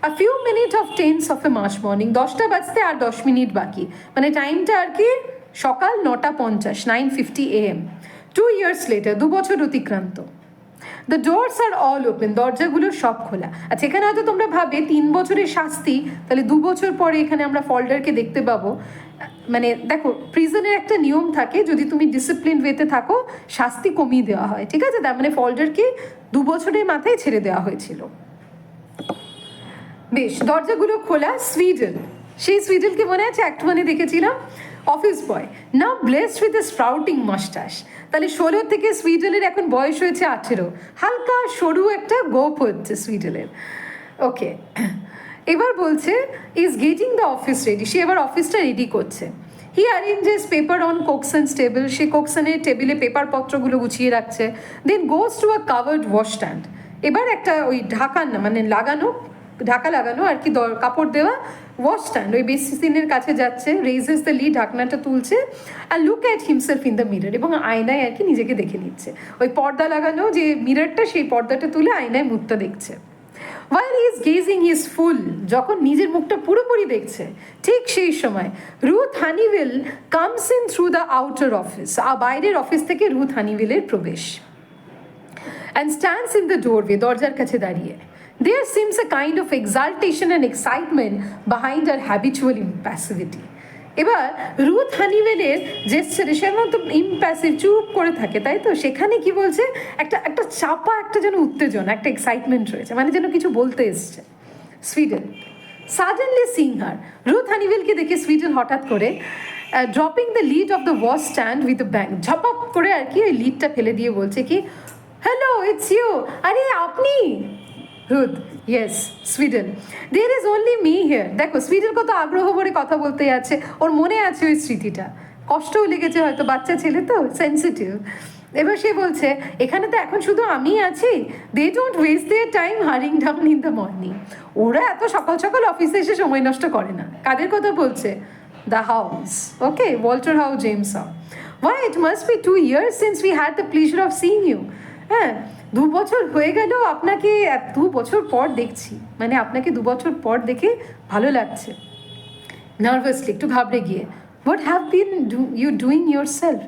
A few minute of 10 of a March morning, 10টা বাজতে আর 10 মিনিট বাকি, মানে টাইমটা আর কি সকাল 9:50, 9:50 AM। 2 years later, 2 বছর অতিক্রান্ত। The doors are all open, দরজাগুলো সব খোলা। আচ্ছা, এখানে হয়তো তোমরা ভাবে 3 বছরের শাস্তি, তাহলে 2 বছর পরে এখানে আমরা ফল্টারকে দেখতে পাবো। মানে দেখো, প্রিজনের একটা নিয়ম থাকে, যদি তুমি ডিসিপ্লিন ওয়েতে থাকো শাস্তি কমিয়ে দেওয়া হয়, ঠিক আছে? তার মানে ফল্টারকে 2 বছরের মাথায় ছেড়ে দেওয়া হয়েছিল। বেশ, দরজাগুলো খোলা। সুইডেন, সেই সুইডেনকে মনে আছে অ্যাক্ট 1-এ দেখেছিলাম, office boy, now blessed with a sprouting moustache. তাহলে 16 থেকে সুইডেনের এখন বয়স হয়েছে 18, হালকা সরু একটা গোপ হচ্ছে সুইডেনের। ওকে, এবার বলছে is getting the office ready, সে এবার অফিসটা রেডি করছে। He arranges paper on Cokeson's table, সে কোকসেনের টেবিলে পেপারপত্রগুলো গুছিয়ে রাখছে। Then goes to a covered wash stand, এবার একটা ওই ঢাকান না, মানে লাগানো, ঢাকা লাগানো আর কি, কাপড় দেওয়া ওয়াশ স্ট্যান্ড, ওই বেসিনের কাছে যাচ্ছে, রেইজেস দ্য লিড, ঢাকনাটা তুলছে, আর look at himself in the mirror, এবং আয়নায় আর কি নিজেকে দেখে নিচ্ছে। ওই পর্দা লাগানো যে মিররটা, সেই পর্দাটা তুলে আয়নায় মুখটা দেখছে। While he is gazing his full, যখন নিজের মুখটা পুরোপুরি দেখছে, ঠিক সেই সময় Ruth Honeywell comes in through the outer office, বাইরের অফিস থেকে রুথ হানিওয়েলের প্রবেশ, and stands in the doorway, দরজার কাছে দাঁড়িয়ে। There seems a kind of exaltation and excitement behind her habitual impassivity. এবার রুথ হানিওয়েলের জেস্চারে, সে তো ইম্প্যাসিভ, চুপ করে থাকে, তাই তো? সেখানে কি বলছে, একটা চাপা একটা যেন উত্তেজনা, একটা এক্সাইটমেন্ট রয়েছে, মানে যেন কিছু বলতে এসছে। Sweedle suddenly sing her, Ruth হানিওয়েলকে দেখে সুইডেন হঠাৎ করে dropping the lid of the wash stand with the bang, ঝপাপ করে আর কি ওই লিডটা ফেলে দিয়ে বলছে কি, হ্যালো, ইটস ইউ, আরে আপনি? Ruth, yes. Sweden, there is only me here. দেখো সুইডেন কত আগ্রহ ভরে কথা বলতে আছে, ওর মনে আছে ওই স্মৃতিটা, কষ্টও লেগেছে হয়তো, বাচ্চা ছেলে তো, সেন্সিটিভ। এবার সে বলছে, এখানে তো এখন শুধু আমি আছি, they don't waste their time hurrying down in the morning. ওরা এত সকাল সকাল অফিসে এসে সময় নষ্ট করে না। কাদের কথা বলছে? The house, okay, Walter how, James how. Why, it must be 2 years since we had the pleasure of seeing you. হ্যাঁ, 2 বছর হয়ে গেল আপনাকে, 2 বছর পর দেখছি, মানে আপনাকে 2 বছর পর দেখে ভালো লাগছে। নার্ভাসলি, একটু ঘাবড়ে গিয়ে, what have been you doing yourself,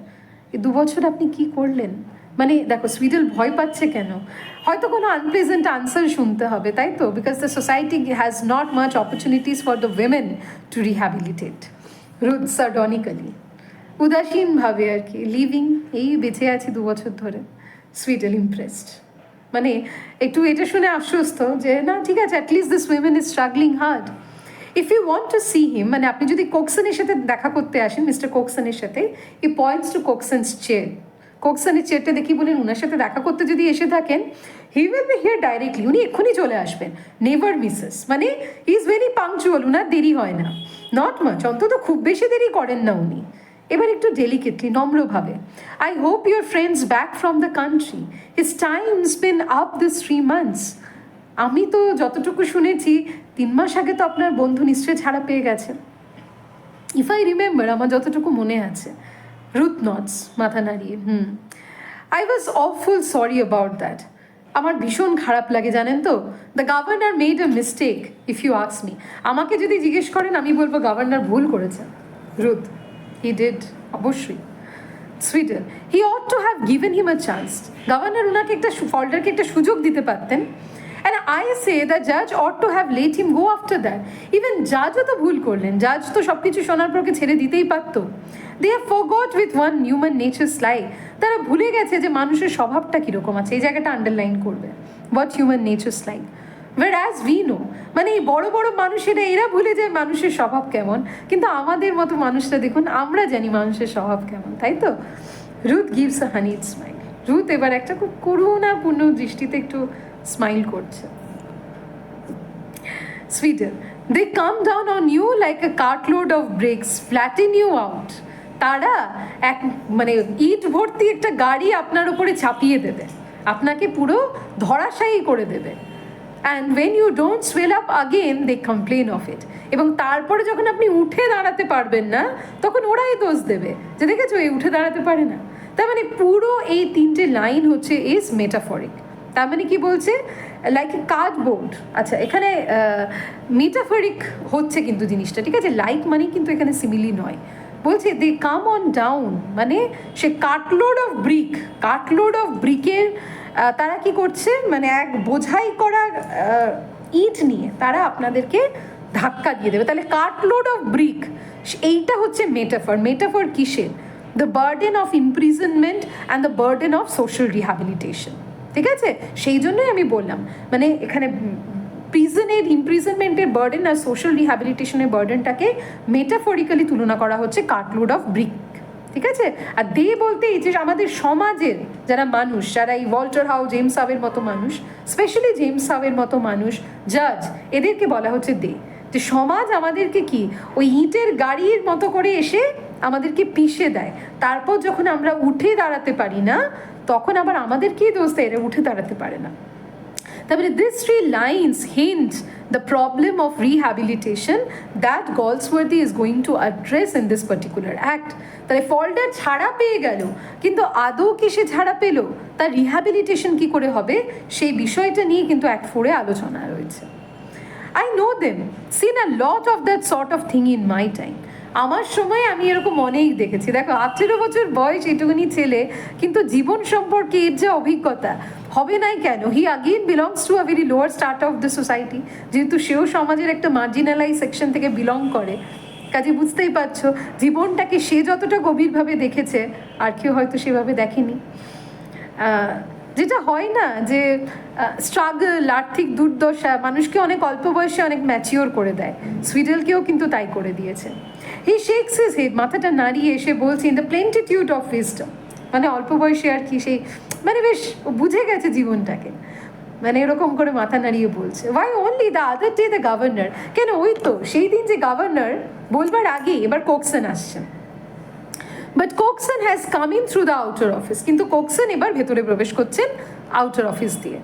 2 বছর আপনি কি করলেন? মানে দেখো সুইডেন ভয় পাচ্ছে কেন, হয়তো কোনো আনপ্লেজেন্ট আনসার শুনতে হবে, তাই তো? Because the society has not much opportunities for the women to rehabilitate. Ruth sardonically, উদাসীনভাবে আর কি, লিভিং, এই বেঁচে আছি 2 বছর ধরে। সুইডেন ইমপ্রেসড, মানে একটু এটা শুনে আশ্বস্ত যে না ঠিক আছে, at least this women is struggling hard. If you want to see him, মানে আপনি যদি কোকসেনের সাথে দেখা করতে আসেন, মিস্টার কোকসেনের সাথে, ই পয়েন্টস টু কোকসেনস চেয়ার, কোকসেনের চেয়ারটা দেখি বলেন, ওনার সাথে দেখা করতে যদি এসে থাকেন, হি উইল বি হিয়ার ডাইরেক্টলি, উনি এক্ষুনি চলে আসবেন, নেভার মিসেস, মানে হি ইজ ভেরি পাংচুয়াল, উনার দেরি হয় না, নট মাচ, অন্তত খুব বেশি দেরি করেন না উনি। এবার একটু ডেলিকেটলি, নম্রভাবে, I hope your friend's back from the country, his time's been up this 3 months। আমি তো যতটুকু শুনেছি 3 মাস আগে তো আপনার বন্ধু নিশ্চয়ই ছাড়া পেয়ে গেছেন। ইফ আই রিমেম্বার, আমার যতটুকু মনে আছে, রুথ নটস, মাথা নাড়িয়ে, I was awful sorry about that. আমার ভীষণ খারাপ লাগে জানেন তো, the governor made a mistake if you ask me. আমাকে যদি জিজ্ঞেস করেন আমি বলবো গভর্নর ভুল করেছেন। রুথ, হি ডিড, অবশ্যই। Sweden, he ought to have given him a chance. Governor ওনাকে একটা ফল্ডারকে একটা সুযোগ দিতে পারতেন। And I say the judge ought to have let him go after that. Even judge তো ভুল করলেন, জাজ তো সব কিছু শোনার পরকে ছেড়ে দিতেই পারতো। They have forgot with one human nature slide. তারা ভুলে গেছে যে মানুষের স্বভাবটা কীরকম আছে, এই জায়গাটা আন্ডারলাইন করবে, what human nature slide. Whereas we know, মানে এই বড় বড় মানুষেরা এরা ভুলে যায় মানুষের স্বভাব কেমন, কিন্তু আমাদের মতো মানুষরা দেখুন আমরা জানি মানুষের স্বভাব কেমন, তাই তো? Ruth gives a honeyed smile. Ruth এবার একটা খুব করুণাপূর্ণ দৃষ্টিতে একটু স্মাইল করছে। Sweedle, they come down on you like a cartload of bricks, flatten you out. তারা এক মানে ইট ভর্তি একটা গাড়ি আপনার উপরে চাপিয়ে দেবে, আপনাকে পুরো ধরাশায়ী করে দেবে। And when you don't swell up again they complain of it. এবং তারপরে যখন আপনি উঠে দাঁড়াতে পারবেন না তখন ওরাই দোষ দেবে যে দেখেছো এই উঠে দাঁড়াতে পারে না। তার মানে পুরো এই তিনটে লাইন হচ্ছে ইজ মেটাফরিক। তার মানে কি বলছে, লাইক এ কার্ডবোর্ড। আচ্ছা, এখানে মেটাফরিক হচ্ছে কিন্তু জিনিসটা, ঠিক আছে? লাইক মানে কিন্তু এখানে সিমিলি নয়। বলছে দে কাম অন ডাউন, মানে সে কার্টলোড অফ ব্রিকের তারা কি করছে, মানে এক বোঝাই করার ইট নিয়ে তারা আপনাদেরকে ধাক্কা দিয়ে দেবে। তাহলে কার্টলোড অফ ব্রিক, এইটা হচ্ছে মেটাফর। মেটাফর কিসের? The burden of imprisonment and the burden of social rehabilitation, ঠিক আছে? সেই জন্যই আমি বললাম, মানে এখানে ইমপ্রিজনমেন্টের বার্ডেন আর সোশ্যাল রিহ্যাবিলিটেশনের বার্ডেনটাকে মেটাফরিক্যালি তুলনা করা হচ্ছে কার্টলোড অফ ব্রিক, ঠিক আছে? আর দে বলতে এই যে আমাদের সমাজের যারা মানুষ, যারা এই ওয়াল্টার হাউ, জেমস হাওয়ের মতো মানুষ, স্পেশালি জেমস হাওয়ের মতো মানুষ, জাজ, এদেরকে বলা হচ্ছে দে। যে সমাজ আমাদেরকে কি ওই ইটের গাড়ির মতো করে এসে আমাদেরকে পিষে দেয়, তারপর যখন আমরা উঠে দাঁড়াতে পারি না তখন আবার আমাদেরকেই দোষ দেয় এরা উঠে দাঁড়াতে পারে না। তারপরে these three lines hint the problem of rehabilitation that Galsworthy is going to address in this particular act. তাহলে ফল্ডার ছাড়া পেয়ে গেল, কিন্তু আদৌ কি সে ছাড়া পেল, তার রিহ্যাবিলিটেশন কি করে হবে, সেই বিষয়টা নিয়ে কিন্তু অ্যাক্ট 4-এ আলোচনা রয়েছে। I know them, seen a lot of that sort of thing in my time. আমার সময় আমি এরকম অনেক দেখেছি। দেখো 18 বছর বয়স, এটুকুনি ছেলে, কিন্তু জীবন সম্পর্কে এর যে অভিজ্ঞতা হবে নাই কেন? He again belongs to a very lower start of the society, যেহেতু সেও সমাজের একটা মার্জিনালাইজ সেকশন থেকে বিলং করে, কাজে বুঝতেই পারছো জীবনটাকে সে যতটা গভীরভাবে দেখেছে আর কেউ হয়তো সেভাবে দেখেনি। যেটা হয় না যে স্ট্রাগল, আর্থিক দুর্দশা মানুষকে অনেক অল্প বয়সে অনেক ম্যাচিওর করে দেয়। সুইডেলকেও কিন্তু তাই করে দিয়েছে। হি শেকস হিজ হেড, মাথাটা নাড়িয়ে এসে বলছে ইন দ্য প্লেন্টিটিউড অফ উইজডম, মানে অল্প বয়সে আর কি সেই মানে বেশ বুঝে গেছে জীবনটাকে, মানে এরকম করে মাথা নাড়িয়ে বলছে। Why only the other day the governor, কেন ওই তো সেই দিন যে গভর্নর বলবার আগে এবার কোকসন আসছেন। But Cokeson has come in through the outer office, কিন্তু কোকসন এবার ভেতরে প্রবেশ করছেন আউটার অফিস দিয়ে।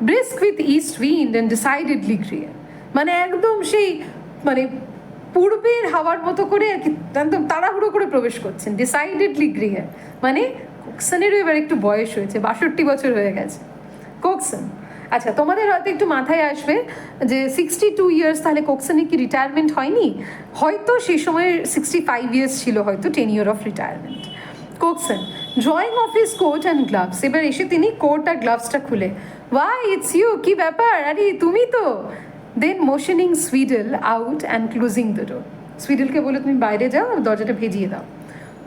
Brisk with east wind and decidedly clear, মানে একদম সেই মানে পূর্বের হাওয়ার মতো করে আর কি একদম তাড়াহুড়ো করে প্রবেশ করছেন। ডিসাইডেডলি ক্লিয়ার মানে কোকসনেরও এবার একটু বয়স হয়েছে, 62 বছর হয়ে গেছে কোকসন। আচ্ছা, তোমাদের হয়তো একটু মাথায় আসবে যে 62 ইয়ার্স, তাহলে কোকসনের কি রিটায়ারমেন্ট হয়নি? হয়তো সেই সময় 65 ইয়ার্স ছিল, হয়তো 10 year of retirement. Cokeson drawing off his coat and gloves, এবার এসে তিনি কোট আর গ্লাভসটা খুলে, ওয়াই ইটস ইউ, কি ব্যাপার, আরে তুমি তো। Then motioning Sweedle out and closing the door, সুইডেলকে বলে তুমি বাইরে যাও, দরজাটা ভেজিয়ে দাও।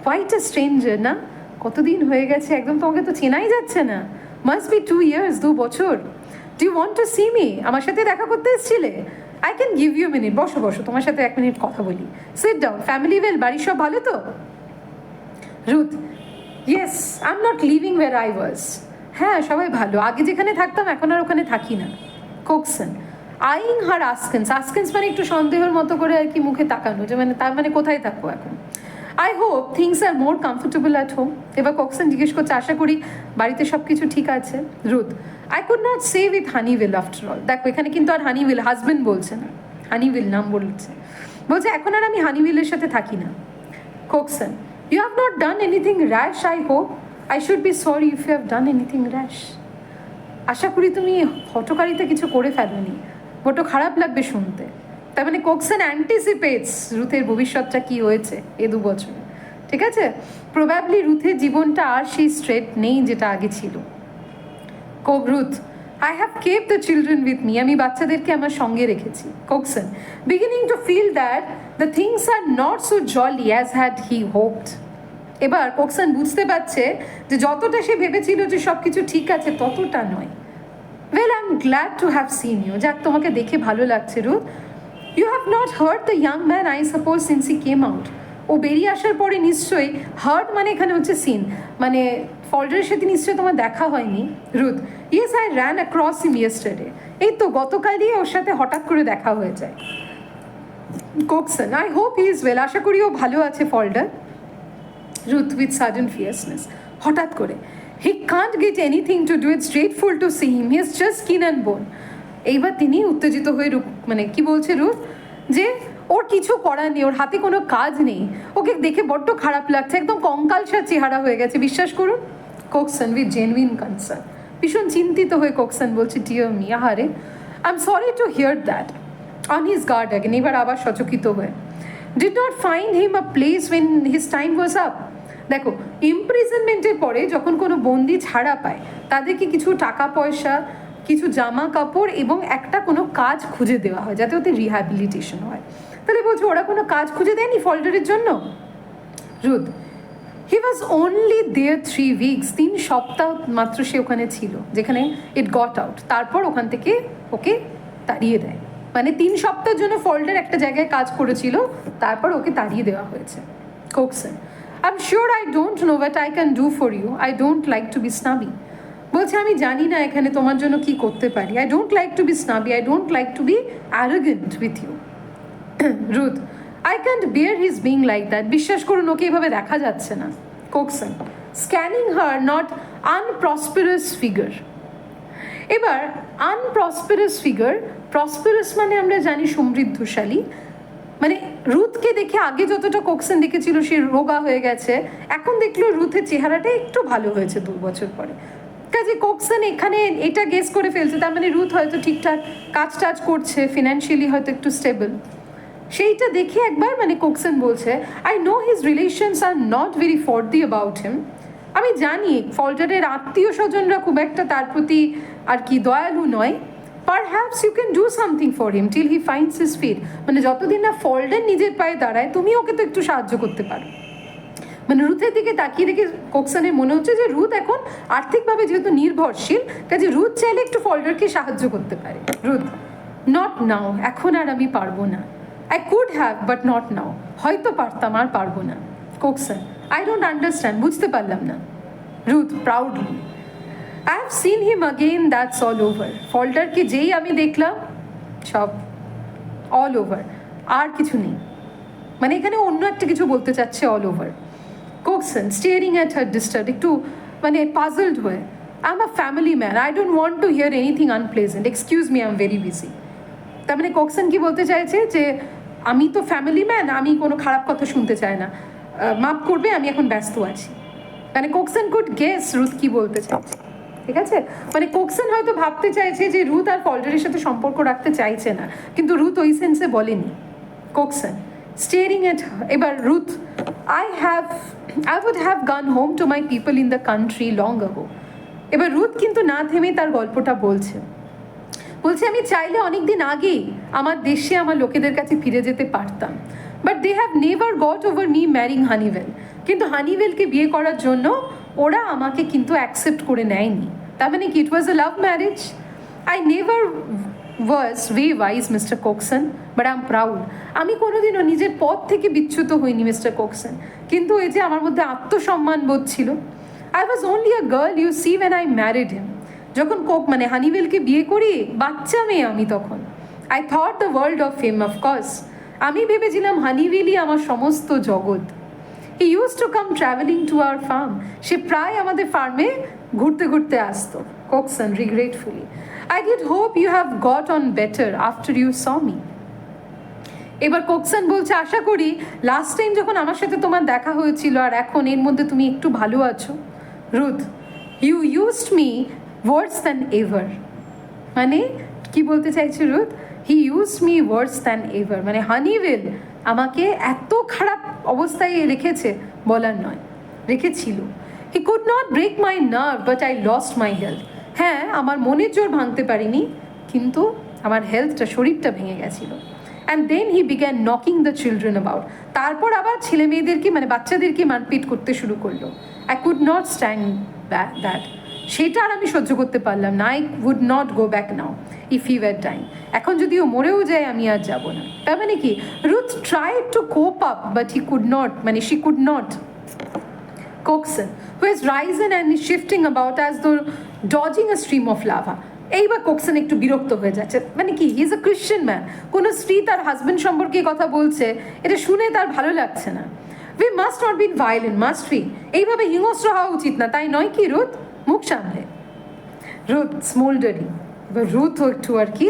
হোয়াইট আ স্ট্রেঞ্জার না, কতদিন হয়ে গেছে, একদম তোমাকে তো চেনাই যাচ্ছে না। মাস্ট বি 2 ইয়ার্স, 2 বছর। Do you want to see me, আমার সাথে দেখা করতে এসেছিলে? I can give you minute, বসো বসো, তোমার সাথে 1 মিনিট কথা বলি। সিট ডাউন, ফ্যামিলি ওয়েল, বাড়ির সব ভালো তো? Ruth, yes, I am not living where I was, হ্যাঁ সবাই ভালো, আগে যেখানে থাকতাম এখন আর ওখানে থাকি না। কোকসন আইং হার আস্কেন্স, আস্কেন্স মানে একটু সন্দেহের মতো করে আর কি মুখে তাকানো, যে মানে তার মানে কোথায় থাকবো এখন। I hope things are more comfortable at home, এবার কোকসন জিজ্ঞেস করছে আশা করি বাড়িতে সব কিছু ঠিক আছে। Ruth, I could not stay with Honeywill after all, দেখো এখানে কিন্তু আর হানিউইল হাজবেন্ড বলছে না, হানিউইল নাম বলছে। বলছে এখন আর আমি হানিভিলের সাথে থাকি না। Cokeson, you have not done anything rash, I hope. I should be sorry if you have done anything rash. আশা করি তুমি হঠকারিতা কিছু করে ফেলোনি, বড্ড খারাপ লাগবে শুনতে। তার মানে কোকসন অ্যান্টিসিপেটস রুথের ভবিষ্যৎটা কি হয়েছে এ 2 বছরে, ঠিক আছে? প্রবাবলি রুথের জীবনটা আর সেই স্ট্রেট নেই যেটা আগে ছিল। Ruth, I have kept the children with me, আমি বাচ্চাদেরকে আমার সঙ্গে রেখেছি। Cokeson, beginning to feel that the things are not so jolly as had he hoped. এবার কোকসন বুঝতে পারছে যে যতটা সে ভেবেছিল যে সব কিছু ঠিক আছে ততটা নয়। Well, I am glad to have seen you, যাক তোমাকে দেখে ভালো লাগছে Ruth. You have not hurt the young man I suppose since he came out. ও বেরিয়ে আসার পরে নিশ্চয়ই, হার্ট মানে এখানে হচ্ছে সিন, মানে ফল্ডারের সাথে নিশ্চয়ই তোমার দেখা হয়নি। Ruth, yes I ran across him yesterday, এই তো গতকালই ওর সাথে হঠাৎ করে দেখা হয়ে যায়। Cokeson, I hope he is well, আশা করি ও ভালো আছে Falder. Ruth with sudden fierceness, হঠাৎ করে, he can't get anything to do, it's dreadful to see him, he is just skin and bone. এইবার তিনি উত্তেজিত হয়ে মানে কি বলছে রুথ, যে ওর কিছু করার নেই, ওর হাতে কোনো কাজ নেই, ওকে দেখে বড্ড খারাপ লাগছে, একদম কঙ্কালসার চেহারা হয়ে গেছে, বিশ্বাস করুন। কোকসন উইথ জেনুইন কনসার্ন, ভীষণ চিন্তিত হয়ে কোকসন বলছে, ডিয়ার মি, আহারে, I am sorry to hear that. On his guard again, এবার আবার সচকিত হয়ে, did not find him a place when his time was up. দেখো, ইমপ্রিজনমেন্টের পরে যখন কোনো বন্দি ছাড়া পায় তাদেরকে কিছু টাকা পয়সা, কিছু জামা কাপড় এবং একটা কোনো কাজ খুঁজে দেওয়া হয় যাতে ওদের রিহ্যাবিলিটেশন হয়। তাহলে বলছো ওরা কোনো কাজ খুঁজে দেয়নি ফল্ডারের জন্য? Ruth, he was only there 3 weeks, 3 সপ্তাহ মাত্র সে ওখানে ছিল যেখানে ইট গট আউট, তারপর ওখান থেকে ওকে তাড়িয়ে দেয়। মানে 3 সপ্তাহের জন্য ফল্ডার একটা জায়গায় কাজ করেছিল, তারপর ওকে তাড়িয়ে দেওয়া হয়েছে। Cokeson, I am sure I don't know what I can do for you, I don't like to be snobby. বলছে আমি জানি না এখানে তোমার জন্য কি করতে পারি, I don't like to be snobby, I don't like to be arrogant with you. Ruth, I can't bear his being like that, বিশ্বাস করুন ওকে এভাবে দেখা যাচ্ছে না। Cokeson, scanning her, not unprosperous figure. এবার আনপ্রসপেরাস ফিগার, প্রসপেরাস মানে আমরা জানি সমৃদ্ধশালী, মানে রুথকে দেখে আগে যতটা কোকসন দেখেছিল সে রোগা হয়ে গেছে, এখন দেখলো রুথের চেহারাটা একটু ভালো হয়েছে 2 বছর পরে। কাজে কোকসন এখানে এটা গেস করে ফেলছে, তার মানে রুথ হয়তো ঠিকঠাক কাজ টাজ করছে, ফিনান্সিয়ালি হয়তো একটু স্টেবল। সেইটা দেখে একবার মানে কোকসন বলছে, I know his relations are not very forthy about him. আমি জানি ফল্ডারের আত্মীয় স্বজনরা খুব একটা তার প্রতি আর কি দয়ালু নয়। Perhaps you can do something for him till he finds his feet, মানে যতদিন না ফল্ডার নিজের পায়ে দাঁড়ায় তুমি ওকে তো একটু সাহায্য করতে পারো। মানে রুথের দিকে তাকিয়ে দেখে কোকসনের মনে হচ্ছে যে রুথ এখন আর্থিকভাবে যেহেতু নির্ভরশীল, কাজে রুথ চাইলে একটু ফল্ডারকে সাহায্য করতে পারে। রুথ, নট নাও, এখন আর আমি পারবো না। I could have but not now, হয়তো পারতাম, আর পারবো না। কোকসন, আই ডোন্ট আন্ডারস্ট্যান্ড, বুঝতে পারলাম না। Ruth proudly, I have seen him again, that's all over. ফল্ডারকে যেই আমি দেখলাম সব অল ওভার, আর কিছু নেই। মানে এখানে অন্য একটা কিছু বলতে চাচ্ছে, all over. Cokeson staring at her disturb, একটু মানে পাজলড হয়ে, I am a family man, I don't want to hear anything unpleasant, excuse me, I am very busy. তার মানে কোকসন কি বলতে চাইছে যে আমি তো ফ্যামিলি ম্যান, আমি কোনো খারাপ কথা শুনতে চাই না, মাফ করবে, আমি এখন ব্যস্ত আছি। মানে কোকসন কুড গেস রুথ কি বলতে চাইছে, ঠিক আছে? মানে কোকসন হয়তো ভাবতে চাইছে যে রুথ আর ফল্ডারের সাথে সম্পর্ক রাখতে চাইছে না, কিন্তু রুথ ওই সেন্সে বলেনি। কোকসন স্টিয়ারিং এট, এবার Ruth, I would have gone home to my people in the country long ago. এবার রুথ কিন্তু না থেমে তার গল্পটা বলছে, আমি চাইলে অনেকদিন আগেই আমার দেশে আমার লোকেদের কাছে ফিরে যেতে পারতাম, but they have never got over me marrying Honeywell. কিন্তু হানিওয়েলকে বিয়ে করার জন্য ওরা আমাকে কিন্তু অ্যাকসেপ্ট করে নেয়নি। তার মানে কি, it was a love marriage? I never was very wise Mr Cokeson, but I am proud. আমি কোনোদিনও নিজের পথ থেকে বিচ্যুত হইনি মিস্টার কোকসন, কিন্তু এই যে আমার মধ্যে আত্মসম্মান বোধ ছিল। I was only a girl, you see, when I married him. যখন মানে হানিওয়েলকে বিয়ে করি, বাচ্চা মেয়ে আমি তখন। I thought the world of him, of course. আমি ভেবেছিলাম হানিওয়েলই আমার সমস্ত জগৎ। He use to come travelling to our farm, সে প্রায় আমাদের ফার্মে ঘুরতে ঘুরতে আসতো। কোকসন রিগ্রেটফুলি, I did hope you have got on better after you saw me. এবার কোকসন বলছে, আশা করি লাস্ট টাইম যখন আমার সাথে তোমার দেখা হয়েছিল আর এখন এর মধ্যে তুমি একটু ভালো আছো। Ruth, you used me worse than ever. মানে কি বলতে চাইছে Ruth? He used me worse than ever, মানে হানিওয়েল আমাকে এত খারাপ অবস্থায় রেখেছে বলার নয়, রেখেছিল। He could not break my nerve but I lost my health. হ্যাঁ, আমার মনের জোর ভাঙতে পারিনি, কিন্তু আমার হেলথটা, শরীরটা ভেঙে গেছিলো। And then he began knocking the children about. তারপর আবার ছেলে মেয়েদেরকে, মানে বাচ্চাদেরকে মারপিট করতে শুরু করলো। I could not stand that. সেটা আর আমি সহ্য করতে পারলাম না। I would not go back now if he were dying. এখন যদি ও মরেও যায় আমি আর যাব না। তার মানে কি, Ruth try to cope up but he could not, মানে she could not. Coxon, who has risen and is shifting about as though dodging a stream of lava. এইবার কোকসন একটু বিরক্ত হয়ে যাচ্ছে। মানে কি, he is a Christian man, কোনো স্ত্রী তার হাজব্যান্ড সম্পর্কে কথা বলছে, এটা শুনে তার ভালো লাগছে না। We must not been violent, must we? এইভাবে হিংস্র হওয়া উচিত না, তাই নয় কি রুথ? মুখ সামলে। রুথ স্মোল্ডারিং। এবার রুথ একটু আর কি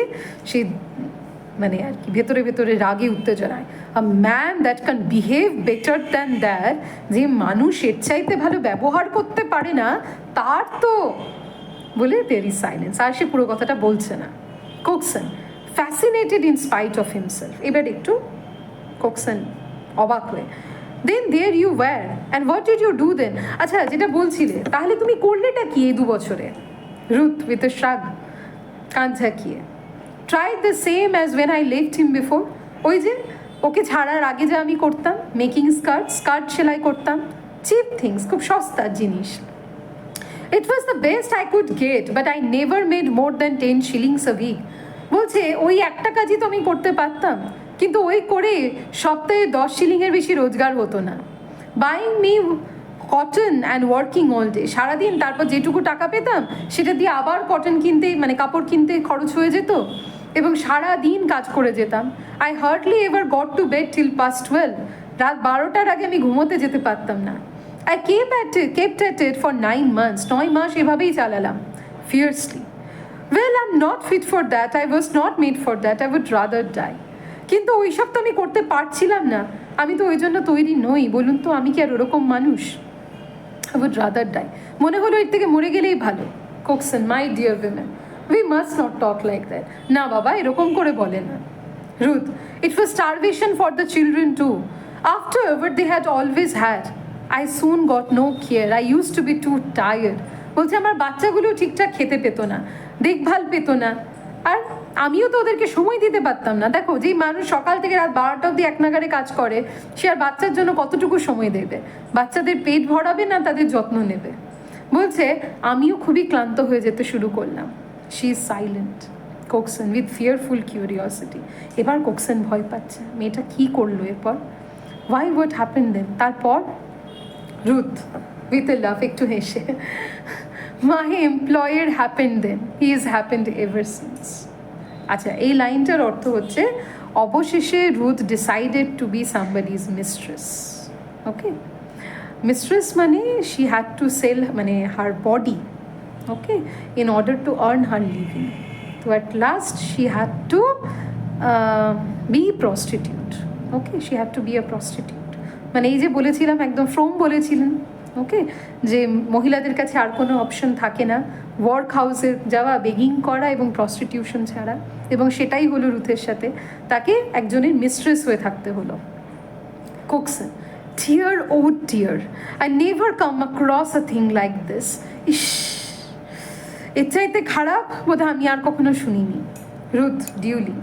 সেই মানে আর কি ভেতরে ভেতরে রাগে উত্তেজনায়। A man that can behave better than that, যে মানুষ এর চাইতে ভালো ব্যবহার করতে পারে না, তার তো বলে দেয়ার ইজ সাইলেন্স। আর সে পুরো কথাটা বলছে না। Cokeson fascinated in spite of himself. এবার একটু কোকসন অবাক হয়ে, then there you were and what did you do then? আচ্ছা, যেটা বলছিলে, তাহলে তুমি করলেটা কি এই 2 বছরে? রুথ উইথ এ শ্রাগ, কাঁধ ঝাঁকিয়ে, tried the same as when I left him before. ওই যে ওকে ছাড়ার আগে যা আমি করতাম, মেকিং স্কার্ট সেলাই করতাম, চিপ থিংস, খুব সস্তার জিনিস। It was the best I could get, but I never made more than 10 shillings a week. বলছে ওই একটা কাজই তো আমি করতে পারতাম, কিন্তু ওই করে সপ্তাহে 10 শিলিংয়ের বেশি রোজগার হতো না। Buying me cotton and working all day, সারাদিন, তারপর যেটুকু টাকা পেতাম সেটা দিয়ে আবার কটন কিনতে, মানে কাপড় কিনতে খরচ হয়ে যেত, এবং সারা দিন কাজ করে যেতাম। I hardly ever got to bed till past 12, রাত 12টার আগে আমি ঘুমোতে যেতে পারতাম না। I kept at it for 9 months, 9 মাস এভাবেই চালালাম fiercely. Well, I am not fit for that, I was not made for that, I would rather die. কিন্তু ওইসব তো আমি করতে পারছিলাম না, আমি তো ওই জন্য তৈরি নই। বলুন তো, আমি কি আর ওরকম মানুষ? I would rather die. মনে হলো এর থেকে মরে গেলেই ভালো। Cokeson, my dear women, we must not talk like that. না বাবা, এরকম করে বলে না। Ruth, it was starvation for the children too, after ever they had always had. I soon got no care, I used to be too tired. বলছে আমার বাচ্চাগুলো ঠিকঠাক খেতে পেতো না, দেখভাল পেতো না, আর আমিও তো ওদেরকে সময় দিতে পারতাম না। দেখো, যেই মানুষ সকাল থেকে রাত 12টা অবধি এক নাগারে কাজ করে, সে আর বাচ্চার জন্য কতটুকু সময় দেবে? বাচ্চাদের পেট ভরাবে না তাদের যত্ন নেবে? বলছে আমিও খুবই ক্লান্ত হয়ে যেতে শুরু করলাম। She is silent. Cokeson with fearful curiosity. এবার কোকসন ভয় পাচ্ছে, মেয়েটা কী করলো এরপর? Why what happen then? তারপর রুথ উইথ এ লাভ, একটু হেসে, my employer happen then, he is happened ever since. আচ্ছা, এই লাইনটার অর্থ হচ্ছে অবশেষে Ruth decided to be somebody's mistress. Okay, mistress মানে শি হ্যাড টু সেল, মানে her body, okay, in order to earn her living. তো at last she had to be prostitute. Okay, she had to be a prostitute. মানে এই যে বলেছিলাম, একদম from বলেছিলেন, ওকে, যে মহিলাদের কাছে আর কোনো অপশন থাকে না, ওয়ার্ক হাউসে যাওয়া, বেগিং করা এবং প্রস্টিটিউশন ছাড়া, এবং সেটাই হলো রুথের সাথে। তাকে একজনের মিস্ট্রেস হয়ে থাকতে হলো। Cokeson, dear oh dear, I never come across a thing like this. ইস, এর চাইতে খারাপ বোধহয় আমি আর কখনো শুনিনি। Ruth duly,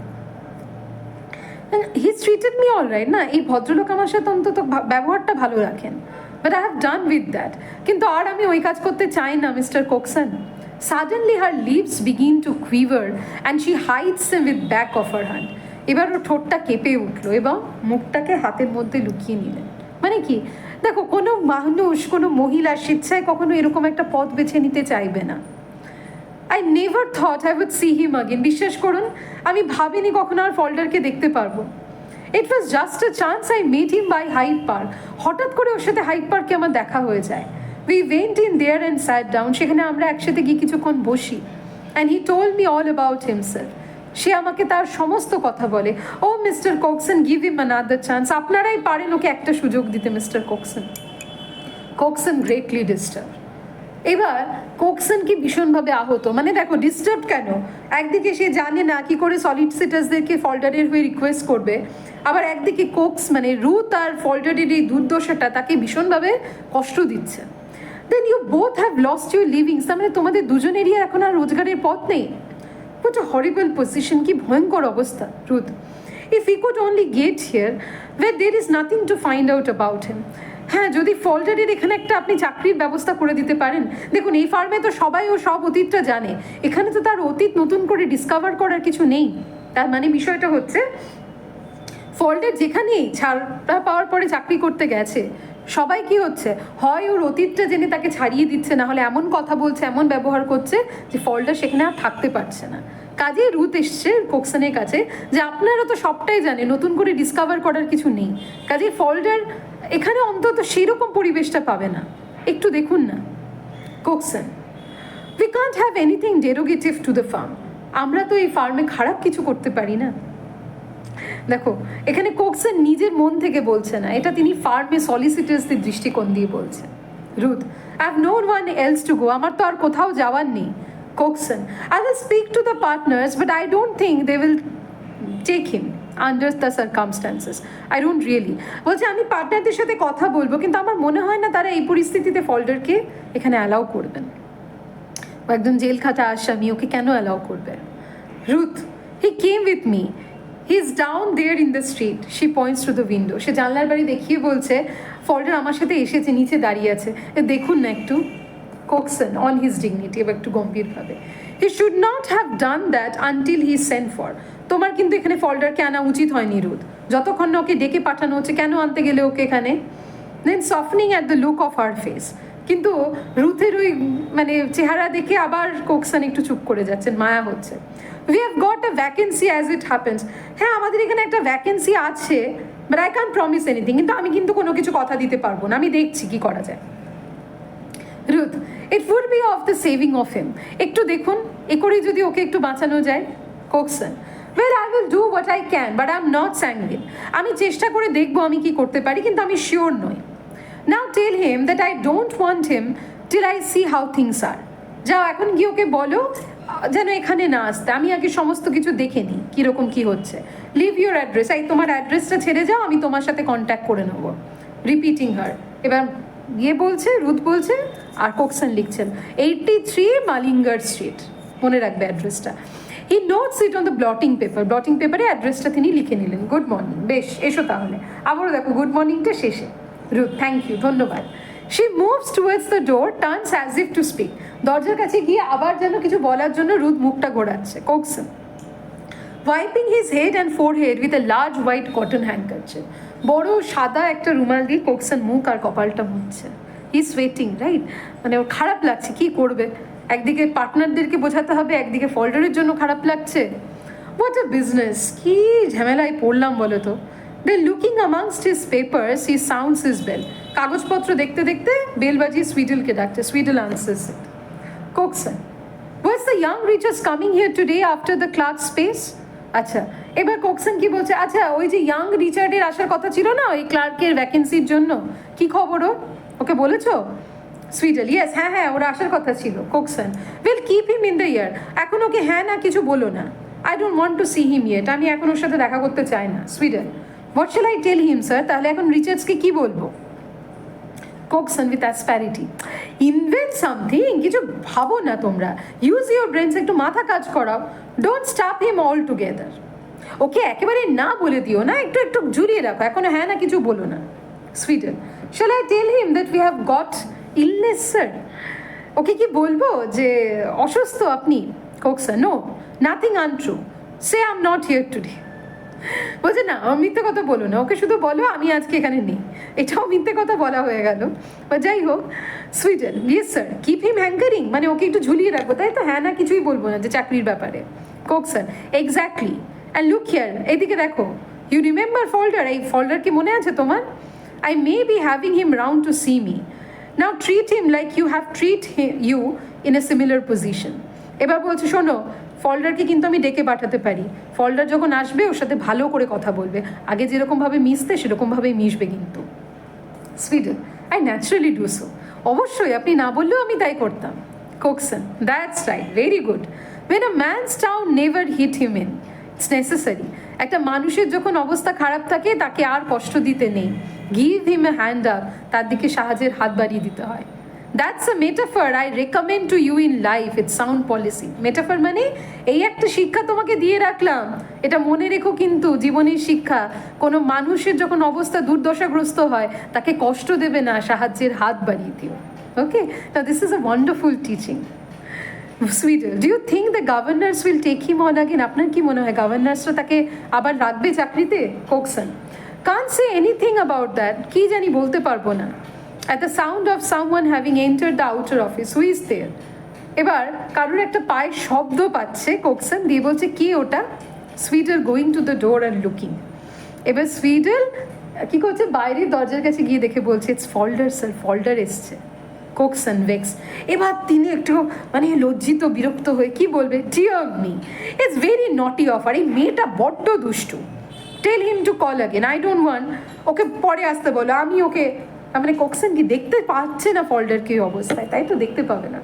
he treated me all right, না, এই ভদ্রলোক আমার সাথে অন্তত ব্যবহারটা ভালো রাখেন, but I have done with that. কিন্তু আর আমি ওই কাজ করতে চাই না, Mr Cokeson. Suddenly her lips begin to quiver and she hides them with back of her hand. এবার ওর ঠোঁটটা কেঁপে উঠলো এবং মুখটাকে হাতের মধ্যে লুকিয়ে নিলেন। মানে কি, দেখো, কোনো মানুষ, কোনো মহিলা স্বেচ্ছায় কখনো এরকম একটা পথ বেছে নিতে চাইবে না। I never thought I would see him again. বিশ্বাস করুন, আমি ভাবিনি কখনো আর ফল্ডারকে দেখতে পারবো। It was just a chance, I met him by Hyde Park. হঠাৎ করে ওর সাথে হাইড পার্কে আমার দেখা হয়ে যায়। We went in there and sat down. সেখানে আমরা একসাথে গিয়ে কিছুক্ষণ বসি। And he told me all about himself. সে আমাকে তার সমস্ত কথা বলে, oh Mr Cokeson give him another chance, আপনারাই পারেন ওকে একটা সুযোগ দিতে Mr Cokeson. Cokeson greatly disturb. এবার কোকসন কি ভীষণভাবে আহত, মানে দেখো ডিস্টার্ব কেন, একদিকে সে জানে না কি করে সলিসিটার্সদেরকে ফল্ডারের হয়ে রিকোয়েস্ট করবে, আবার একদিকে মানে রুথ আর ফল্ডারের এই দুর্দশাটা তাকে ভীষণভাবে কষ্ট দিচ্ছে। Then you both have lost your livings, তার মানে তোমাদের দুজনেরই এখন আর রোজগারের পথ নেই। What a horrible position, কি ভয়ঙ্কর অবস্থা Ruth. If he could only get here where there is nothing to find out about him. হ্যাঁ, যদি ফল্ডারের এখানে একটা আপনি চাকরির ব্যবস্থা করে দিতে পারেন। দেখুন এই ফার্মে তো সবাই ও সব অতীতটা জানে, এখানে তো তার অতীত নতুন করে ডিসকভার করার কিছু নেই। তার মানে বিষয়টা হচ্ছে ফল্ডার যেখানেই ছাড়া পাওয়ার পরে চাকরি করতে গেছে, সবাই কি হচ্ছে, হয় ওর অতীতটা জেনে তাকে ছাড়িয়ে দিচ্ছে, না হলে এমন কথা বলছে, এমন ব্যবহার করছে যে ফল্ডার সেখানে আর থাকতে পারছে না। কাজেই রুথ এসছে কোকসনের কাছে যে আপনারা তো সবটাই জানেন, নতুন করে ডিসকভার করার কিছু নেই, কাজেই ফল্ডার এখানে অন্তত সেরকম পরিবেশটা পাবে না, একটু দেখুন না। Cokeson, we can't have anything derogative to the firm, আমরা তো এই ফার্মে খারাপ কিছু করতে পারি না। দেখো এখানে কোকসন নিজের মন থেকে বলছে না, এটা তিনি ফার্মে সলিসিটার্সদের দৃষ্টিকোণ দিয়ে বলছেন। Ruth, I have no one else to go, আমার তো আর কোথাও যাওয়ার নেই। Cokeson, I will speak to the partners but I don't think they will take him under the circumstances, I don't really, বলছে আমি পার্টনারদের সাথে কথা বলবো, কিন্তু আমার মনে হয় না তারা এই পরিস্থিতিতে ফল্ডারকে এখানে অ্যালাউ করবেন। একজন জেল খাটা আসামি, ওকে কেন অ্যালাউ করবে? Ruth, he came with me, he is down there in the street, she points to the window, সে জানলার বাড়ি দেখিয়ে বলছে ফল্ডার আমার সাথে এসেছে, নিচে দাঁড়িয়ে আছে, দেখুন না একটু। কোকসন অন হিজ ডিগনিটি, এবার একটু গম্ভীরভাবে, he should not have done that until he sent for, তোমার কিন্তু এখানে ফল্ডারকে আনা উচিত হয়নি রুথ, যতক্ষণ না ওকে ডেকে পাঠানো হচ্ছে, কেন আনতে গেলে ওকে এখানে? Then softening at the look of her face, কিন্তু রুথের ওই মানে চেহারা দেখে আবার কোকসন একটু চুপ করে যাচ্ছেন, মায়া হচ্ছে। We have got a vacancy as it happens, হ্যাঁ আমাদের এখানে একটা ভ্যাকেন্সি আছে, but I can't promise anything, কিন্তু আমি কিন্তু কোনো কিছু কথা দিতে পারবো না, আমি দেখছি কি করা যায়। Ruth, it would be of the saving of him, একটু দেখুন এ করেই যদি ওকে একটু বাঁচানো যায়। Cokeson, well I will do what I can but I am not sanguine, আমি চেষ্টা করে দেখবো আমি কি করতে পারি, কিন্তু আমি শিওর নই। Now tell him that I don't want him till I see how things are, যাও এখন গিয়ে ওকে বলো যেন এখানে না আসতে, আমি আগে সমস্ত কিছু দেখে নিই কীরকম কী হচ্ছে। লিভ ইউর অ্যাড্রেস, এই তোমার অ্যাড্রেসটা ছেড়ে যাও, আমি তোমার সাথে কন্ট্যাক্ট করে নেবো। রিপিটিং হার, এবার গিয়ে বলছে, রুথ বলছে, আর কোকসন লিখছেন 83 মালিঙ্গার স্ট্রিট, মনে রাখবে অ্যাড্রেসটা। He notes it on the blotting paper, blotting পেপারে অ্যাড্রেসটা তিনি লিখে নিলেন। গুড মর্নিং, বেশ এসো তাহলে, আবারও দেখো গুড মর্নিংটা শেষে। রুথ, থ্যাংক ইউ, ধন্যবাদ। She moves towards the door, turns as if to speak, দরজার কাছে গিয়ে আবার যেন কিছু বলার জন্য রুথ মুখটা ঘোরাচ্ছে। Cokeson, wiping his head and forehead with a large white cotton handkerchief, বড় সাদা একটা রুমাল দিয়ে কোকসন মুখ আর কপালটা মুছছে। হি ইজ ওয়েটিং, রাইট, মানে ওর খারাপ লাগছে, কি করবে, একদিকে পার্টনারদেরকে বোঝাতে হবে, একদিকে ফল্ডারের জন্য খারাপ লাগছে। হোয়াট আ বিজনেস, কি ঝামেলায় পড়লাম বলো তো। Then looking amongst his papers, he sounds his bell. কাগজপত্র দেখতে দেখতে বেল বাজিয়ে সুইডেলকে ডাকছে, সুইডেল answers it. Coxon, was the young Richards coming here today after the clerk's space? আচ্ছা, এবার কোকসন কি বলছে, আচ্ছা ওই যে ইয়াং রিচার্ডের আসার কথা ছিল না ওই ক্লার্কের ভ্যাকেন্সির জন্য, কি খবর ওর, ওকে বলেছো? সুইডেল, ইয়েস, হ্যাঁ হ্যাঁ ওর আসার কথা ছিল। Cokeson, will keep him in the air, এখন ওকে হ্যাঁ না কিছু বলো না। I don't want to see him yet, আমি এখন ওর সাথে দেখা করতে চাই না। Sweedle, what shall I tell him sir, তাহলে এখন রিচার্ডসকে কি বলবো? Cokeson with asperity, invent something, কিছু ভাবো না তোমরা, ইউজ ইউর ব্রেনস, একটু মাথা কাজ করাও। Don't stop him altogether, ওকে একেবারে না বলে দিও না, একটু একটু ঝুলিয়ে রাখো, এখনো হ্যাঁ না কিছু বলো না। Sweedle, shall I tell him that we have got illness sir, ওকে কি বলবো যে অসুস্থ আপনি? Cokeson, no, nothing untrue, say I am not here today, বলছে না মিথ্যে কথা বলো না, ওকে শুধু বলো আমি আজকে এখানে নেই, এটাও মিথ্যে কথা বলা হয়ে গেল। বা যাই হোক, Sweden, yes sir, keep him হ্যাঙ্কারিং, মানে ওকে একটু ঝুলিয়ে রাখবো, তাই তো, হ্যাঁ না কিছুই বলবো না যে চাকরির ব্যাপারে। কোকসন, এক্স্যাক্টলি, অ্যান্ড লুক হিয়ার, এইদিকে দেখো, ইউ রিমেম্বার ফল্ডার, এই ফল্ডার কি মনে আছে তোমার? I may be having him round to see me, now treat him like you have treat you in a similar position. এবার বলছে শোনো, ফল্ডারকে কিন্তু আমি ডেকে পাঠাতে পারি, ফল্ডার যখন আসবে ওর সাথে ভালো করে কথা বলবে, আগে যেরকমভাবে মিশতে সেরকমভাবেই মিশবে কিন্তু। Sweedle, I naturally do so. অবশ্যই, আপনি না বললেও আমি তাই করতাম। Cokeson, that's right, very good. When a man's town never hit him in, it's necessary. একটা মানুষের যখন অবস্থা খারাপ থাকে তাকে আর কষ্ট দিতে নেই, give him a hand up, তার দিকে সাহায্যের হাত বাড়িয়ে দিতে হয়। That's a metaphor I recommend to you in life, it's sound policy. Metaphor মানে এই একটা শিক্ষা তোমাকে দিয়ে রাখলাম, এটা মনে রেখো কিন্তু জীবনের শিক্ষা, কোনো মানুষের যখন অবস্থা দুর্দশাগ্রস্ত হয় তাকে কষ্ট দেবে না, সাহায্যের হাত বাড়িয়ে দিও। Okay, now this is a wonderful teaching. Sweedle, do you think the governors will take him on again? আপনার কি মনে হয় গভর্নার্সরা তাকে আবার রাখবে চাকরিতে? Cokeson, can't say anything about that, কি জানি, বলতে পারবো না। At the sound of someone having entered the outer office, who is there? এবার কারোর একটা পায়ের শব্দ পাচ্ছে, কোকসন দিয়ে বলছে কি ওটা? Sweedle going to the door and looking. এবার সুইডেল কি করছে, বাইরের দরজার কাছে গিয়ে দেখে বলছে ইটস ফল্ডার স্যার, ফল্ডার এসছে। কোকসন ভেক্স, এবার তিনি একটু মানে লজ্জিত বিরক্ত হয়ে কি বলবে, dear me, it's very naughty of, আর এই মেয়েটা বড্ড দুষ্টু, tell him to call again, I don't want, ওকে পরে আসতে বলো, আমি ওকে, মানে কোকসন কি দেখতে পাচ্ছে না ফল্ডার কি অবস্থায়? তাই তো, দেখতে পাবে না।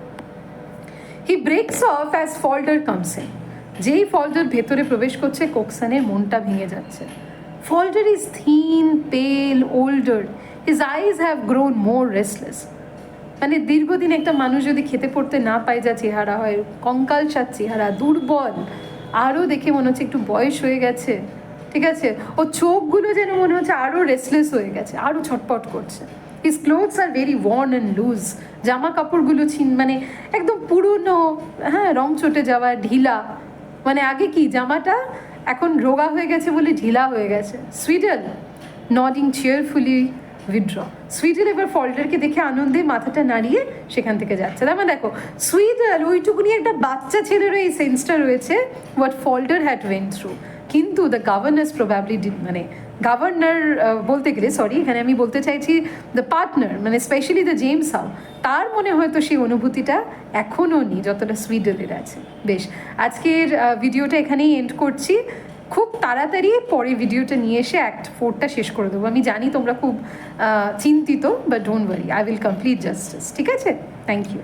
He breaks off as Falder comes in, যেই ফল্ডার ভেতরে প্রবেশ করছে কোকসনের মনটা ভেঙে যাচ্ছে। Falder is thin, pale, older, his eyes have grown more restless. মানে দীর্ঘদিন একটা মানুষ যদি খেতে পড়তে না পায় যা চেহারা হয়, কঙ্কালসার চেহারা, দুর্বল, আরও দেখে মনে হচ্ছে একটু বয়স হয়ে গেছে, ঠিক আছে, ও চোখগুলো যেন মনে হচ্ছে আরও রেস্টলেস হয়ে গেছে, আরও ছটপট করছে। His clothes are very worn and loose, জামা কাপড়গুলো মানে একদম পুরনো, হ্যাঁ, রং চটে যাওয়া, ঢিলা, মানে আগে কি জামাটা, এখন রোগা হয়ে গেছে বলে ঢিলা হয়ে গেছে। সুইডেল নডিং চেয়ারফুলি উইথড্র। সুইডেল এবার ফল্ডারকে দেখে আনন্দে মাথাটা নাড়িয়ে সেখান থেকে যাচ্ছে। তার মানে দেখো, সুইডেল ওইটুকুনি একটা বাচ্চা ছেলেরও এই সেন্সটা রয়েছে হোয়াট ফল্ডার হ্যাড ওয়েন্ট থ্রু। কিন্তু দ্য গভর্নার্স প্রবাবলি মানে গভর্নর বলতে গেলে, সরি, এখানে আমি বলতে চাইছি দ্য পার্টনার, মানে স্পেশালি দ্য জেমস হাউ, তার মনে হয়তো সেই অনুভূতিটা এখনও নেই যতটা সুইডেলের আছে। বেশ, আজকের ভিডিওটা এখানেই এন্ড করছি। খুব তাড়াতাড়ি পরে ভিডিওটা নিয়ে এসে অ্যাক্ট 4টা শেষ করে দেবো। আমি জানি তোমরা খুব চিন্তিত, but don't worry, I will complete justice. ঠিক আছে, থ্যাংক ইউ।